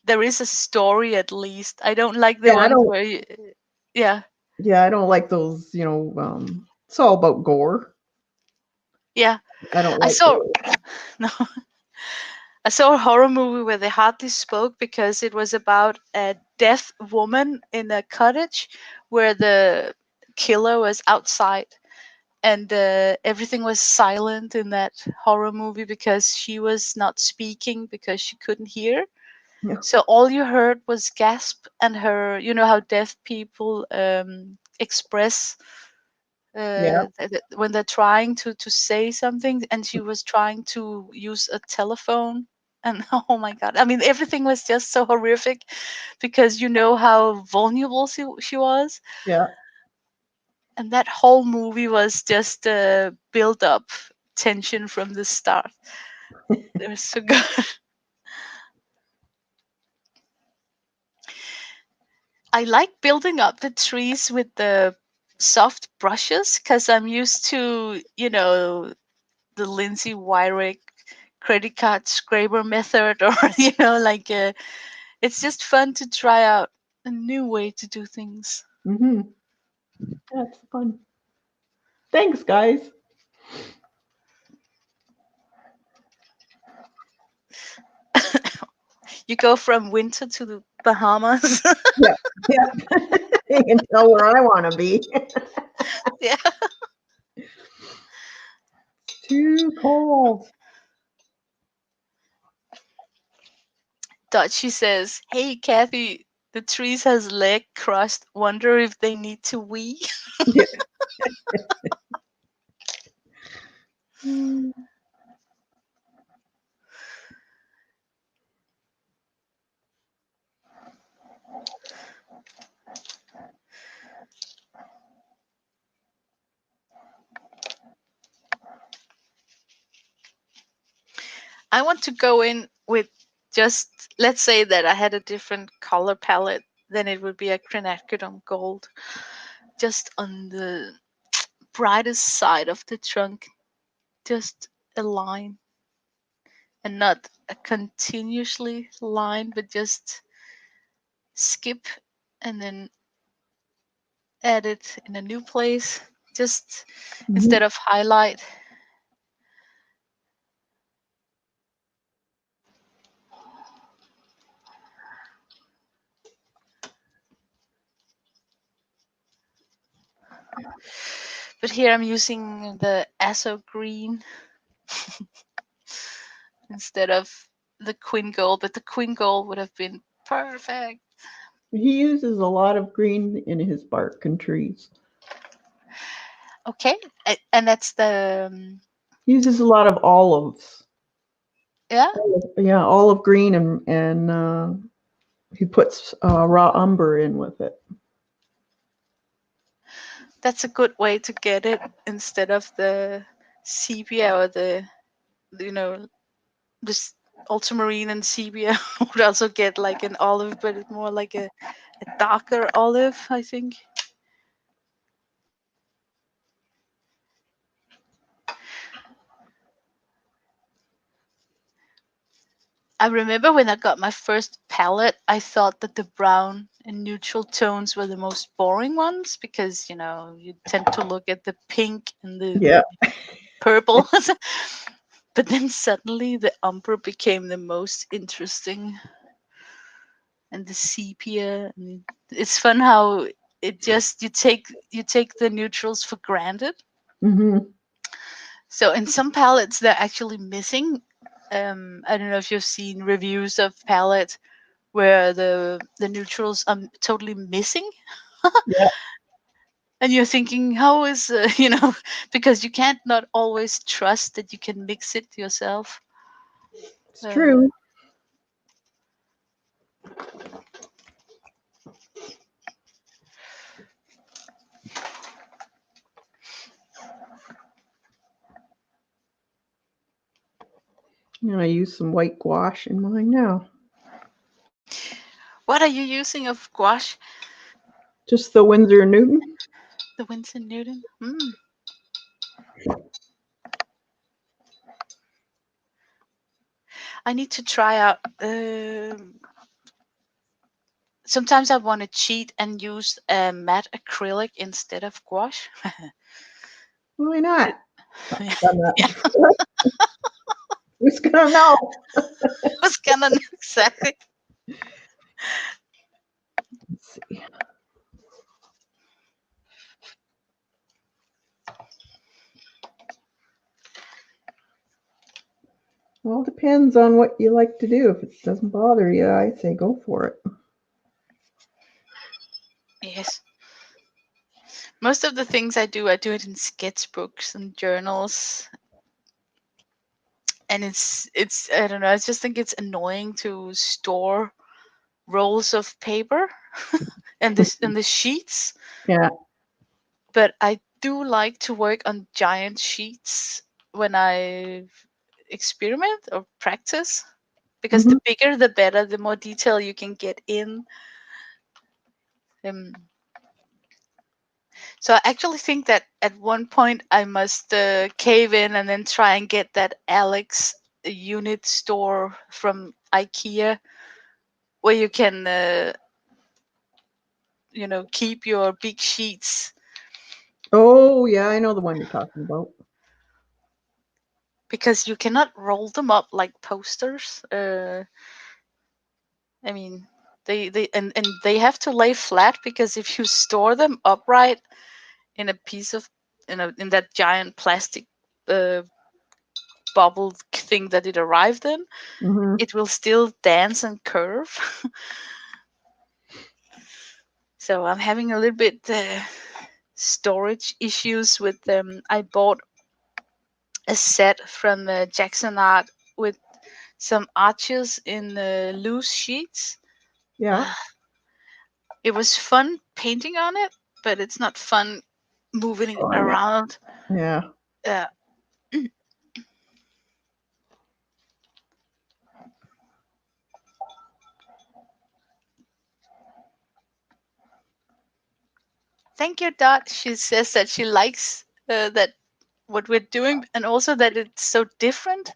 there is a story at least. I don't like the Yeah, I ones don't where yeah, yeah, I don't like those, it's all about gore. yeah. I don't I like saw gore. no, I saw a horror movie where they hardly spoke because it was about a deaf woman in a cottage where the killer was outside, and everything was silent in that horror movie because she was not speaking because she couldn't hear. Yeah. So all you heard was gasp and her. You know how deaf people express Yeah. when they're trying to say something, and she was trying to use a telephone. And oh my god, I mean, everything was just so horrific because you know how vulnerable she was. Yeah. And that whole movie was just build up tension from the start. It was so good. I like building up the trees with the soft brushes because I'm used to, the Lindsay Wyrick credit card scraper method, or, like it's just fun to try out a new way to do things. Mhm. That's fun. Thanks, guys. You go from winter to the Bahamas. Yeah. Yeah. You can tell where I want to be. Yeah. Too cold. Dutchy says, "Hey, Kathy, the trees has leg crushed. Wonder if they need to wee." Yeah. Mm. I want to go in with just, let's say that I had a different color palette, then it would be a quinacridone gold, just on the brightest side of the trunk, just a line, and not a continuously line, but just skip and then add it in a new place, just Mhm. instead of highlight. But here I'm using the Azo green instead of the Queen gold, but the Queen gold would have been perfect. He uses a lot of green in his bark and trees. Okay, and that's the He uses a lot of olives. yeah. Yeah, olive green, and he puts raw umber in with it. That's a good way to get it instead of the sepia or the you know this ultramarine and sepia would also get like an olive, but it's more like a darker olive, I think. I remember when I got my first palette, I thought that the brown and neutral tones were the most boring ones because you tend to look at the pink and the Yeah. purple. But then suddenly the umber became the most interesting, and the sepia. And it's fun how it just you take the neutrals for granted. Hmm. So in some palettes they're actually missing. I don't know if you've seen reviews of palettes where the neutrals are totally missing, Yeah, and you're thinking, how is because you can't not always trust that you can mix it yourself. it's Uh, true. And I use some white gouache in mine now. what are you using of gouache? Just the Winsor & Newton. The Winsor Newton. I need to try out. Sometimes I want to cheat and use matte acrylic instead of gouache. Why not? Yeah, Done that yeah, before. Who's gonna know? I was gonna exactly. Let's see. Well, it depends on what you like to do. If it doesn't bother you, I say go for it. Yes, most of the things I do it in sketchbooks and journals, and it's I don't know. I just think it's annoying to store rolls of paper and the sheets, Yeah. but I do like to work on giant sheets when I experiment or practice, because Hmm. the bigger the better, the more detail you can get in. um, so I actually think that at one point I must cave in and then try and get that Alex unit store from IKEA, where you can keep your big sheets, Oh, yeah, I know the one you're talking about. because you cannot roll them up like posters. I mean, and they have to lay flat, because if you store them upright in a piece of in that giant plastic uh, bubble thing that it arrived in, Hmm. it will still dance and curve. So I'm having a little bit storage issues with them. I bought a set from Jackson Art with some arches in loose sheets. Yeah. It was fun painting on it, but it's not fun moving it Drawing it. around. Yeah. Uh, Thank you, Dot. She says that she likes that what we're doing, and also that it's so different.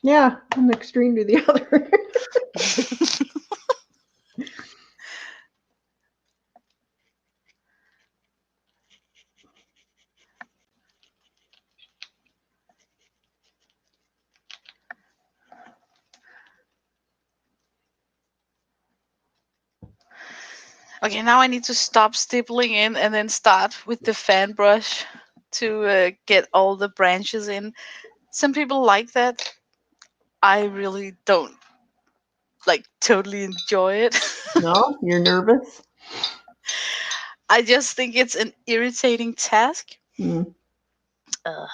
Yeah. One extreme to the other. Okay, now I need to stop stippling in and then start with the fan brush to get all the branches in. Some people like that. I really don't. like totally enjoy it. No, you're nervous. I just think it's an irritating task. Mm. Ugh.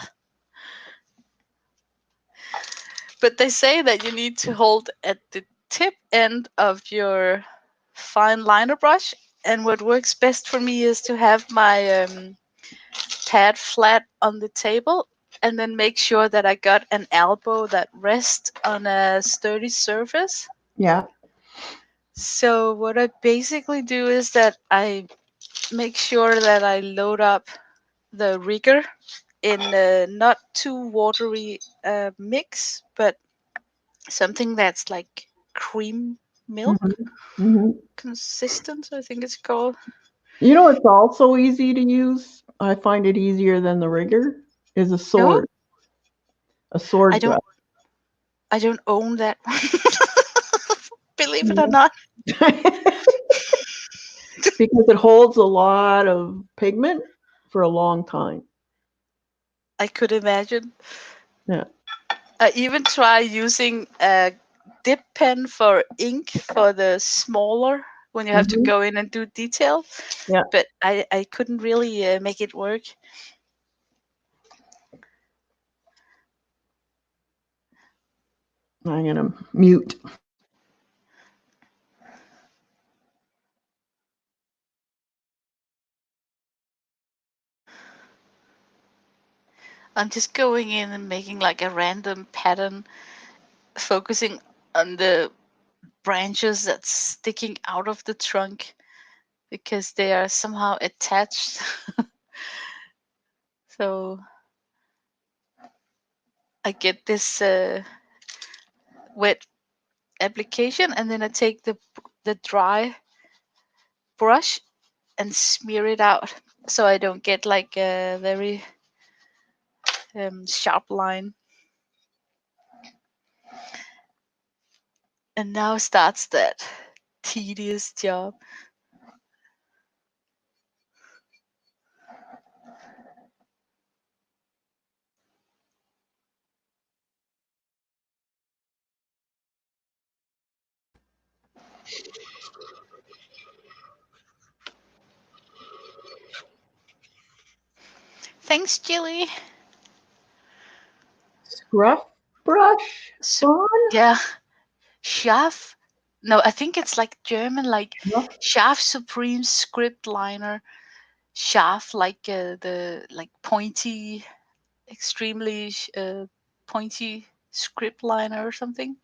But they say that you need to hold at the tip end of your fine liner brush. And what works best for me is to have my pad flat on the table and then make sure that I got an elbow that rests on a sturdy surface. Yeah. So what I basically do is that I make sure that I load up the rigger in a not too watery mix, but something that's like cream milk Hmm. Hmm. consistent, I think it's called. You know, it's also easy to use. I find it easier than the rigger. Is No, a I sword don't. brush. I don't own that one. Believe it or Yeah. not. Because it holds a lot of pigment for a long time. I could imagine. Yeah. I even try using a dip pen for ink for the smaller when you have to Hmm. go in and do detail, Yeah. but I couldn't really make it work. I'm gonna mute. I'm just going in and making like a random pattern, focusing on the branches that's sticking out of the trunk because they are somehow attached. So I get this wet application and then I take the dry brush and smear it out so I don't get like a very sharp line. And now starts that tedious job. Thanks, Jilly. Scruff brush, So, Fawn? yeah, Schaff. No, I think it's like German, like Scruff? Schaff Supreme Script Liner. Schaff, like the like pointy, extremely pointy script liner or something.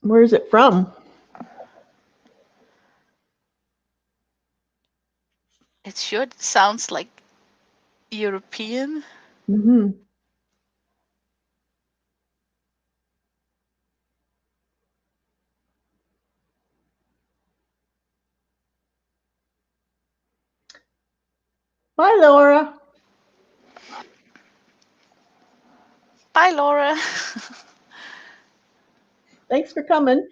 Where is it from? It sure sounds like European. Hmm. Hi, Laura. Bye, Laura. Thanks for coming.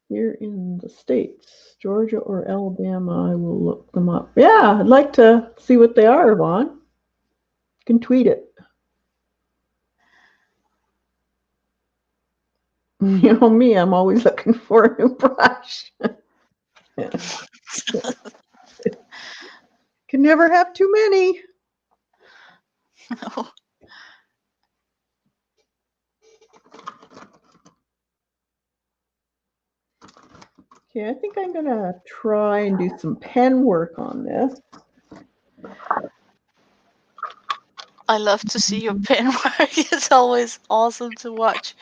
Here in the States, Georgia or Alabama, I will look them up. Yeah, I'd like to see what they are, Vaughn. You can tweet it. You know me, I'm always looking for a new brush. Can never have too many. No. Okay, I think I'm gonna try and do some pen work on this. I love to see your pen work. It's always awesome to watch.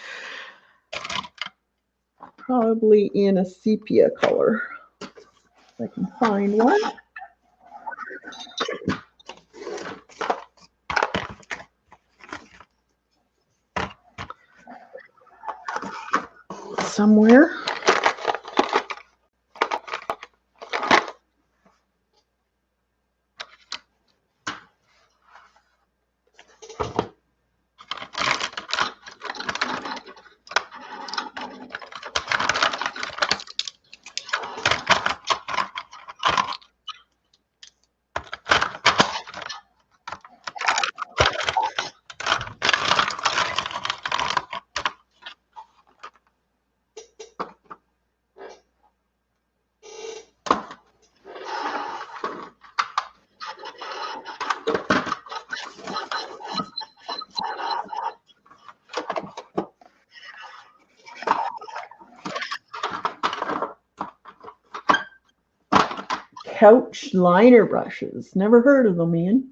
Probably in a sepia color. If I can find one. Somewhere. couch liner brushes. Never heard of them, Ian.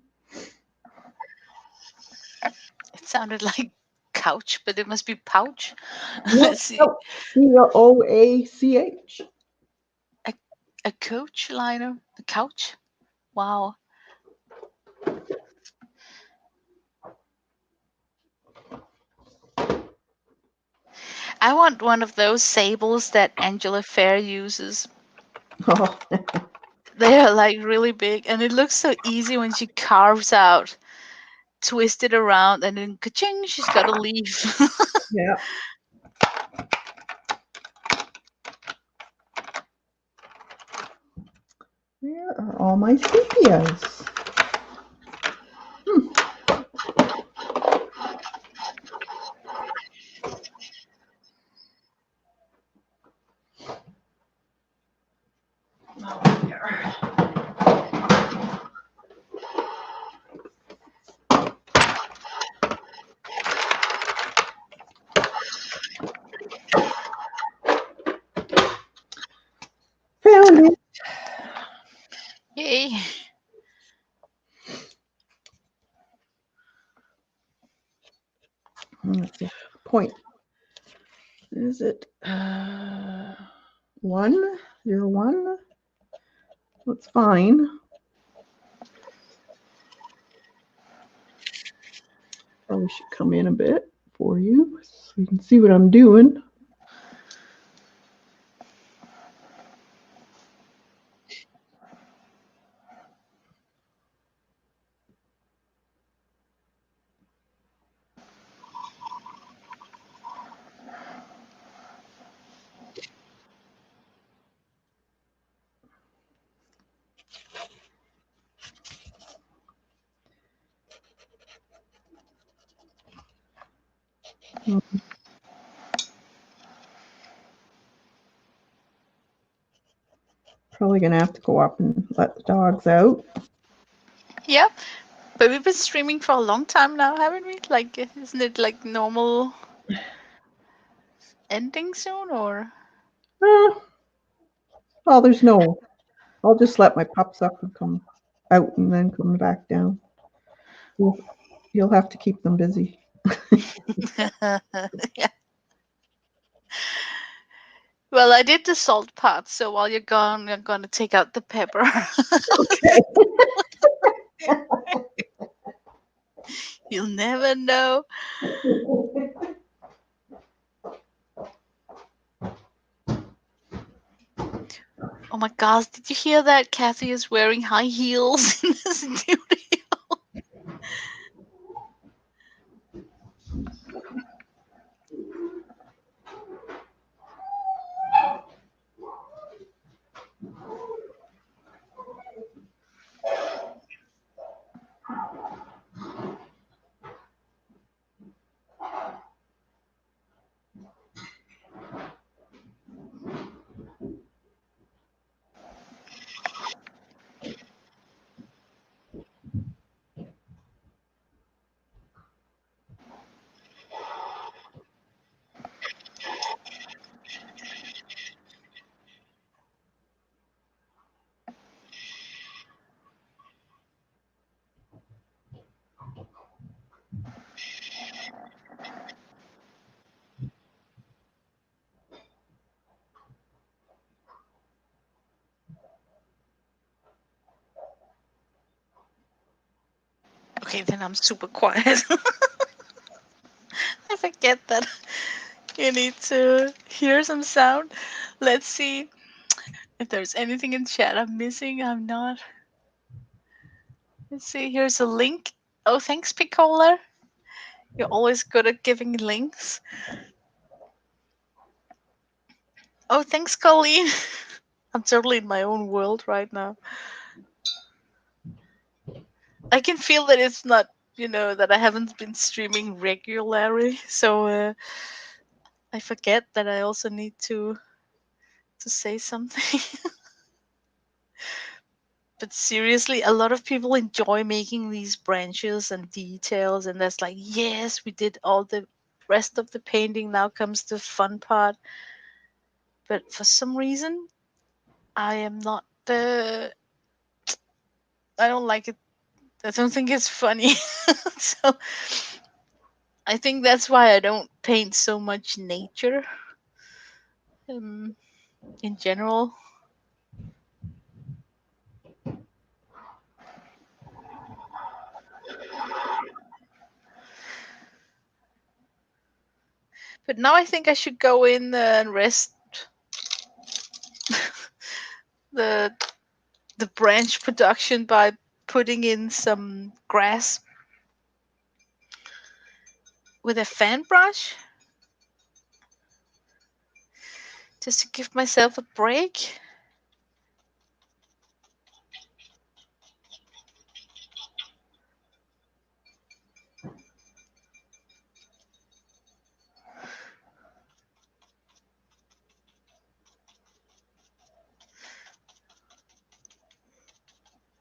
It sounded like couch, but it must be pouch. No, Let's see. couch. COACH. A, a coach liner? A couch? Wow. I want one of those sables that Angela Fair uses. Oh, They are like really big, and it looks so easy when she carves out, twist it around, and then ka-ching, she's got a leaf. yeah. Where are all my sepias? Oh, there. Found it. Yay. Let's see. Point. Is it 1? 0, 1? That's fine. Probably should come in a bit for you so you can see what I'm doing. Probably gonna have to go up and let the dogs out. Yep. But we've been streaming for a long time now, haven't we? Like, isn't it like normal ending soon, or? Well, there's no. I'll just let my pups up and come out and then come back down. You'll have to keep them busy. Yeah. Well, I did the salt part, so while you're gone, I'm going to take out the pepper. Okay. You'll never know. Oh my gosh, did you hear that? Kathy is wearing high heels in the studio. Okay, then I'm super quiet. I forget that you need to hear some sound. Let's see if there's anything in chat I'm missing. I'm not. Let's see. Here's a link. Oh, thanks, Picola. You're always good at giving links. Oh, thanks, Colleen. I'm totally in my own world right now. I can feel that it's not, that I haven't been streaming regularly. So I forget that I also need to say something. But seriously, a lot of people enjoy making these branches and details, and that's like, yes, we did all the rest of the painting. Now comes the fun part. But for some reason, I am not I don't like it. I don't think it's funny. So I think that's why I don't paint so much nature um, in general. But now I think I should go in and rest the the branch production by putting in some grass with a fan brush just to give myself a break.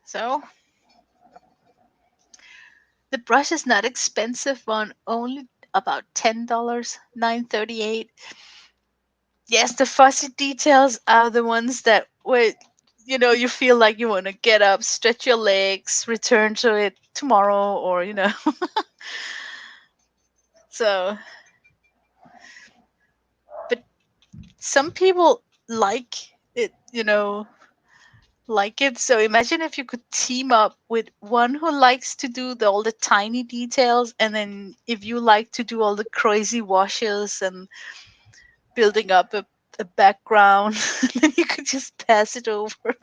So the brush is not expensive one, only about $10, 9.38. Yes, the fuzzy details are the ones that where you feel like you want to get up, stretch your legs, return to it tomorrow, or So, but some people like it. So imagine if you could team up with one who likes to do all the tiny details, and then if you like to do all the crazy washes and building up a background, then you could just pass it over.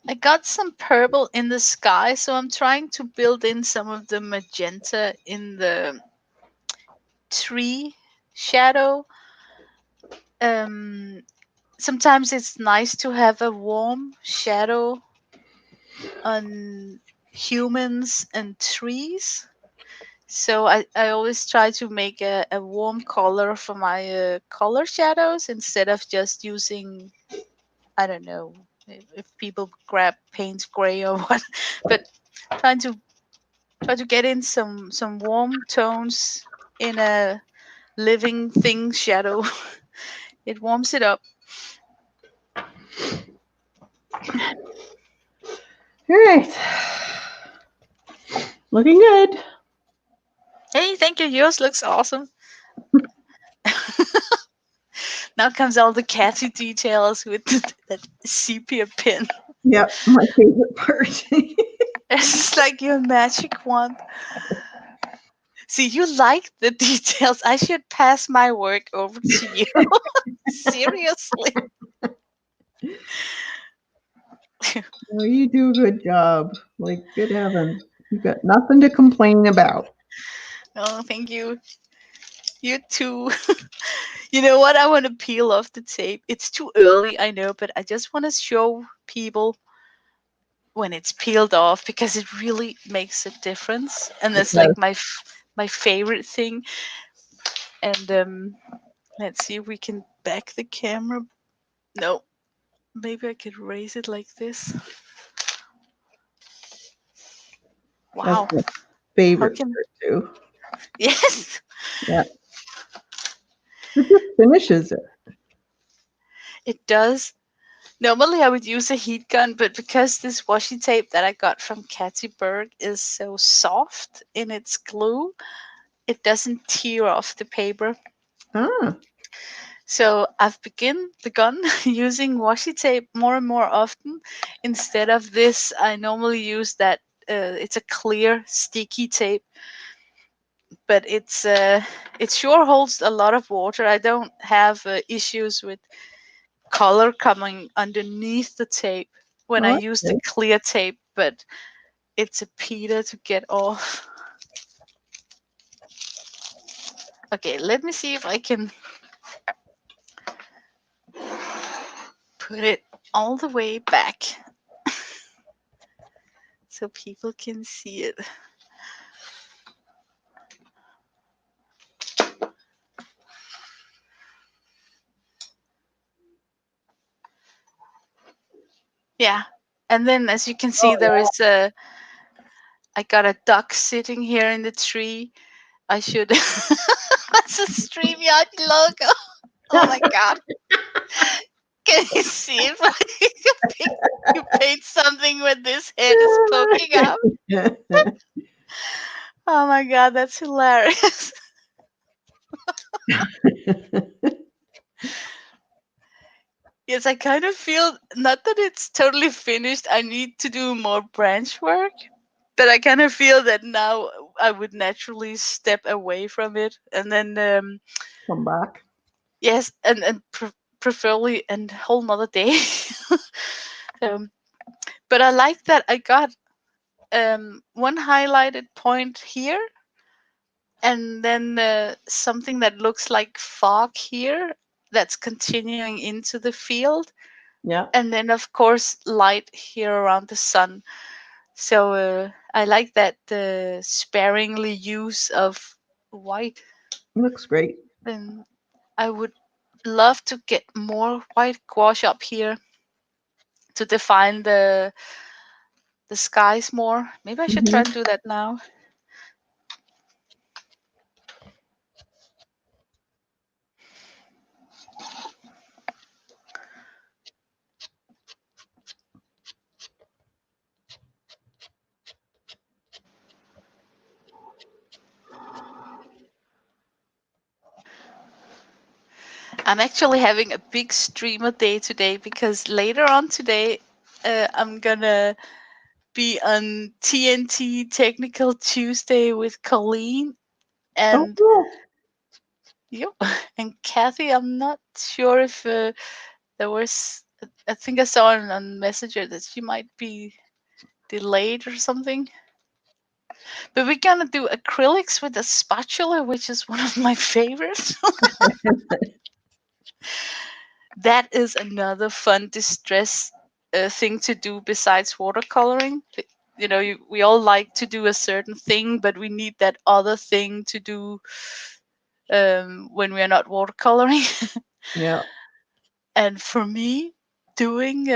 I got some purple in the sky, so I'm trying to build in some of the magenta in the tree shadow. Um, Sometimes it's nice to have a warm shadow on humans and trees. So I always try to make a warm color for my color shadows instead of just using, I don't know, if people grab paint gray or what, but trying to try to get in some warm tones in a living thing shadow. It warms it up. All right. Looking good. Hey, thank you. Yours looks awesome. Now comes all the catchy details with that sepia pen. Yep, my favorite part. It's like your magic wand. See, you like the details. I should pass my work over to you. Seriously. Well, you do a good job. Like, good heavens. You've got nothing to complain about. Oh, thank you. You too. You know what? I want to peel off the tape. It's too early, I know, but I just want to show people when it's peeled off because it really makes a difference. And It that's does. like my favorite thing. And let's see if we can back the camera. No, maybe I could raise it like this. That's Wow. my How favorite can part, too. Yes, Yeah. It just finishes it. it does. Normally I would use a heat gun, but because this washi tape that I got from Katy Berg is so soft in its glue, it doesn't tear off the paper. Ah, So I've begun using washi tape more and more often. Instead of this, I normally use that. It's a clear sticky tape, but it sure holds a lot of water. I don't have issues with color coming underneath the tape when I well, use that's the good. clear tape, but it's a peter to get off. Okay, let me see if I can put it all the way back so people can see it. Yeah, And then, as you can see, Oh, there is I got a duck sitting here in the tree. I should. That's a StreamYard logo. Oh yeah. my god! Can you see it? You paint something when this head is poking up. Oh my god, that's hilarious. Yes, I kind of feel not that it's totally finished. I need to do more branch work, but I kind of feel that now I would naturally step away from it, and then Come back. yes, and preferably a whole nother day. um, but I like that I got one highlighted point here, and then something that looks like fog here that's continuing into the field, Yeah, and then of course light here around the sun. So I like that sparingly use of white. looks great. And I would love to get more white gouache up here to define the skies more. Maybe I should try to Hmm. do that now. I'm actually having a big streamer day today because later on today I'm gonna be on TNT Technical Tuesday with Colleen Oh, and cool. you and Kathy. I'm not sure if there was. I think I saw on Messenger that she might be delayed or something. But we're gonna do acrylics with a spatula, which is one of my favorites. That is another fun distress thing to do besides watercoloring. You know, we all like to do a certain thing, but we need that other thing to do when we are not watercoloring. Yeah, And for me, doing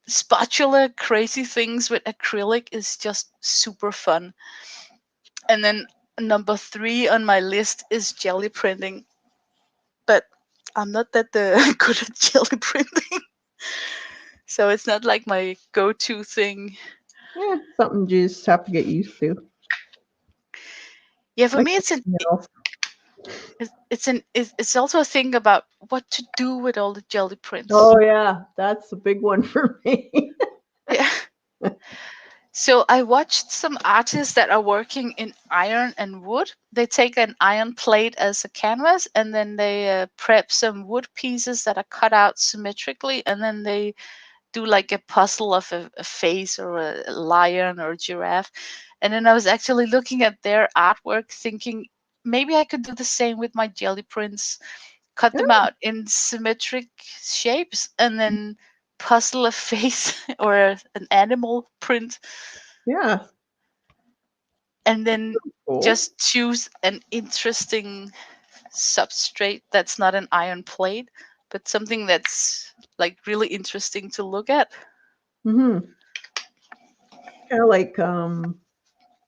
spatula crazy things with acrylic is just super fun. And then number 3 on my list is jelly printing, but I'm not that good at jelly printing. So it's not like my go-to thing. yeah, something you just have to get used to. Yeah, for Like me, anything else. it's also a thing about what to do with all the jelly prints. Oh yeah, that's a big one for me. Yeah. So I watched some artists that are working in iron and wood. They take an iron plate as a canvas, and then they prep some wood pieces that are cut out symmetrically, and then they do like a puzzle of a face or a lion or a giraffe. And then I was actually looking at their artwork, thinking maybe I could do the same with my jelly prints, cut them out in symmetric shapes, and then puzzle a face or an animal print, Yeah, and then cool. just choose an interesting substrate that's not an iron plate, but something that's like really interesting to look at. Hmm. Kind of like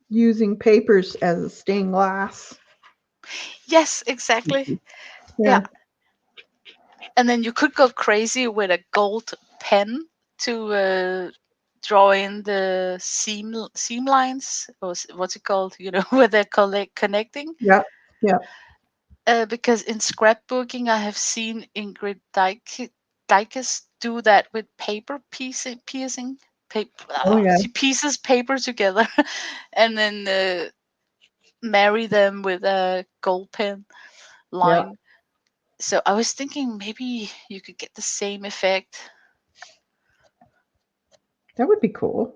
using papers as a stained glass. Yes, exactly. Yeah. Yeah. And then you could go crazy with a gold pen to draw in the seam lines, or what's it called? You know, where they're connecting. Yeah. Yeah. Because in scrapbooking, I have seen Ingrid Dykes do that with paper piecing. Oh yeah. She pieces paper together and then marry them with a gold pen Yeah. line. So I was thinking maybe you could get the same effect. That would be cool.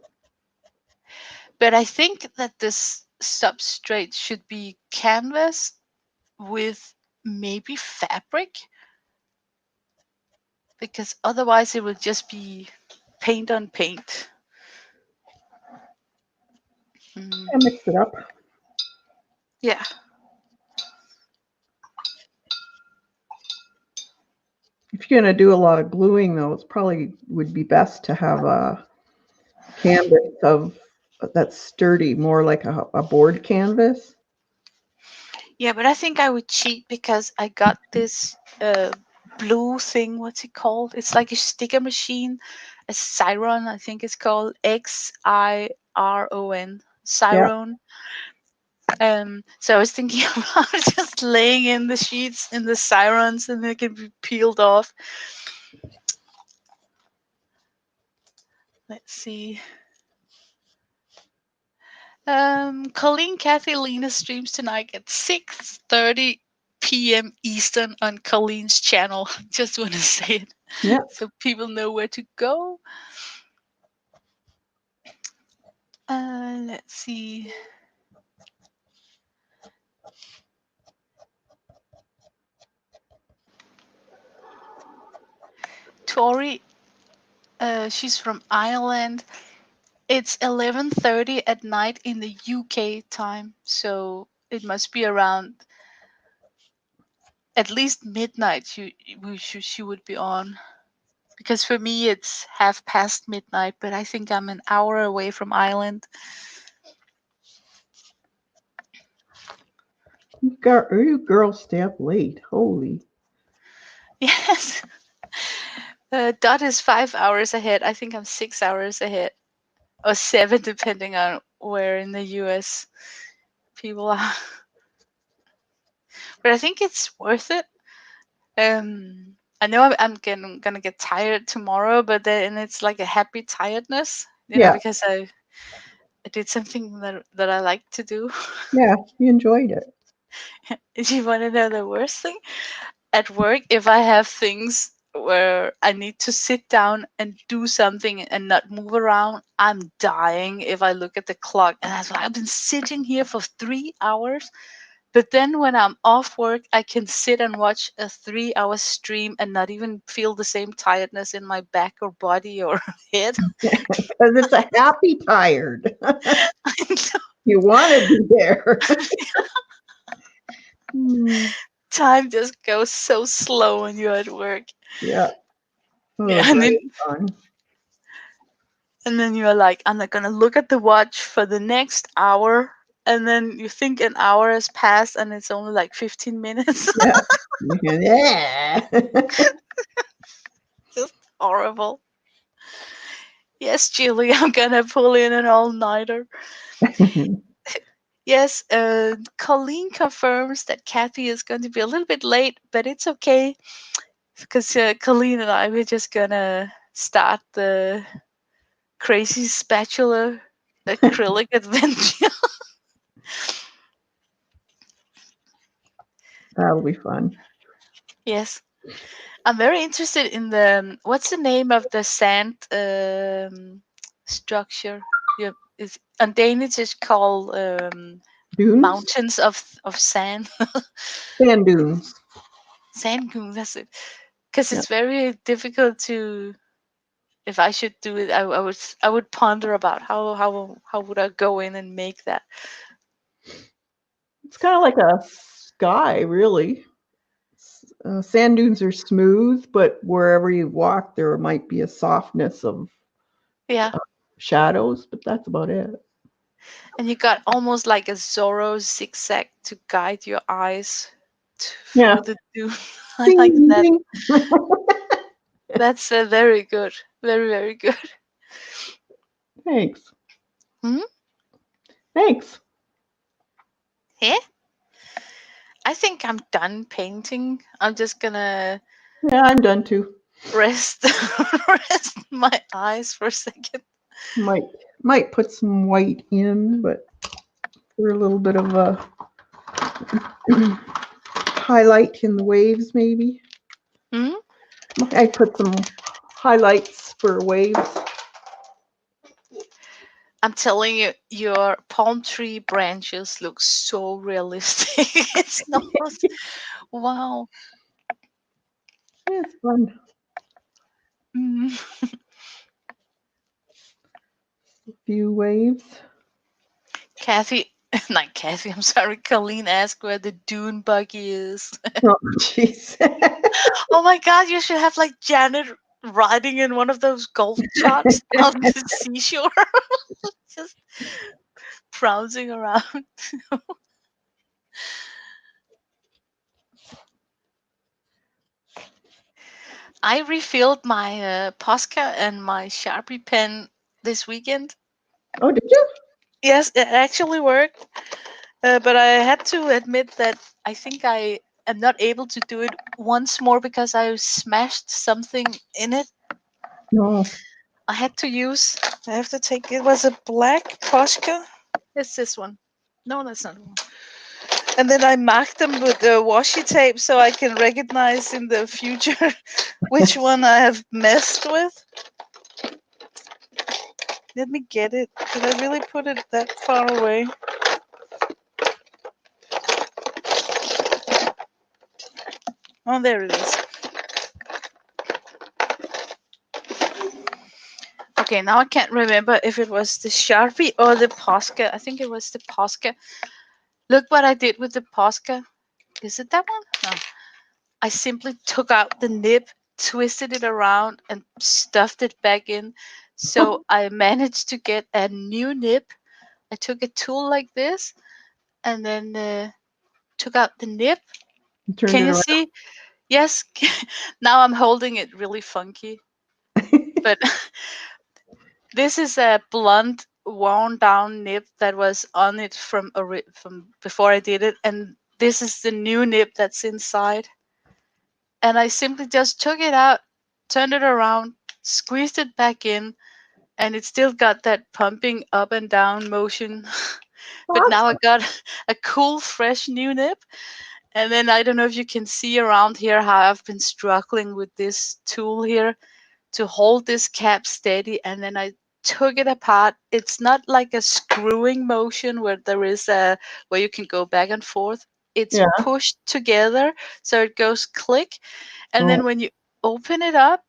But I think that this substrate should be canvas with maybe fabric, because otherwise it will just be paint on paint. Mm, Yeah, mix it up. yeah. If you're going to do a lot of gluing, though, it's probably would be best to have a canvas of that's sturdy, more like a board canvas. Yeah, but I think I would cheat because I got this blue thing. What's it called? It's like a sticker machine, a Siron. I think it's called Xiron. Yeah. Siron. So I was thinking about just laying in the sheets in the Sirons and they can be peeled off. Let's see. Colleen Kathy Lina streams tonight at 6:30 p.m. Eastern on Colleen's channel. Just want to say it Yeah. so people know where to go. Let's see. Tori, she's from Ireland. It's 11:30 at night in the UK time, so it must be around at least midnight. She would be on. Because for me it's half past midnight, but I think I'm an hour away from Ireland. You girls stay up late. Holy. Yes. Dot is 5 hours ahead. I think I'm 6 hours ahead, or seven, depending on where in the US people are. But I think it's worth it. I know I'm gonna get tired tomorrow, but then it's like a happy tiredness, Yeah. because I did something that I like to do. Yeah. You enjoyed it. Do you want to know the worst thing? At work, if I have things where I need to sit down and do something and not move around, I'm dying if I look at the clock. And that's why I've been sitting here for 3 hours. But then when I'm off work, I can sit and watch a 3 hour stream and not even feel the same tiredness in my back or body or head. Because it's a happy tired. You want to be there. Time just goes so slow when you're at work. Yeah. Oh, Yeah, it's really fun. and then you're like, I'm not gonna look at the watch for the next hour. And then you think an hour has passed and it's only like 15 minutes. Yeah. Yeah. Just horrible. Yes, Julie, I'm gonna pull in an all-nighter. Yes, Colleen confirms that Kathy is going to be a little bit late, but it's okay because Colleen and I, we're just gonna start the crazy spatula acrylic adventure. That'll be fun. Yes. I'm very interested in the what's the name of the sand structure? Yeah, is on Danish it's called Dunes? mountains of sand. Sand dunes. Sand dunes, that's it. Because Yeah. it's very difficult to. If I should do it, I would ponder about how would I go in and make that. It's kind of like a sky, really. Sand dunes are smooth, but wherever you walk, there might be a softness of Yeah, shadows, but that's about it. and you got almost like a Zorro zigzag to guide your eyes Yeah. through the dune. I Ding, like ding, that. ding. That's very good. Very, very good. Thanks. Hmm? Thanks. Yeah? I think I'm done painting. I'm just gonna Yeah, I'm done too. rest rest my eyes for a second. Might might put some white in, but for a little bit of a highlight in the waves, maybe. Hmm? I put some highlights for waves. I'm telling you, your palm tree branches look so realistic. It's not. Wow. Yeah, it's fun. Mm. A few waves. Kathy, Not Kathy, I'm sorry. Colleen asked where the dune buggy is. Oh, jeez. Oh my god, you should have like Janet riding in one of those golf carts on the seashore, just prancing around. I refilled my Posca and my Sharpie pen this weekend. Oh, did you? Yes, it actually worked. But I had to admit that I think I am not able to do it once more because I smashed something in it. No. I had to use. I have to take. It was a black Posca. It's this one. No, that's not the one. And then I marked them with the washi tape so I can recognize in the future which one I have messed with. Let me get it. Did I really put it that far away? Oh, there it is. Okay, now I can't remember if it was the Sharpie or the Posca. I think it was the Posca. Look what I did with the Posca. Is it that one? No. I simply took out the nib, twisted it around, and stuffed it back in. So I managed to get a new nib. I took a tool like this and then took out the nib. Turned Can it you around. see? Yes. Now I'm holding it really funky. But this is a blunt, worn down nib that was on it from before I did it, and this is the new nib that's inside. And I simply just took it out, turned it around, squeezed it back in, and it still got that pumping up and down motion. But now I Awesome. got a cool, fresh new nib. And then I don't know if you can see around here how I've been struggling with this tool here to hold this cap steady, and then I took it apart. It's not like a screwing motion where there is a where you can go back and forth. It's Yeah. pushed together so it goes click, and then Oh, when you open it up,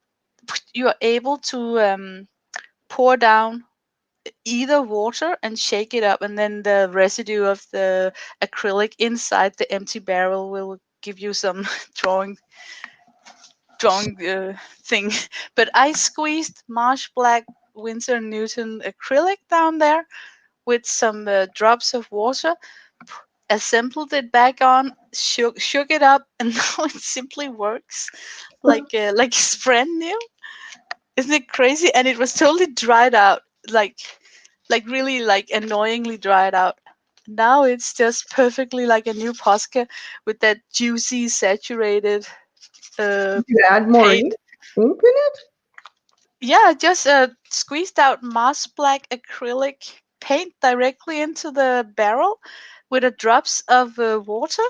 you are able to pour down either water and shake it up, and then the residue of the acrylic inside the empty barrel will give you some drawing thing. But I squeezed Marsh Black Winsor Newton acrylic down there with some drops of water, assembled it back on, shook it up, and now it simply works like it's brand new. Isn't it crazy? And it was totally dried out, like really like annoyingly dried out. Now it's just perfectly like a new Posca with that juicy saturated uh, did you add more paint. ink in it? Yeah, I just squeezed out Mars Black acrylic paint directly into the barrel with a drops of water.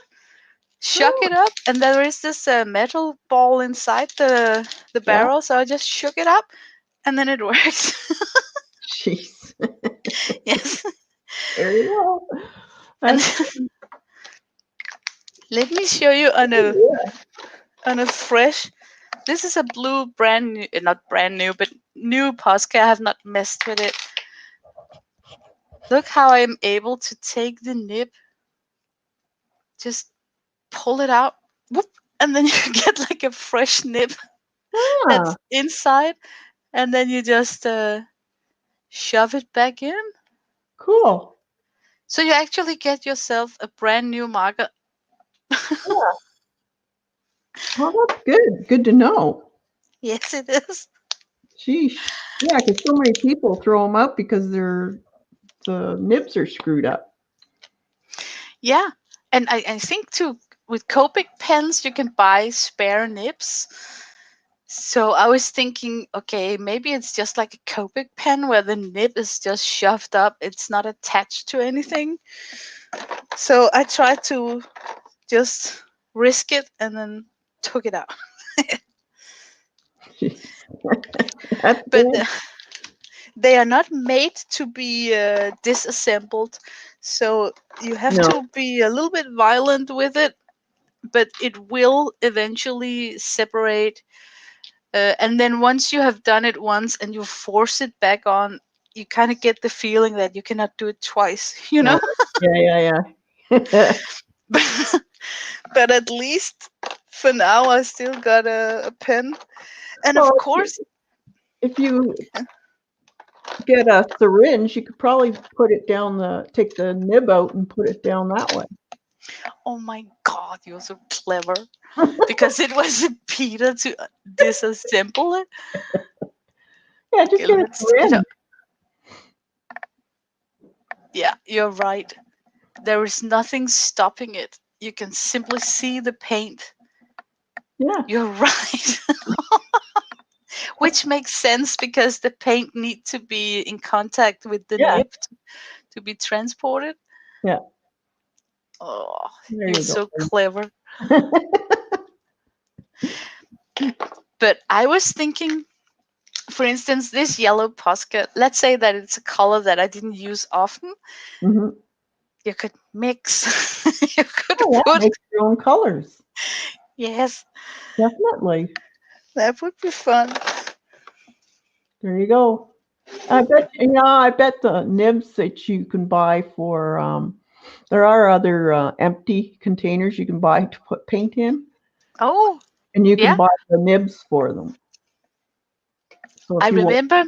Shook Oh, it up, and there is this metal ball inside the yeah. barrel. So I just shook it up, and then it works. Jeez. Yes, Very well. and That's let me show you yeah. on a fresh. This is a blue brand new, not brand new, but new Posca. I have not messed with it. Look how I'm able to take the nib, just pull it out, whoop, and then you get like a fresh nib Ah, that's inside, and then you just shove it back in. cool. So you actually get yourself a brand new marker. Yeah. Well, that's good. Good to know. Yes, it is. Sheesh. Yeah, because so many people throw them up because the nibs are screwed up. Yeah, and I think too with Copic pens you can buy spare nibs. So I was thinking, okay, maybe it's just like a Copic pen where the nib is just shoved up. It's not attached to anything. So I tried to just risk it and then took it out. Jeez. That's But good. they are not made to be disassembled. So you have No. to be a little bit violent with it, but it will eventually separate. And then once you have done it once and you force it back on, you kind of get the feeling that you cannot do it twice, you Right. know. Yeah. But at least for now, I still got a pen, and Well, of course, if you get a syringe, you could probably put it down take the nib out and put it down that way. oh my god, you're so clever. Because it was Peter to disassemble it. Yeah, just Okay, get a let's see. syringe. Yeah, you're right. There is nothing stopping it. You can simply see the paint. Yeah. You're right. Which makes sense because the paint needs to be in contact with the Yeah. nib to be transported. Yeah. Oh, There you're you go. so clever. But I was thinking, for instance, this yellow Posca, let's say that it's a color that I didn't use often. Hmm. You could mix. You could Oh, yeah, put. make your own colors. Yes, Definitely. that would be fun. There you go. I bet the nibs that you can buy for there are other empty containers you can buy to put paint in, Oh, and you can yeah. buy the nibs for them. So I if you want remember,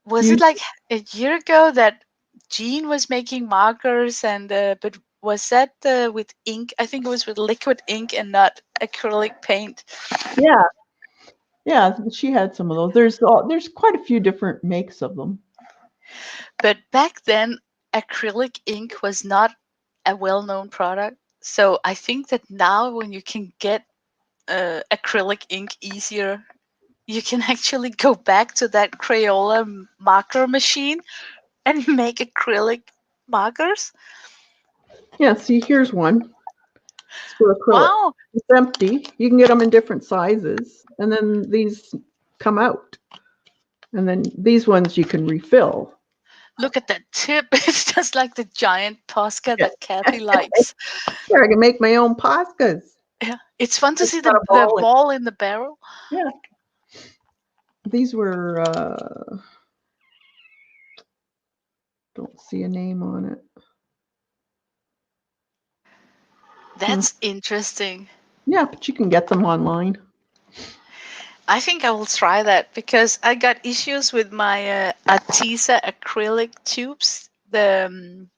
was you it like a year ago that Jean was making markers and but was that with ink? I think it was with liquid ink and not acrylic paint. yeah, yeah, she had some of those. There's quite a few different makes of them. But back then, acrylic ink was not a well-known product. So I think that now when you can get acrylic ink easier, you can actually go back to that Crayola marker machine and make acrylic markers. Yeah, see, here's one. It's for acrylic. Wow, It's empty. You can get them in different sizes, and then these come out. And then these ones you can refill. look at that tip. It's just like the giant Posca Yeah. that Kathy likes. Here, I can make my own pastas. Yeah, it's fun to It's see got a the ball in. ball in the barrel. Yeah. These were, don't see a name on it. That's interesting. Yeah, but you can get them online. I think I will try that because I got issues with my Artisa acrylic tubes. The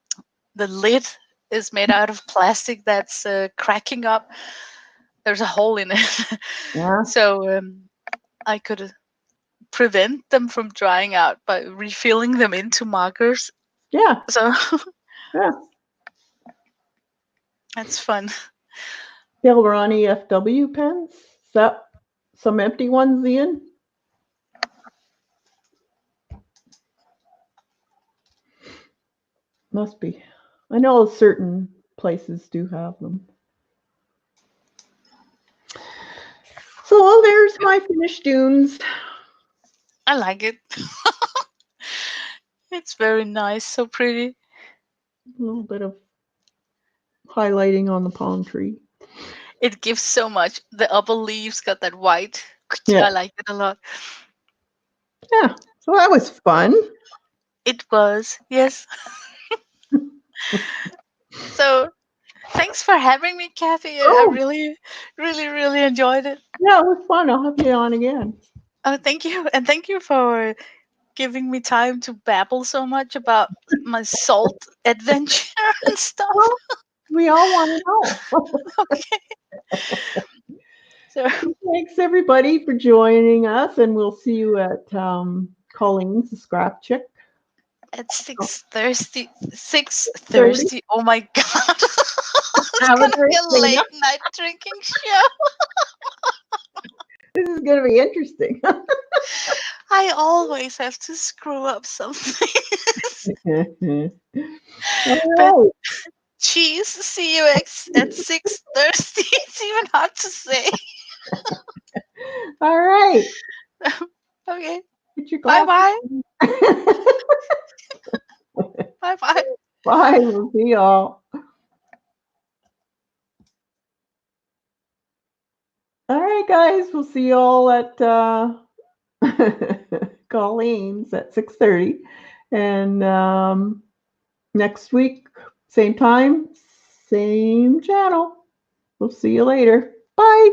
lid is made out of plastic that's cracking up. There's a hole in it, Yeah. so I could prevent them from drying out by refilling them into markers. Yeah. So Yeah. that's fun. Delrani FW pens. Is that some empty ones, Ian? Must be. I know certain places do have them. So well, there's my finished dunes. I like it. It's very nice, so pretty. A little bit of highlighting on the palm tree. It gives so much. The upper leaves got that white. Yeah. I like it a lot. Yeah. So that was fun. It was, yes. So thanks for having me, Kathy. I Oh, really, really, really enjoyed it. yeah, it was fun. I'll have you on again. Oh, thank you. And thank you for giving me time to babble so much about my salt adventure and stuff. Well, we all want to know. Okay. So Thanks everybody for joining us, and we'll see you at Colleen's, the Scrap Chick. at 6:30, 30. 6:30. Oh my god. It's Have a gonna great be a day. late night drinking show. This is going to be interesting. I always have to screw up something. But All right. cheese, see you at 6:30. It's even hard to say. All right. Okay. Get your Bye glasses. bye. Bye bye. Bye. We'll see y'all. All right, guys. We'll see y'all at Colleen's at 6:30. And next week, same time, same channel. We'll see you later. Bye.